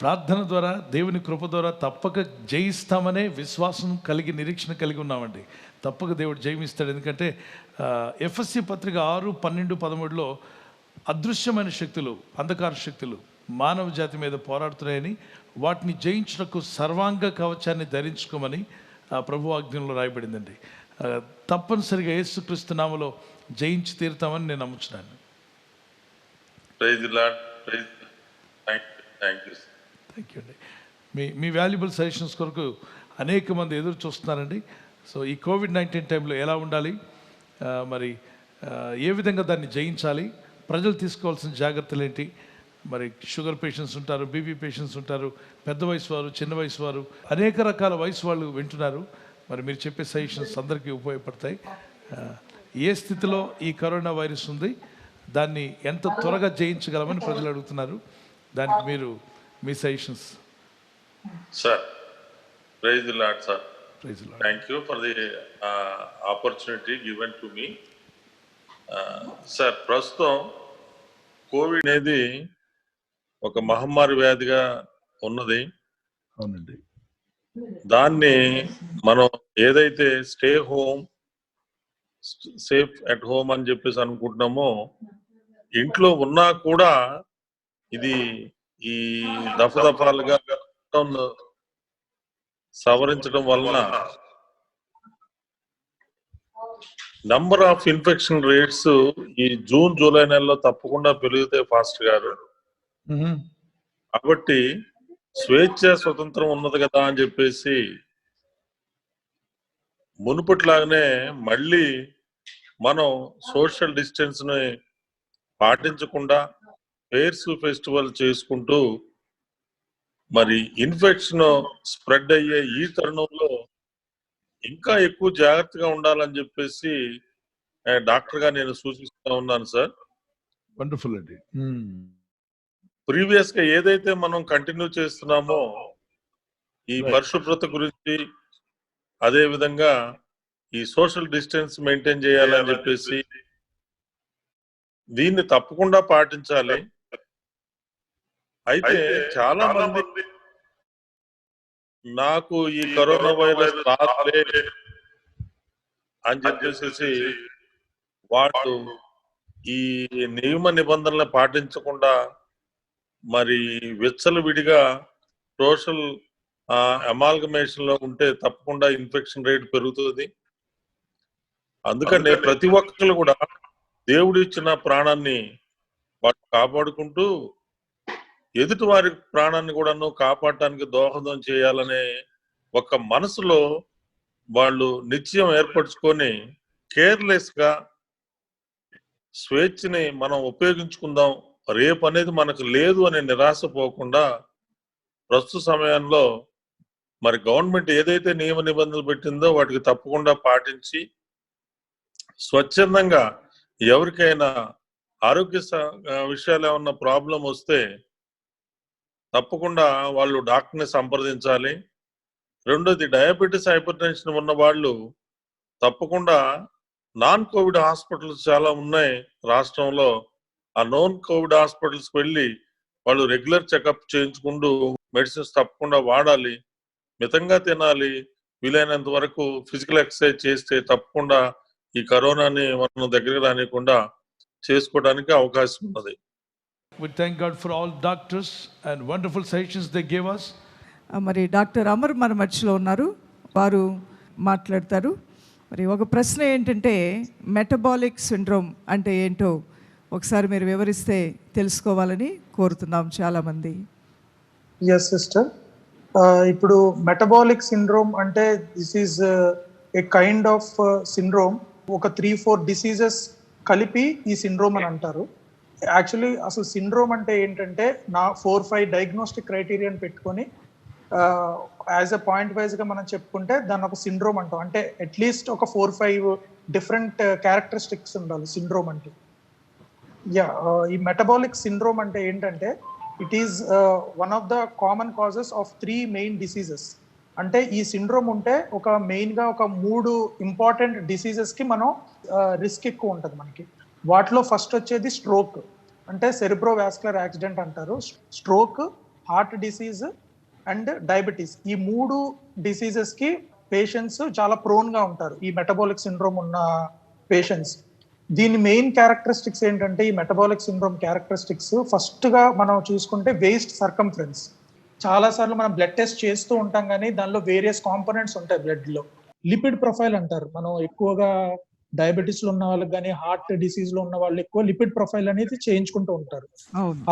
ప్రార్థన ద్వారా, దేవుని కృప ద్వారా తప్పక జయిస్తామనే విశ్వాసం కలిగి, నిరీక్షణ కలిగి ఉన్నామండి. తప్పక దేవుడు జయమిస్తాడు. ఎందుకంటే ఎఫ్ఎస్సి పత్రిక 6:12-13లో అదృశ్యమైన శక్తులు, అంధకార శక్తులు మానవ జాతి మీద పోరాడుతున్నాయని, వాటిని జయించుటకు సర్వాంగ కవచాన్ని ధరించుకోమని ప్రభు ఆజ్ఞలో రాయబడిందండి. తప్పనిసరిగా యేసుక్రీస్తు నామములో జయించి తీరుతామని నేను నమ్ముచున్నాను. థ్యాంక్ యూ అండి. మీ వాల్యుబుల్ సజెషన్స్ కొరకు అనేక మంది ఎదురు చూస్తున్నారండి. సో ఈ కోవిడ్-19 టైంలో ఎలా ఉండాలి, మరి ఏ విధంగా దాన్ని జయించాలి, ప్రజలు తీసుకోవాల్సిన జాగ్రత్తలు ఏంటి, మరి షుగర్ పేషెంట్స్ ఉంటారు, బీపీ పేషెంట్స్ ఉంటారు, పెద్ద వయసు వారు, చిన్న వయసు వారు, అనేక రకాల వయసు వాళ్ళు వింటున్నారు. మరి మీరు చెప్పే సజెషన్స్ అందరికీ ఉపయోగపడతాయి. ఏ స్థితిలో ఈ కరోనా వైరస్ ఉంది, దాన్ని ఎంత త్వరగా జయించగలమని ప్రజలు అడుగుతున్నారు. దానికి మీరు మీ suggestions. Sir, praise the Lord sir. Praise the Lord. Thank you for the opportunity given to me. Sir, ప్రస్తుతం కోవిడ్ అనేది ఒక మహమ్మారి వ్యాధిగా ఉన్నది. అవునండి. దాన్ని మనం ఏదైతే stay home, safe at home అని చెప్పేసి అనుకుంటున్నామో, ఇంట్లో ఉన్నా కూడా ఇది ఈ దఫాలుగా సవరించడం వలన నంబర్ ఆఫ్ ఇన్ఫెక్షన్ రేట్స్ ఈ జూన్ జూలై నెలలో తప్పకుండా పెరుగుతాయి ఫాస్ట్ గారు. కాబట్టి స్వేచ్ఛ స్వతంత్రం ఉన్నది కదా అని చెప్పేసి మునుపట్లాగానే మళ్ళీ మనం సోషల్ డిస్టెన్స్ ని పాటించకుండా ఫెయిర్స్ ఫెస్టివల్ చేసుకుంటూ మరి ఇన్ఫెక్షన్ స్ప్రెడ్ అయ్యే ఈ తరుణంలో ఇంకా ఎక్కువ జాగ్రత్తగా ఉండాలని చెప్పేసి డాక్టర్ గా నేను సూచిస్తా ఉన్నాను సార్. వండర్ఫుల్ అండి. ప్రీవియస్ గా ఏదైతే మనం కంటిన్యూ చేస్తున్నామో ఈ పరిశుభ్రత గురించి, అదే విధంగా ఈ సోషల్ డిస్టెన్స్ మెయింటైన్ చేయాలని చెప్పేసి దీన్ని తప్పకుండా పాటించాలి. అయితే చాలా మంది నాకు ఈ కరోనా వైరస్ రాలే అని చెప్పేసి వాళ్ళు ఈ నియమ నిబంధనలు పాటించకుండా మరి విచ్చలవిడిగా సోషల్ అమాల్గమేషన్ లో ఉంటే తప్పకుండా ఇన్ఫెక్షన్ రేట్ పెరుగుతుంది. అందుకనే ప్రతి ఒక్కరు కూడా దేవుడు ఇచ్చిన ప్రాణాన్ని వాళ్ళు కాపాడుకుంటూ ఎదుటి వారి ప్రాణాన్ని కూడాను కాపాడటానికి దోహదం చేయాలనే ఒక మనసులో వాళ్ళు నిశ్చయం ఏర్పరచుకొని కేర్లెస్ గా స్వేచ్ఛని మనం ఉపయోగించుకుందాం, రేపు అనేది మనకు లేదు అనే నిరాశ పోకుండా ప్రస్తుత సమయంలో మరి గవర్నమెంట్ ఏదైతే నియమ నిబంధనలు పెట్టిందో వాటికి తప్పకుండా పాటించి స్వచ్ఛందంగా ఎవరికైనా ఆరోగ్య విషయాలు ఏమన్నా ప్రాబ్లం వస్తే తప్పకుండా వాళ్ళు డాక్టర్ని సంప్రదించాలి. రెండోది, డయాబెటీస్, హైపర్ టెన్షన్ ఉన్న వాళ్ళు తప్పకుండా నాన్ కోవిడ్ హాస్పిటల్స్ చాలా ఉన్నాయి రాష్ట్రంలో. ఆ నాన్ కోవిడ్ హాస్పిటల్స్ వెళ్ళి వాళ్ళు రెగ్యులర్ చెకప్ చేయించుకుంటూ మెడిసిన్స్ తప్పకుండా వాడాలి, మితంగా తినాలి, వీలైనంత వరకు ఫిజికల్ ఎక్సర్సైజ్ చేస్తే తప్పకుండా ఈ కరోనాని మనం దగ్గరికి రానికుండా చేసుకోవడానికి అవకాశం ఉన్నది. We thank God for all doctors and wonderful suggestions they gave us. మరి డాక్టర్ అమర్ మన మధ్యలో ఉన్నారు, వారు మాట్లాడతారు. మరి ఒక ప్రశ్న ఏంటంటే, మెటబాలిక్ సిండ్రోమ్ అంటే ఏంటో ఒకసారి మీరు వివరిస్తే తెలుసుకోవాలని కోరుతున్నాం చాలామంది. ఎస్ సిస్టర్, ఇప్పుడు మెటబాలిక్ సిండ్రోమ్ అంటే this is a kind of syndrome ఒక 3-4 డిసీజెస్ కలిపి ఈ సిండ్రోమ్ అని అంటారు. యాక్చువల్లీ అసలు సిండ్రోమ్ అంటే ఏంటంటే 4-5 డయాగ్నోస్టిక్ క్రైటీరియాని పెట్టుకొని యాజ్ అ పాయింట్ వైజ్గా మనం చెప్పుకుంటే దాన్ని ఒక సిండ్రోమ్ అంటాం. అంటే అట్లీస్ట్ ఒక 4-5 డిఫరెంట్ క్యారెక్టరిస్టిక్స్ ఉండాలి సిండ్రోమ్ అంటే. ఈ మెటబాలిక్ సిండ్రోమ్ అంటే ఏంటంటే it is one of the common causes of 3 main diseases. అంటే ఈ సిండ్రోమ్ ఉంటే ఒక మెయిన్గా ఒక 3 ఇంపార్టెంట్ డిసీజెస్కి మనం రిస్క్ ఎక్కువ ఉంటుంది మనకి. వాటిలో ఫస్ట్ వచ్చేది స్ట్రోక్, అంటే సెరిబ్రోవాస్కులర్ యాక్సిడెంట్ అంటారు. Stroke, heart disease and diabetes, ఈ 3 డిసీజెస్కి పేషెంట్స్ చాలా ప్రోన్గా ఉంటారు ఈ మెటబాలిక్ సిండ్రోమ్ ఉన్న పేషెంట్స్. దీని మెయిన్ క్యారెక్టరిస్టిక్స్ ఏంటంటే ఈ మెటబాలిక్ సిండ్రోమ్ క్యారెక్టరిస్టిక్స్ ఫస్ట్గా మనం చూసుకుంటే వేస్ట్ సర్కంఫరెన్స్. చాలాసార్లు మనం బ్లడ్ టెస్ట్ చేస్తూ ఉంటాం కానీ దానిలో వేరియస్ కాంపోనెంట్స్ ఉంటాయి బ్లడ్లో. లిపిడ్ ప్రొఫైల్ అంటారు. మనం ఎక్కువగా డయాబెటీస్లో ఉన్న వాళ్ళకి కానీ హార్ట్ డిసీజ్లో ఉన్న వాళ్ళు ఎక్కువ లిపిడ్ ప్రొఫైల్ అనేది చేయించుకుంటూ ఉంటారు.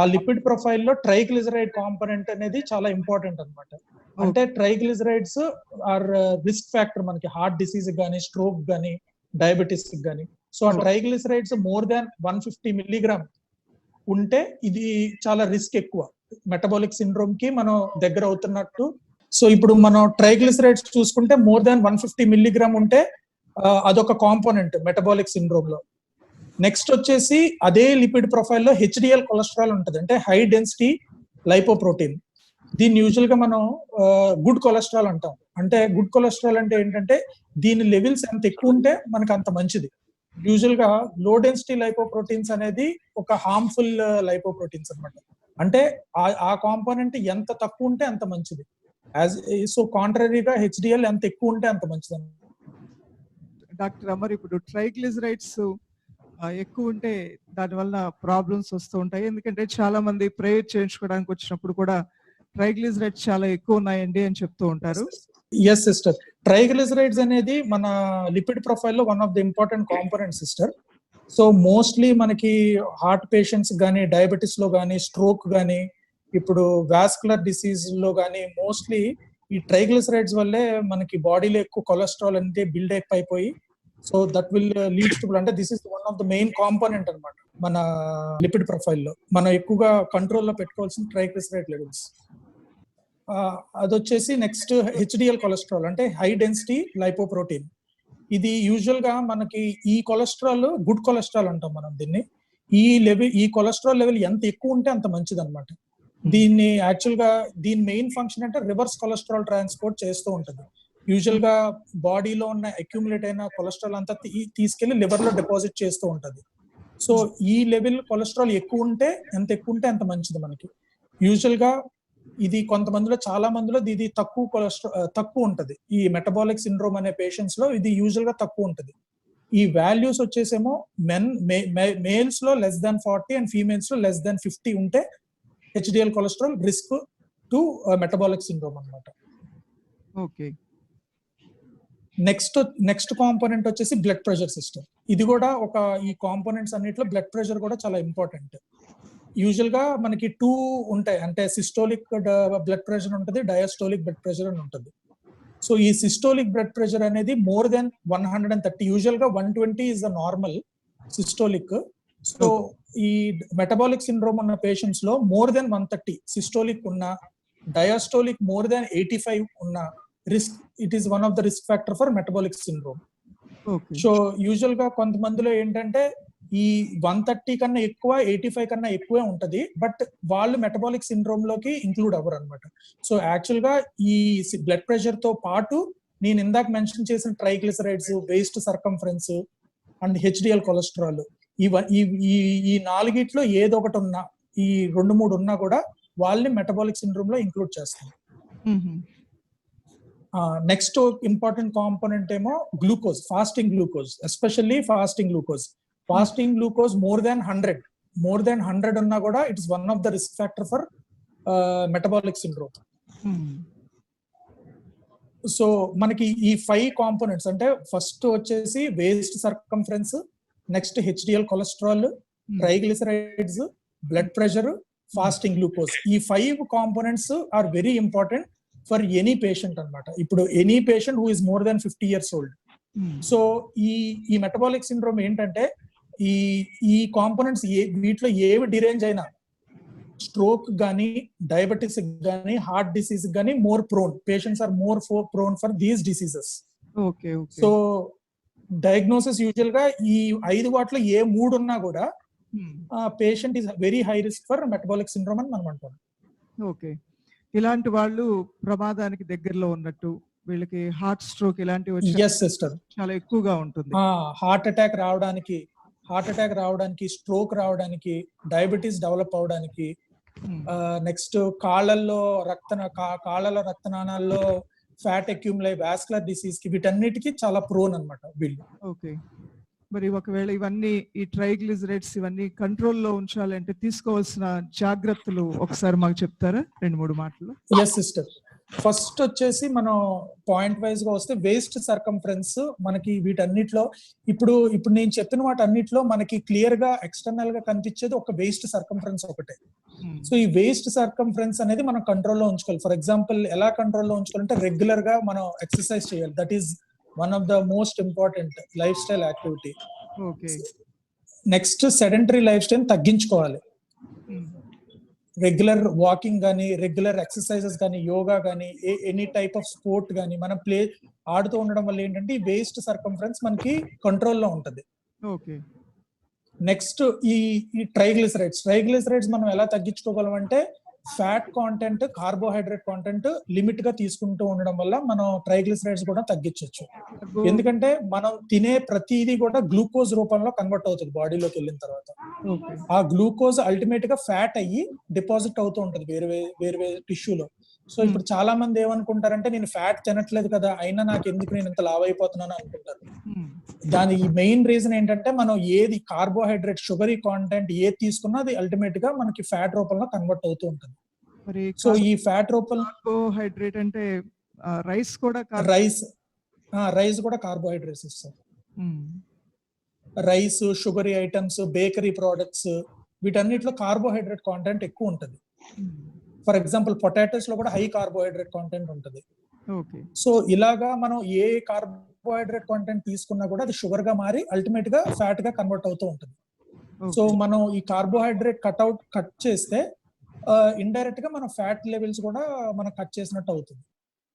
ఆ లిపిడ్ ప్రొఫైల్లో ట్రైగ్లిజరైడ్ కాంపోనెంట్ అనేది చాలా ఇంపార్టెంట్ అనమాట. అంటే ట్రైగ్లిజరైడ్స్ ఆర్ రిస్క్ ఫ్యాక్టర్ మనకి హార్ట్ డిసీజ్ కానీ, స్ట్రోక్ కానీ, డయాబెటీస్ కానీ. సో ఆ ట్రైగ్లిసరైడ్స్ మోర్ దాన్ 150 మిల్లీగ్రామ్ ఉంటే ఇది చాలా రిస్క్ ఎక్కువ మెటబాలిక్ సిండ్రోమ్ కి మనం దగ్గర అవుతున్నట్టు. సో ఇప్పుడు మనం ట్రైగ్లిసరైడ్స్ చూసుకుంటే మోర్ దాన్ 150 మిల్లీగ్రామ్ ఉంటే అదొక కాంపోనెంట్ మెటబాలిక్ సిండ్రోమ్ లో. నెక్స్ట్ వచ్చేసి అదే లిపిడ్ ప్రొఫైల్లో హెచ్డిఎల్ కొలెస్ట్రాల్ ఉంటుంది, అంటే హై డెన్సిటీ లైపోప్రోటీన్. దీన్ని యూజువల్ గా మనం గుడ్ కొలెస్ట్రాల్ అంటాం. అంటే గుడ్ కొలెస్ట్రాల్ అంటే ఏంటంటే దీని లెవెల్స్ ఎంత ఎక్కువ ఉంటే మనకు అంత మంచిది. యూజువల్ గా లో డెన్సిటీ లైపోప్రోటీన్స్ అనేది ఒక హార్మ్ఫుల్ లైపోప్రోటీన్స్ అన్నమాట. అంటే ఆ కాంపోనెంట్ ఎంత తక్కువ ఉంటే అంత మంచిది. సో కాంట్రరీగా హెచ్డిఎల్ ఎంత ఎక్కువ ఉంటే అంత మంచిది. డాక్టర్ అమర్, ఇప్పుడు ట్రైగ్లిజరైడ్స్ ఎక్కువ ఉంటే దానివల్ల ప్రాబ్లమ్స్ వస్తూ ఉంటాయి. ఎందుకంటే చాలా మంది ప్రేయర్ చేయించుకోవడానికి వచ్చినప్పుడు కూడా ట్రైగ్లిజరైడ్స్ చాలా ఎక్కువ ఉన్నాయండి అని చెప్తూ ఉంటారు. ఎస్ సిస్టర్, ట్రైగ్లిజరైడ్స్ అనేది మన లిపిడ్ ప్రొఫైల్లో one of the important component sister. So mostly మనకి హార్ట్ పేషెంట్స్ కానీ, డయాబెటీస్ లో కానీ, స్ట్రోక్ కానీ, ఇప్పుడు వాస్కులర్ డిసీజ్ లో కానీ మోస్ట్లీ ఈ ట్రైగ్లిసరైడ్స్ వల్లే మనకి బాడీలో ఎక్కువ కొలెస్ట్రాల్ అంటే బిల్డ్ అప్ అయిపోయి, so that will leads to, అంటే this is one of the main component అన్నమాట మన లిపిడ్ ప్రొఫైల్లో. మనం ఎక్కువగా కంట్రోల్లో పెట్టుకోవాల్సిన ట్రైగ్లిసరైడ్ లెవెల్స్. అదొచ్చేసి నెక్స్ట్ హెచ్డిఎల్ కొలెస్ట్రాల్, అంటే హై డెన్సిటీ లైపోప్రోటీన్. ఇది యూజువల్ గా మనకి ఈ కొలెస్ట్రాల్ గుడ్ కొలెస్ట్రాల్ అంటాం మనం దీన్ని. ఈ కొలెస్ట్రాల్ లెవెల్ ఎంత ఎక్కువ ఉంటే అంత మంచిది అనమాట. దీన్ని యాక్చువల్ గా దీని మెయిన్ ఫంక్షన్ అంటే రివర్స్ కొలెస్ట్రాల్ ట్రాన్స్పోర్ట్ చేస్తూ ఉంటుంది. యూజువల్ గా బాడీలో ఉన్న అక్యూములేట్ అయిన కొలెస్ట్రాల్ అంతా తీసుకెళ్లి లివర్ లో డిపాజిట్ చేస్తూ ఉంటది. సో ఈ లెవెల్ కొలెస్ట్రాల్ ఎక్కువ ఉంటే ఎంత ఎక్కువ ఉంటే అంత మంచిది మనకి. యూజువల్ గా ఇది కొంతమందిలో, చాలా మందిలో ఇది తక్కువ ఉంటది. ఈ మెటబాలిక్ సిండ్రోమ్ అనే పేషెంట్స్ లో ఇది యూజువల్ గా తక్కువ ఉంటది. ఈ వాల్యూస్ వచ్చేసేమో మేల్స్ లో లెస్ దాన్ 40 అండ్ ఫీమేల్స్ లో లెస్ దాన్ 50 ఉంటే HDL cholesterol risk to metabolic syndrome అన్నమాట. ఓకే. నెక్స్ట్ కాంపోనెంట్ వచ్చేసి బ్లడ్ ప్రెషర్ సిస్టమ్. ఇది కూడా ఒక, ఈ కాంపోనెంట్స్ అన్నిట్లో బ్లడ్ ప్రెషర్ కూడా చాలా ఇంపార్టెంట్. యూజువల్ గా మనకి 2 ఉంటాయి, అంటే సిస్టోలిక్ బ్లడ్ ప్రెషర్ ఉంటుంది, డయాస్టోలిక్ బ్లడ్ ప్రెషర్ అని ఉంటుంది. సో ఈ సిస్టోలిక్ బ్లడ్ ప్రెషర్ అనేది మోర్ దెన్ 130, యూజువల్ గా 120 is the normal systolic. So ఈ మెటబాలిక్ సిండ్రోమ్ ఉన్న పేషెంట్స్ లో మోర్ దెన్ 130 సిస్టోలిక్ ఉన్న, డయాస్టోలిక్ మోర్ దెన్ 85 ఉన్న risk, it is one of the risk factor for metabolic syndrome. So usual గా కొంతమందిలో ఏంటంటే ఈ 130 కన్నా ఎక్కువ, 85 కన్నా ఎక్కువే ఉంటది, బట్ వాళ్ళు మెటబాలిక్ సిండ్రోమ్ లోకి ఇంక్లూడ్ అవ్వరు అనమాట. సో యాక్చువల్ గా ఈ బ్లడ్ ప్రెషర్ తో పాటు నేను ఇందాక మెన్షన్ చేసిన triglycerides, waist circumference and HDL cholesterol, ఈ 4గిట్లో ఏదో ఒకటి ఉన్నా, ఈ 2-3 ఉన్నా కూడా వాళ్ళని మెటబాలిక్ సిండ్రోమ్ లో ఇంక్లూడ్ చేస్తాం. నెక్స్ట్ ఇంపార్టెంట్ కాంపోనెంట్ ఏమో glucose, fasting glucose, especially fasting glucose. Fasting glucose more than 100 ఉన్నా కూడా it is one of the risk factor for metabolic syndrome. So మనకి ఈ 5 కాంపోనెంట్స్, అంటే ఫస్ట్ వచ్చేసి waist circumference, next HDL cholesterol, triglycerides, blood pressure, fasting glucose. ఈ 5 components are very important for any patient అన్నమాట. ఇప్పుడు any patient who is more than 50 years old, so ఈ metabolic syndrome ఏంటంటే ఈ కాంపోనెంట్స్ వీటిలో ఏవి డిరేంజ్ అయినా స్ట్రోక్ కానీ డయాబెటిస్ కానీ హార్ట్ డిసీజ్ కానీ more prone patients are more prone for these diseases. Okay. So diagnosis usual గా ఈ 5 వాటిలో ఏ 3 ఉన్నా కూడా patient is very high risk for metabolic syndrome అని మనం అంటాం. ఓకే. ఇలాంటి వాళ్ళు ప్రమాదానికి దగ్గరలో ఉన్నట్టు, వీళ్ళకి హార్ట్ స్ట్రోక్ ఇలాంటివి వచ్చే ఎస్ సిస్టర్, చాలా ఎక్కువగా ఉంటుంది. హార్ట్ అటాక్ రావడానికి, స్ట్రోక్ రావడానికి, డయాబెటీస్ డెవలప్ అవడానికి, నెక్స్ట్ కాళ్ళలో రక్తనాళాల్లో ఫ్యాట్ అక్యూములై వాస్కులర్ డిసీజ్ కి, వీటన్నిటికీ చాలా ప్రోన్ అన్నమాట వీళ్ళు. ఓకే. మరి ఒకవేళ ఇవన్నీ ఈ ట్రైగ్లిజరైడ్స్ ఇవన్నీ కంట్రోల్లో ఉంచాలంటే తీసుకోవాల్సిన జాగ్రత్తలు ఒకసారి మాకు చెప్తారా 2-3 మాటలు? Yes sister. ఫస్ట్ వచ్చేసి మనం పాయింట్ వైజ్ గా వస్తే వేస్ట్ సర్కంఫరెన్స్ మనకి వీటన్నిటిలో ఇప్పుడు నేను చెప్పిన వాటి అన్నిటిలో మనకి క్లియర్ గా ఎక్స్టర్నల్ గా కనిపించేది ఒక వేస్ట్ సర్కంఫరెన్స్ ఒకటే. సో ఈ వేస్ట్ సర్కంఫరెన్స్ అనేది మనం కంట్రోల్లో ఉంచుకోవాలి. ఫర్ ఎగ్జాంపుల్ ఎలా కంట్రోల్లో ఉంచుకోవాలంటే రెగ్యులర్ గా మనం ఎక్సర్సైజ్ చేయాలి. That is one of the most important life style activity. Okay. Next sedentary life style తగ్గించుకోవాలి. రెగ్యులర్ వాకింగ్ కానీ, రెగ్యులర్ ఎక్సర్సైజెస్ కానీ, యోగా కానీ, ఎనీ టైప్ ఆఫ్ స్పోర్ట్ కానీ మనం ఆడుతూ ఉండడం వల్ల ఏంటంటే ఈ వేస్ట్ సర్కంఫరెన్స్ మనకి కంట్రోల్లో ఉంటుంది. ఓకే. నెక్స్ట్ ఈ ట్రైగ్లిసరైడ్స్ మనం ఎలా తగ్గించుకోగలం అంటే fat content, carbohydrate content limit గా తీసుకుంటూ ఉండడం వల్ల మనం ట్రైగ్లిసరైడ్స్ కూడా తగ్గించవచ్చు. ఎందుకంటే మనం తినే ప్రతిదీ కూడా గ్లూకోజ్ రూపంలో కన్వర్ట్ అవుతుంది బాడీలోకి వెళ్ళిన తర్వాత. ఆ గ్లూకోజ్ అల్టిమేట్ గా ఫ్యాట్ అయ్యి డిపాజిట్ అవుతూ ఉంటుంది వేరే టిష్యూలో. సో ఇప్పుడు చాలా మంది ఏమనుకుంటారంటే నేను ఫ్యాట్ తినట్లేదు కదా, అయినా నాకు ఎందుకు నేను ఇంత లావ్ అయిపోతున్నాను అనుకుంటారు. దాని మెయిన్ రీజన్ ఏంటంటే మనం ఏది కార్బోహైడ్రేట్, షుగరీ కాంటెంట్ ఏది తీసుకున్నా అది అల్టిమేట్ గా మనకి ఫ్యాట్ రూపంలో కన్వర్ట్ అవుతూ ఉంటుంది. సో ఈ ఫ్యాట్ రూపంలో కార్బోహైడ్రేట్ అంటే రైస్ కూడా కార్బోహైడ్రేట్స్ ఇస్తారు. Rice, sugary items, bakery products వీటన్నిటిలో కార్బోహైడ్రేట్ కాంటెంట్ ఎక్కువ ఉంటుంది. ఫర్ ఎగ్జాంపుల్ పొటాటోస్ లో కూడా హై కార్బోహైడ్రేట్ కాంటెంట్ ఉంటుంది. సో ఇలాగా మనం ఏ కార్బోహైడ్రేట్ కాంటెంట్ తీసుకున్నా కూడా అది షుగర్ గా మారి అల్టిమేట్ గా ఫ్యాట్ గా కన్వర్ట్ అవుతూ ఉంటుంది. సో మనం ఈ కార్బోహైడ్రేట్ కట్ చేస్తే ఇండైరెక్ట్ గా మన ఫ్యాట్ లెవెల్స్ కూడా మనం కట్ చేసినట్టు అవుతుంది.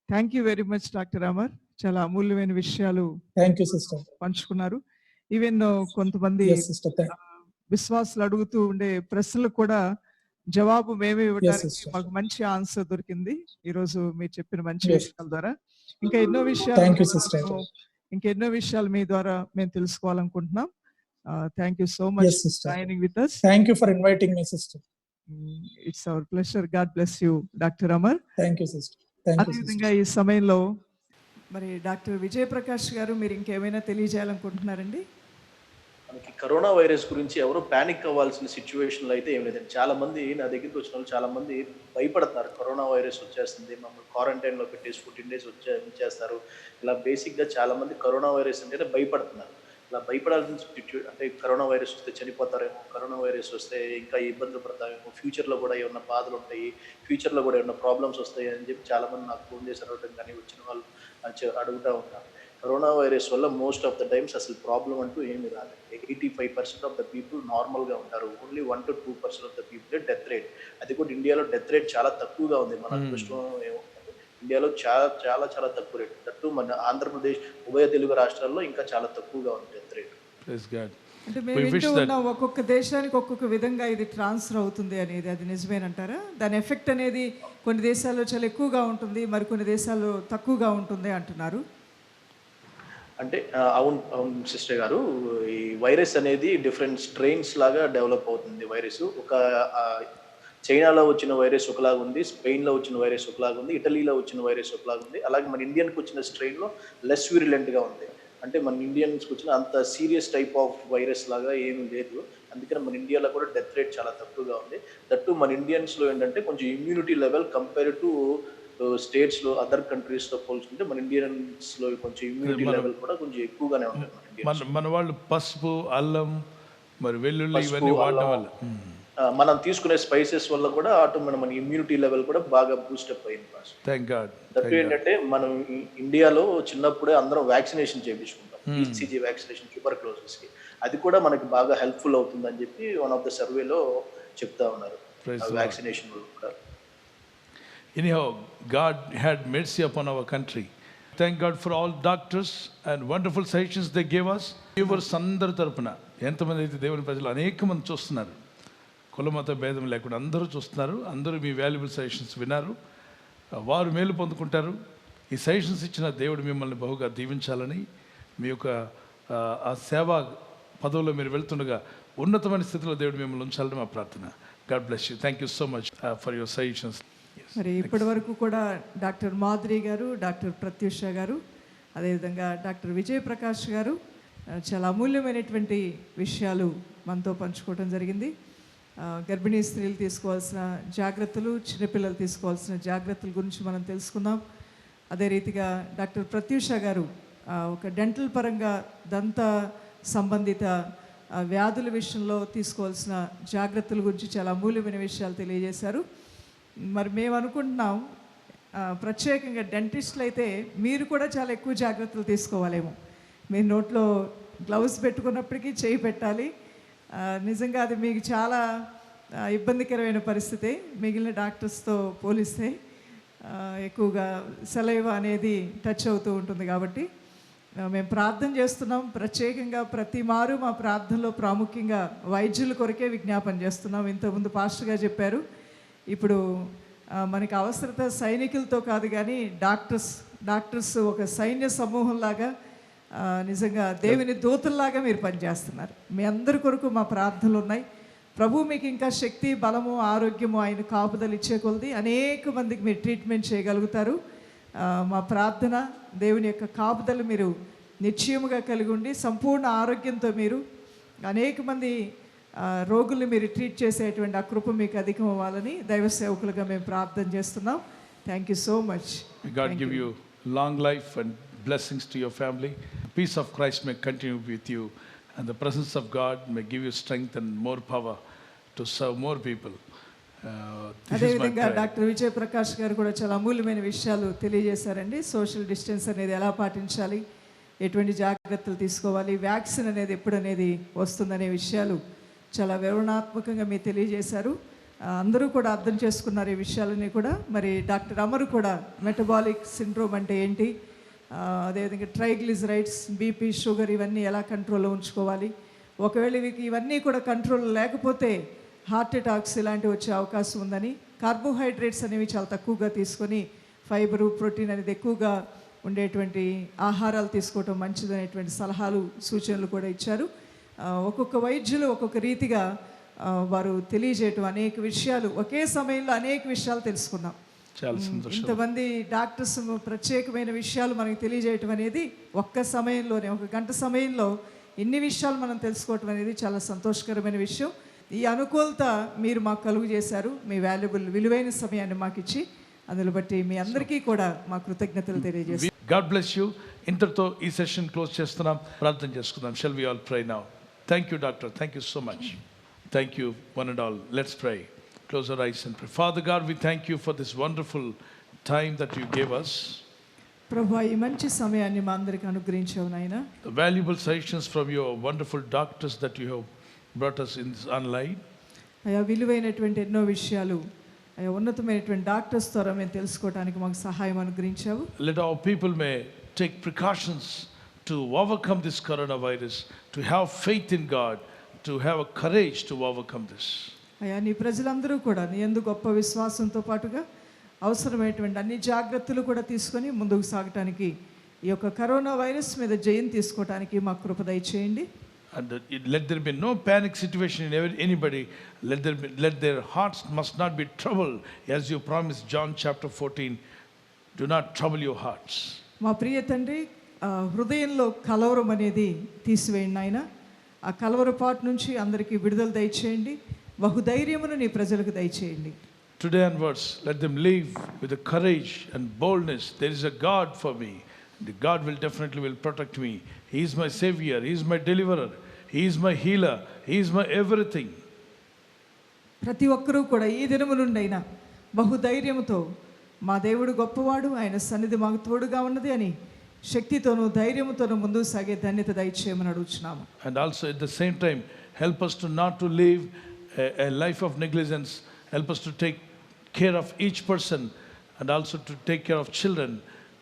Thank you very much doctor Amar. చాలా అమూల్యమైన విషయాలు థ్యాంక్ యూ సిస్టర్ పంచుకున్నారు. ఈవెన్ కొంతమంది విశ్వాసులు అడుగుతూ ఉండే ప్రశ్నలకు కూడా జవాబు మేమే ఇవ్వడానికి మాకు మంచి ఆన్సర్ దొరికింది ఈ రోజు మీరు చెప్పిన మంచి విషయాల ద్వారా. ఇంకా ఎన్నో విషయాలు మీ ద్వారా మేము తెలుసుకోవాలనుకుంటున్నాం. Thank you so much joining with us. Thank you for inviting me, sister. It's our pleasure. God bless you, Dr. Amar. Thank you, sister. Thank you, sister. ఈ సమయంలో మరి డాక్టర్ విజయ్ ప్రకాష్ గారు మీరు ఇంకేమైనా తెలియజేయాలనుకుంటున్నారండి? మనకి కరోనా వైరస్ గురించి ఎవరు ప్యానిక్ అవ్వాల్సిన సిచ్యువేషన్లో అయితే ఏం లేదండి. చాలా మంది నా దగ్గరికి వచ్చిన వాళ్ళు చాలా మంది భయపడుతున్నారు. కరోనా వైరస్ వచ్చేస్తుంది, మమ్మల్ని క్వారంటైన్లో పెట్టేసి 14 days ఉంచేస్తారు. ఇలా బేసిక్గా చాలా మంది కరోనా వైరస్ అంటేనే భయపడుతున్నారు. ఇలా భయపడాల్సిన అంటే కరోనా వైరస్ వస్తే చనిపోతారేమో, కరోనా వైరస్ వస్తే ఇంకా ఇబ్బందులు పడతామేమో, ఫ్యూచర్లో కూడా ఏమన్నా బాధలు ఉంటాయి, ఫ్యూచర్లో కూడా ఏమన్నా ప్రాబ్లమ్స్ వస్తాయి అని చెప్పి చాలామంది నాకు ఫోన్ చేసి అడగడం కానీ వచ్చిన వాళ్ళు అడుగుతూ ఉంటారు. కరోనా వైరస్ వల్ల మోస్ట్ ఆఫ్ ద టైమ్స్ అసలు ప్రాబ్లం అంటూ ఏమి రాదు. 85% ఆఫ్ ద పీపుల్ నార్మల్గా ఉంటారు. Only 1 to 2% of the people death rate. అది కూడా ఇండియాలో డెత్ రేట్ చాలా తక్కువగా ఉంది. మన అదృష్టం ఏమో ఇండియాలో చాలా చాలా చాలా తక్కువ రేట్. దట్టు మన ఆంధ్రప్రదేశ్, ఉభయ తెలుగు రాష్ట్రాల్లో ఇంకా చాలా తక్కువగా ఉంది డెత్ రేట్. అంటే మేము వింటూ ఉన్నాం ఒక్కొక్క దేశానికి ఒక్కొక్క విధంగా ఇది ట్రాన్స్ఫర్ అవుతుంది అనేది, అది నిజమేనంటారా? దాని ఎఫెక్ట్ అనేది కొన్ని దేశాల్లో చాలా ఎక్కువగా ఉంటుంది, మరికొన్ని దేశాల్లో తక్కువగా ఉంటుంది అంటున్నారు. అంటే అవును సిస్టర్ గారు, ఈ వైరస్ అనేది డిఫరెంట్ స్ట్రెయిన్స్ లాగా డెవలప్ అవుతుంది. వైరస్ ఒక చైనాలో వచ్చిన వైరస్ ఒకలాగా ఉంది, స్పెయిన్లో వచ్చిన వైరస్ ఒకలాగా ఉంది, ఇటలీలో వచ్చిన వైరస్ ఒకలాగా ఉంది. అలాగే మన ఇండియన్కి వచ్చిన స్ట్రెయిన్లో లెస్ విరిలెంట్గా ఉంది. అంటే మన ఇండియన్స్కి వచ్చిన అంత సీరియస్ టైప్ ఆఫ్ వైరస్ లాగా ఏమీ లేదు. అందుకని మన ఇండియాలో కూడా డెత్ రేట్ చాలా తక్కువగా ఉంది. దట్టు మన ఇండియన్స్లో ఏంటంటే కొంచెం ఇమ్యూనిటీ లెవెల్ కంపేర్ టు స్టేట్స్లో, అదర్ కంట్రీస్తో పోల్చుకుంటే మన ఇండియన్స్లో కొంచెం ఇమ్యూనిటీ లెవెల్ కూడా కొంచెం ఎక్కువగానే ఉంటుంది. మన వాళ్ళు పసుపు, అల్లం, మరి వెల్లుల్లి ఇవన్నీ వాడటం వల్ల మనం తీసుకునే స్పైసెస్ వల్ల కూడా మన ఇమ్యూనిటీ లెవెల్ కూడా బాగా బూస్టప్ అయింది. Thank God. దట్టు ఏంటంటే మనం ఇండియాలో చిన్నప్పుడే అందరం వ్యాక్సినేషన్ చేయించుకుంటాం. BCG వ్యాక్సినేషన్ ట్యూబర్క్లోసిస్కి. అది కూడా మనకి బాగా హెల్ప్ఫుల్ అవుతుందని చెప్పి వన్ ఆఫ్ ద సర్వేలో చెప్తా ఉన్నారు వ్యాక్సినేషన్ కూడా. Anyhow, God had mercy upon our country. Thank God for all doctors and wonderful suggestions they gave us. Viewers అందరి తరపున ఎంతమంది అయితే దేవుని ప్రజలు అనేక మంది చూస్తున్నారు, కులమత భేదం లేకుండా అందరూ చూస్తున్నారు, అందరూ మీ వాల్యుబుల్ సజెషన్స్ విన్నారు, వారు మేలు పొందుకుంటారు. ఈ సజెషన్స్ ఇచ్చిన దేవుడు మిమ్మల్ని బహుగా దీవించాలని, మీ యొక్క ఆ సేవా పదవులో మీరు వెళ్తుండగా ఉన్నతమైన స్థితిలో దేవుడు మిమ్మల్ని ఉంచాలని మా ప్రార్థన. God bless you. Thank you so much for your suggestions. మరి ఇప్పటి వరకు కూడా డాక్టర్ మాధురి గారు, డాక్టర్ ప్రత్యూష గారు, అదేవిధంగా డాక్టర్ విజయ్ ప్రకాష్ గారు చాలా అమూల్యమైనటువంటి విషయాలు మనతో పంచుకోవడం జరిగింది. గర్భిణీ స్త్రీలు తీసుకోవాల్సిన జాగ్రత్తలు, చిన్నపిల్లలు తీసుకోవాల్సిన జాగ్రత్తల గురించి మనం తెలుసుకుందాం. అదే రీతిగా డాక్టర్ ప్రత్యూష గారు ఒక డెంటల్ పరంగా దంత సంబంధిత వ్యాధుల విషయంలో తీసుకోవాల్సిన జాగ్రత్తల గురించి చాలా అమూల్యమైన విషయాలు తెలియజేశారు. మరి మేము అనుకుంటున్నాం ప్రత్యేకంగా డెంటిస్టులు అయితే మీరు కూడా చాలా ఎక్కువ జాగ్రత్తలు తీసుకోవాలేమో. మీరు నోట్లో గ్లౌస్ పెట్టుకున్నప్పటికీ చేయి పెట్టాలి. నిజంగా అది మీకు చాలా ఇబ్బందికరమైన పరిస్థితి. మిగిలిన డాక్టర్స్తో పోలిస్తే ఎక్కువగా సలైవా అనేది టచ్ అవుతూ ఉంటుంది. కాబట్టి మేము ప్రార్థన చేస్తున్నాం. ప్రత్యేకంగా ప్రతి మారు మా ప్రార్థనలో ప్రాముఖ్యంగా వైద్యుల కొరకే విజ్ఞాపన చేస్తున్నాం. ఇంతకుముందు పాస్టర్ గారు చెప్పారు, ఇప్పుడు మనకి అవసరత సైనికులతో కాదు కానీ డాక్టర్స్ ఒక సైన్య సమూహంలాగా నిజంగా దేవుని దూతల్లాగా మీరు పనిచేస్తున్నారు. మీ అందరి కొరకు మా ప్రార్థనలు ఉన్నాయి. ప్రభు మీకు ఇంకా శక్తి, బలము, ఆరోగ్యము ఆయన కాపుదలు ఇచ్చే కొలది అనేక మందికి మీరు ట్రీట్మెంట్ చేయగలుగుతారు. మా ప్రార్థన దేవుని యొక్క కాపుదలు మీరు నిశ్చయముగా కలిగి ఉండి సంపూర్ణ ఆరోగ్యంతో మీరు అనేక మంది రోగుల్ని మీరు ట్రీట్ చేసేటువంటి ఆ కృప మీకు అధికం అవ్వాలని దైవ సేవకులుగా మేము ప్రార్థన చేస్తున్నాం. Thank you so much. God give you long life and blessings to your family. Peace of Christ may continue with you and the presence of God may give you strength and more power to serve more people. అదేవిధంగా doctor Vijay Prakash గారు కూడా చాలా అమూల్యమైన విషయాలు తెలియజేశారండి. Social distance అనేది ఎలా పాటించాలి, ఎటువంటి జాగ్రత్తలు తీసుకోవాలి, వ్యాక్సిన్ అనేది ఎప్పుడనేది వస్తుందనే విషయాలు చాలా వివరణాత్మకంగా మీరు తెలియజేశారు. అందరూ కూడా అర్థం చేసుకున్నారు ఈ విషయాలన్నీ కూడా. మరి డాక్టర్ అమరు కూడా మెటబాలిక్ సిండ్రోమ్ అంటే ఏంటి, అదేవిధంగా ట్రైగ్లిజరైడ్స్, బీపీ, షుగర్ ఇవన్నీ ఎలా కంట్రోల్లో ఉంచుకోవాలి, ఒకవేళ ఇవన్నీ కూడా కంట్రోల్ లేకపోతే హార్ట్ అటాక్స్ ఇలాంటివి వచ్చే అవకాశం ఉందని, కార్బోహైడ్రేట్స్ అనేవి చాలా తక్కువగా తీసుకొని ఫైబరు, ప్రోటీన్ అనేది ఎక్కువగా ఉండేటువంటి ఆహారాలు తీసుకోవటం మంచిదనేటువంటి సలహాలు, సూచనలు కూడా ఇచ్చారు. ఒక్కొక్క వైద్యులు ఒక్కొక్క రీతిగా వారు తెలియజేయటం అనేక విషయాలు, ఒకే సమయంలో అనేక విషయాలు తెలుసుకున్నాం. ఇంతమంది డాక్టర్స్ ప్రత్యేకమైన విషయాలు మనకి తెలియజేయటం అనేది ఒక్క సమయంలోనే, ఒక గంట సమయంలో ఇన్ని విషయాలు మనం తెలుసుకోవటం అనేది చాలా సంతోషకరమైన విషయం. ఈ అనుకూలత మీరు మాకు కలుగు చేశారు. మీ వాల్యుబుల్ విలువైన సమయాన్ని మాకు ఇచ్చి అందులో బట్టి మీ అందరికీ కూడా మా కృతజ్ఞతలు తెలియజేస్తాం. God bless you. ఇంతటితో ఈ సెషన్ క్లోజ్ చేస్తున్నాం. ప్రార్థన చేసుకుందాం. Shall we all pray now? Thank you, doctor. Thank you so much. Thank you, one and all. Let's pray. Close our eyes and pray. Father God, we thank you for this wonderful time that you gave us. ప్రభువా, ఈ మంచి సమయాన్ని మా అందరికి అనుగ్రహించావు నాయనా. The valuable suggestions from your wonderful doctors that you have brought us in this online. అయా విలువైనటువంటి ఎన్నో విషయాలు అయా ఉన్నతమైనటువంటి డాక్టర్స్ ద్వారా మేము తెలుసుకోవడానికి మాకు సహాయం అనుగ్రహించావు. Let our people may take precautions to overcome this coronavirus, to have faith in God, to have a courage to overcome this. అయా నీ ప్రజలందరూ కూడా నీ యందు గొప్ప విశ్వాసంతో పాటుగా అవసరమైనటువంటి అన్ని జాగ్రత్తలు కూడా తీసుకొని ముందుకు సాగటానికి ఈ యొక్క కరోనా వైరస్ మీద జయం తీసుకోవడానికి మాకు కృప దయచేయండి. And let there be no panic situation in anybody. Let their hearts must not be troubled, as you promised John chapter 14. Do not trouble your hearts. మా ప్రియ తండ్రి, హృదయంలో కలవరం అనేది తీసివేయండి ఆయన. ఆ కలవరపాటు నుంచి అందరికీ విడుదల దయచేయండి. బహుధైర్యమును నీ ప్రజలకు దయచేయండి. Today onwards, let them live with the courage and boldness. There is a God for me. The God will definitely protect me. He is my savior. He is my deliverer. He is my healer. He is my everything. ప్రతి ఒక్కరూ కూడా ఈ దినము నుండి అయినా బహుధైర్యముతో మా దేవుడు గొప్పవాడు, ఆయన సన్నిధి మాకు తోడుగా ఉన్నది అని శక్తితోనూ ధైర్యంతోనూ ముందుకు సాగే ధన్యత దయచేయమని అడుగుచున్నాము. And also at the same time, help us to not to live a life of negligence. Help us to take care of each person and also to take care of children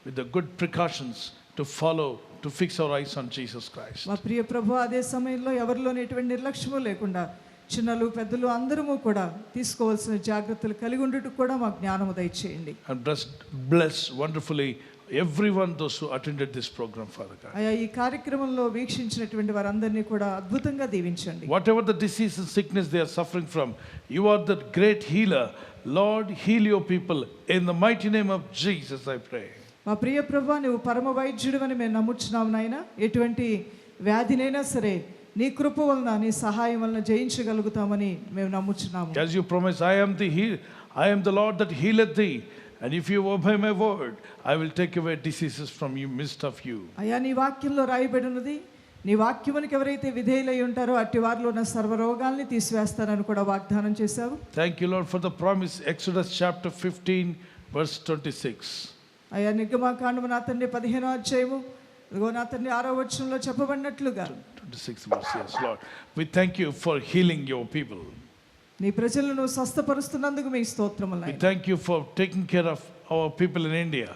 with the good precautions to follow, to fix our eyes on Jesus Christ. మా ప్రియ ప్రభు అదే సమయంలో ఎవరిలోని ఎటువంటి నిర్లక్ష్యము లేకుండా చిన్నలు పెద్దలు అందరము కూడా తీసుకోవాల్సిన జాగ్రత్తలు కలిగి ఉండటకు కూడా మాకు జ్ఞానము దయచేయండి. And bless wonderfully everyone those who attended this program, Father God. అయా ఈ కార్యక్రమంలో వీక్షించినటువంటి వారందరినీ కూడా అద్భుతంగా దీవించండి. Whatever the disease and sickness they are suffering from, you are the great healer. Lord, heal your people. In the mighty name of Jesus, I pray. మా ప్రియ ప్రభువా, నువ్వు పరమ వైద్యుడు అని మేము నమ్ముచున్నాము నాయన. ఎటువంటి వ్యాధినైనా సరే నీ కృప వలన నీ సహాయం వలన జయించగలుగుతామని మేము నమ్ముచున్నాము. As you promise, I am the Lord that healeth thee. And if you obey my word, I will take away diseases from you, midst of you. అయ్యా నీ వాక్యంలో రాయబడి ఉన్నది, నీ వాక్యమునికి ఎవరైతే విధేయులై ఉంటారో అట్టి వారిలో ఉన్న సర్వ రోగాల్ని తీసివేస్తానని కూడా వాగ్దానం చేశావు. Thank you, Lord, for the promise. Exodus chapter 15, verse 26. అయ్యా నిర్గమాకాండము నా తండ్రి 15వ అధ్యాయము ఇదిగో నా తండ్రి 6వ వచనంలో చెప్పబడినట్లుగా 26 verse, yes, Lord. We thank you for healing your people. నీ ప్రజలను స్వస్థపరుస్తున్నందుకు మీ స్తోత్రములు. We thank you for taking care of our people in India.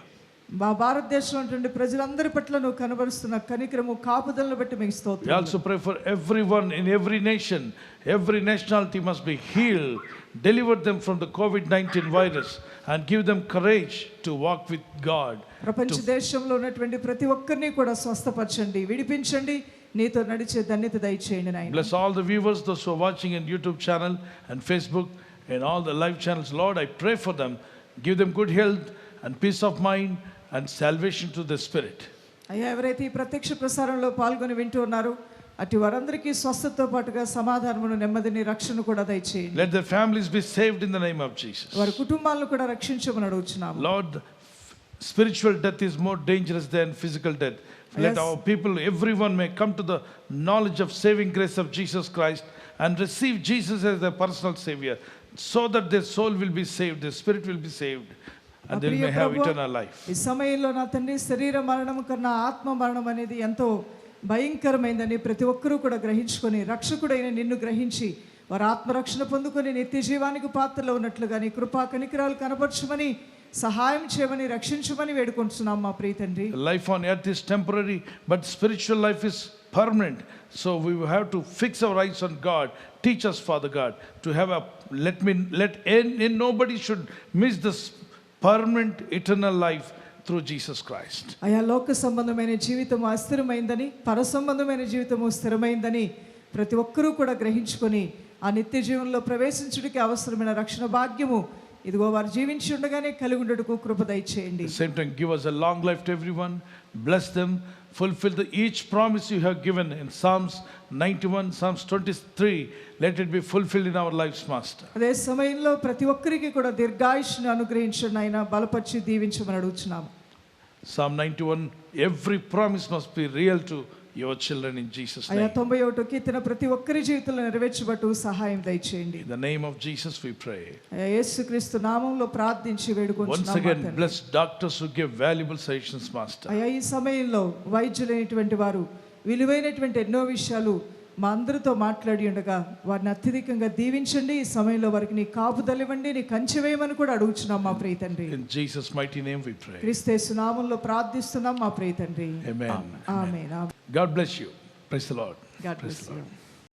మా భారతదేశంలో ఉన్నటువంటి ప్రజలందరి పట్ల నువ్వు కనబరుస్తున్న కనికరము కాపుదలను బట్టి మీకు We స్తోత్రం. also pray for everyone in every nation. Every nationality must be healed. Deliver them from the COVID-19 virus and give them courage to walk with God. ప్రపంచ దేశంలో ఉన్నటువంటి ప్రతి ఒక్కరిని కూడా స్వస్థపరచండి, విడిపించండి, నీతో నడిచే ధన్యత దయచేయండి నాయన. Bless all the viewers, those who are watching in YouTube channel and Facebook and all the live channels. Lord, I pray for them. Give them good health and peace of mind and salvation to the spirit. అయ్యా ఎవరైతే ఈ ప్రత్యక్ష ప్రసారంలో పాల్గొని వింటూ ఉన్నారో అటు వారందరికీ స్వస్థతతో పాటుగా సమాధానమును, నెమ్మదిని, రక్షణ కూడా దయచేయండి. Let their families be saved in the name of Jesus. వారి కుటుంబాలను కూడా రక్షించమని అడుగుచున్నాము. Lord, spiritual death is more dangerous than physical death. Let our people, everyone may come to the knowledge of saving grace of Jesus Christ and receive Jesus as their personal savior, so that their soul will be saved, their spirit will be saved, and they may have eternal life. ఈ సమయంలో నా తండ్రి శరీర మరణము కన్నా ఆత్మ మరణం అనేది ఎంతో భయంకరమైందని ప్రతి ఒక్కరూ కూడా గ్రహించుకొని రక్షకుడైన నిన్ను గ్రహించి వారు ఆత్మరక్షణ పొందుకొని నిత్య జీవానికి పాత్రలో ఉన్నట్లుగా నీ కృపా కనికరాలు కనపరచమని, సహాయం చేయమని, రక్షించమని వేడుకుంటున్నాం మా ప్రియ తండ్రి. Life on earth is temporary, but spiritual life is permanent. So we have to fix our eyes on God. Teach us, Father God, to have a nobody should miss this permanent eternal life through Jesus Christ. అయా లోక సంబంధమైన జీవితం అస్థిరమైందని, పర సంబంధమైన జీవితము స్థిరమైందని ప్రతి ఒక్కరూ కూడా గ్రహించుకొని ఆ నిత్య జీవనంలో ప్రవేశించుడికి అవసరమైన రక్షణ భాగ్యము ఇదిగో వారు జీవించి ఉండగానే కలిగి ఉండటకు కృప దయచేయండి. At the same time, give us a long life to everyone. Bless them. Fulfill each promise you have given in Psalms 91, Psalms 23. Let it be fulfilled in our lives, Master. అదే సమయంలో ప్రతి ఒక్కరికి కూడా దీర్ఘాయుష్ను అనుగ్రహించండి ఆయన, బలపరిచి దీవించమని అడుగుచున్నాము. Psalm 91, every promise must be real to your children in Jesus' అయా name. 91వ కీర్తన ప్రతి ఒక్కరి జీవితంలో నెరవేర్చబట్టు సహాయం దయచేయండి. In the name of Jesus we pray. అయా యేసుక్రీస్తు నామములో ప్రార్థించి Once వేడుకుంటున్నాము. again, bless doctors who give valuable suggestions, Master. అయా ఈ సమయంలో వైద్యులైనటువంటి వారు విలువైనటువంటి ఎన్నో విషయాలు మా అందరితో మాట్లాడి ఉండగా వారిని అత్యధికంగా దీవించండి. ఈ సమయంలో వారికి నీ కాపుదలివ్వండి, నీ కంచె వేయమని కూడా అడుగుచున్నాం మా ప్రియ తండ్రి. In Jesus' mighty name we pray. క్రీస్తు యేసు నామములో ప్రార్థిస్తున్నాం మా ప్రియ తండ్రి. Amen. Amen. God bless you. Praise the Lord. God bless you.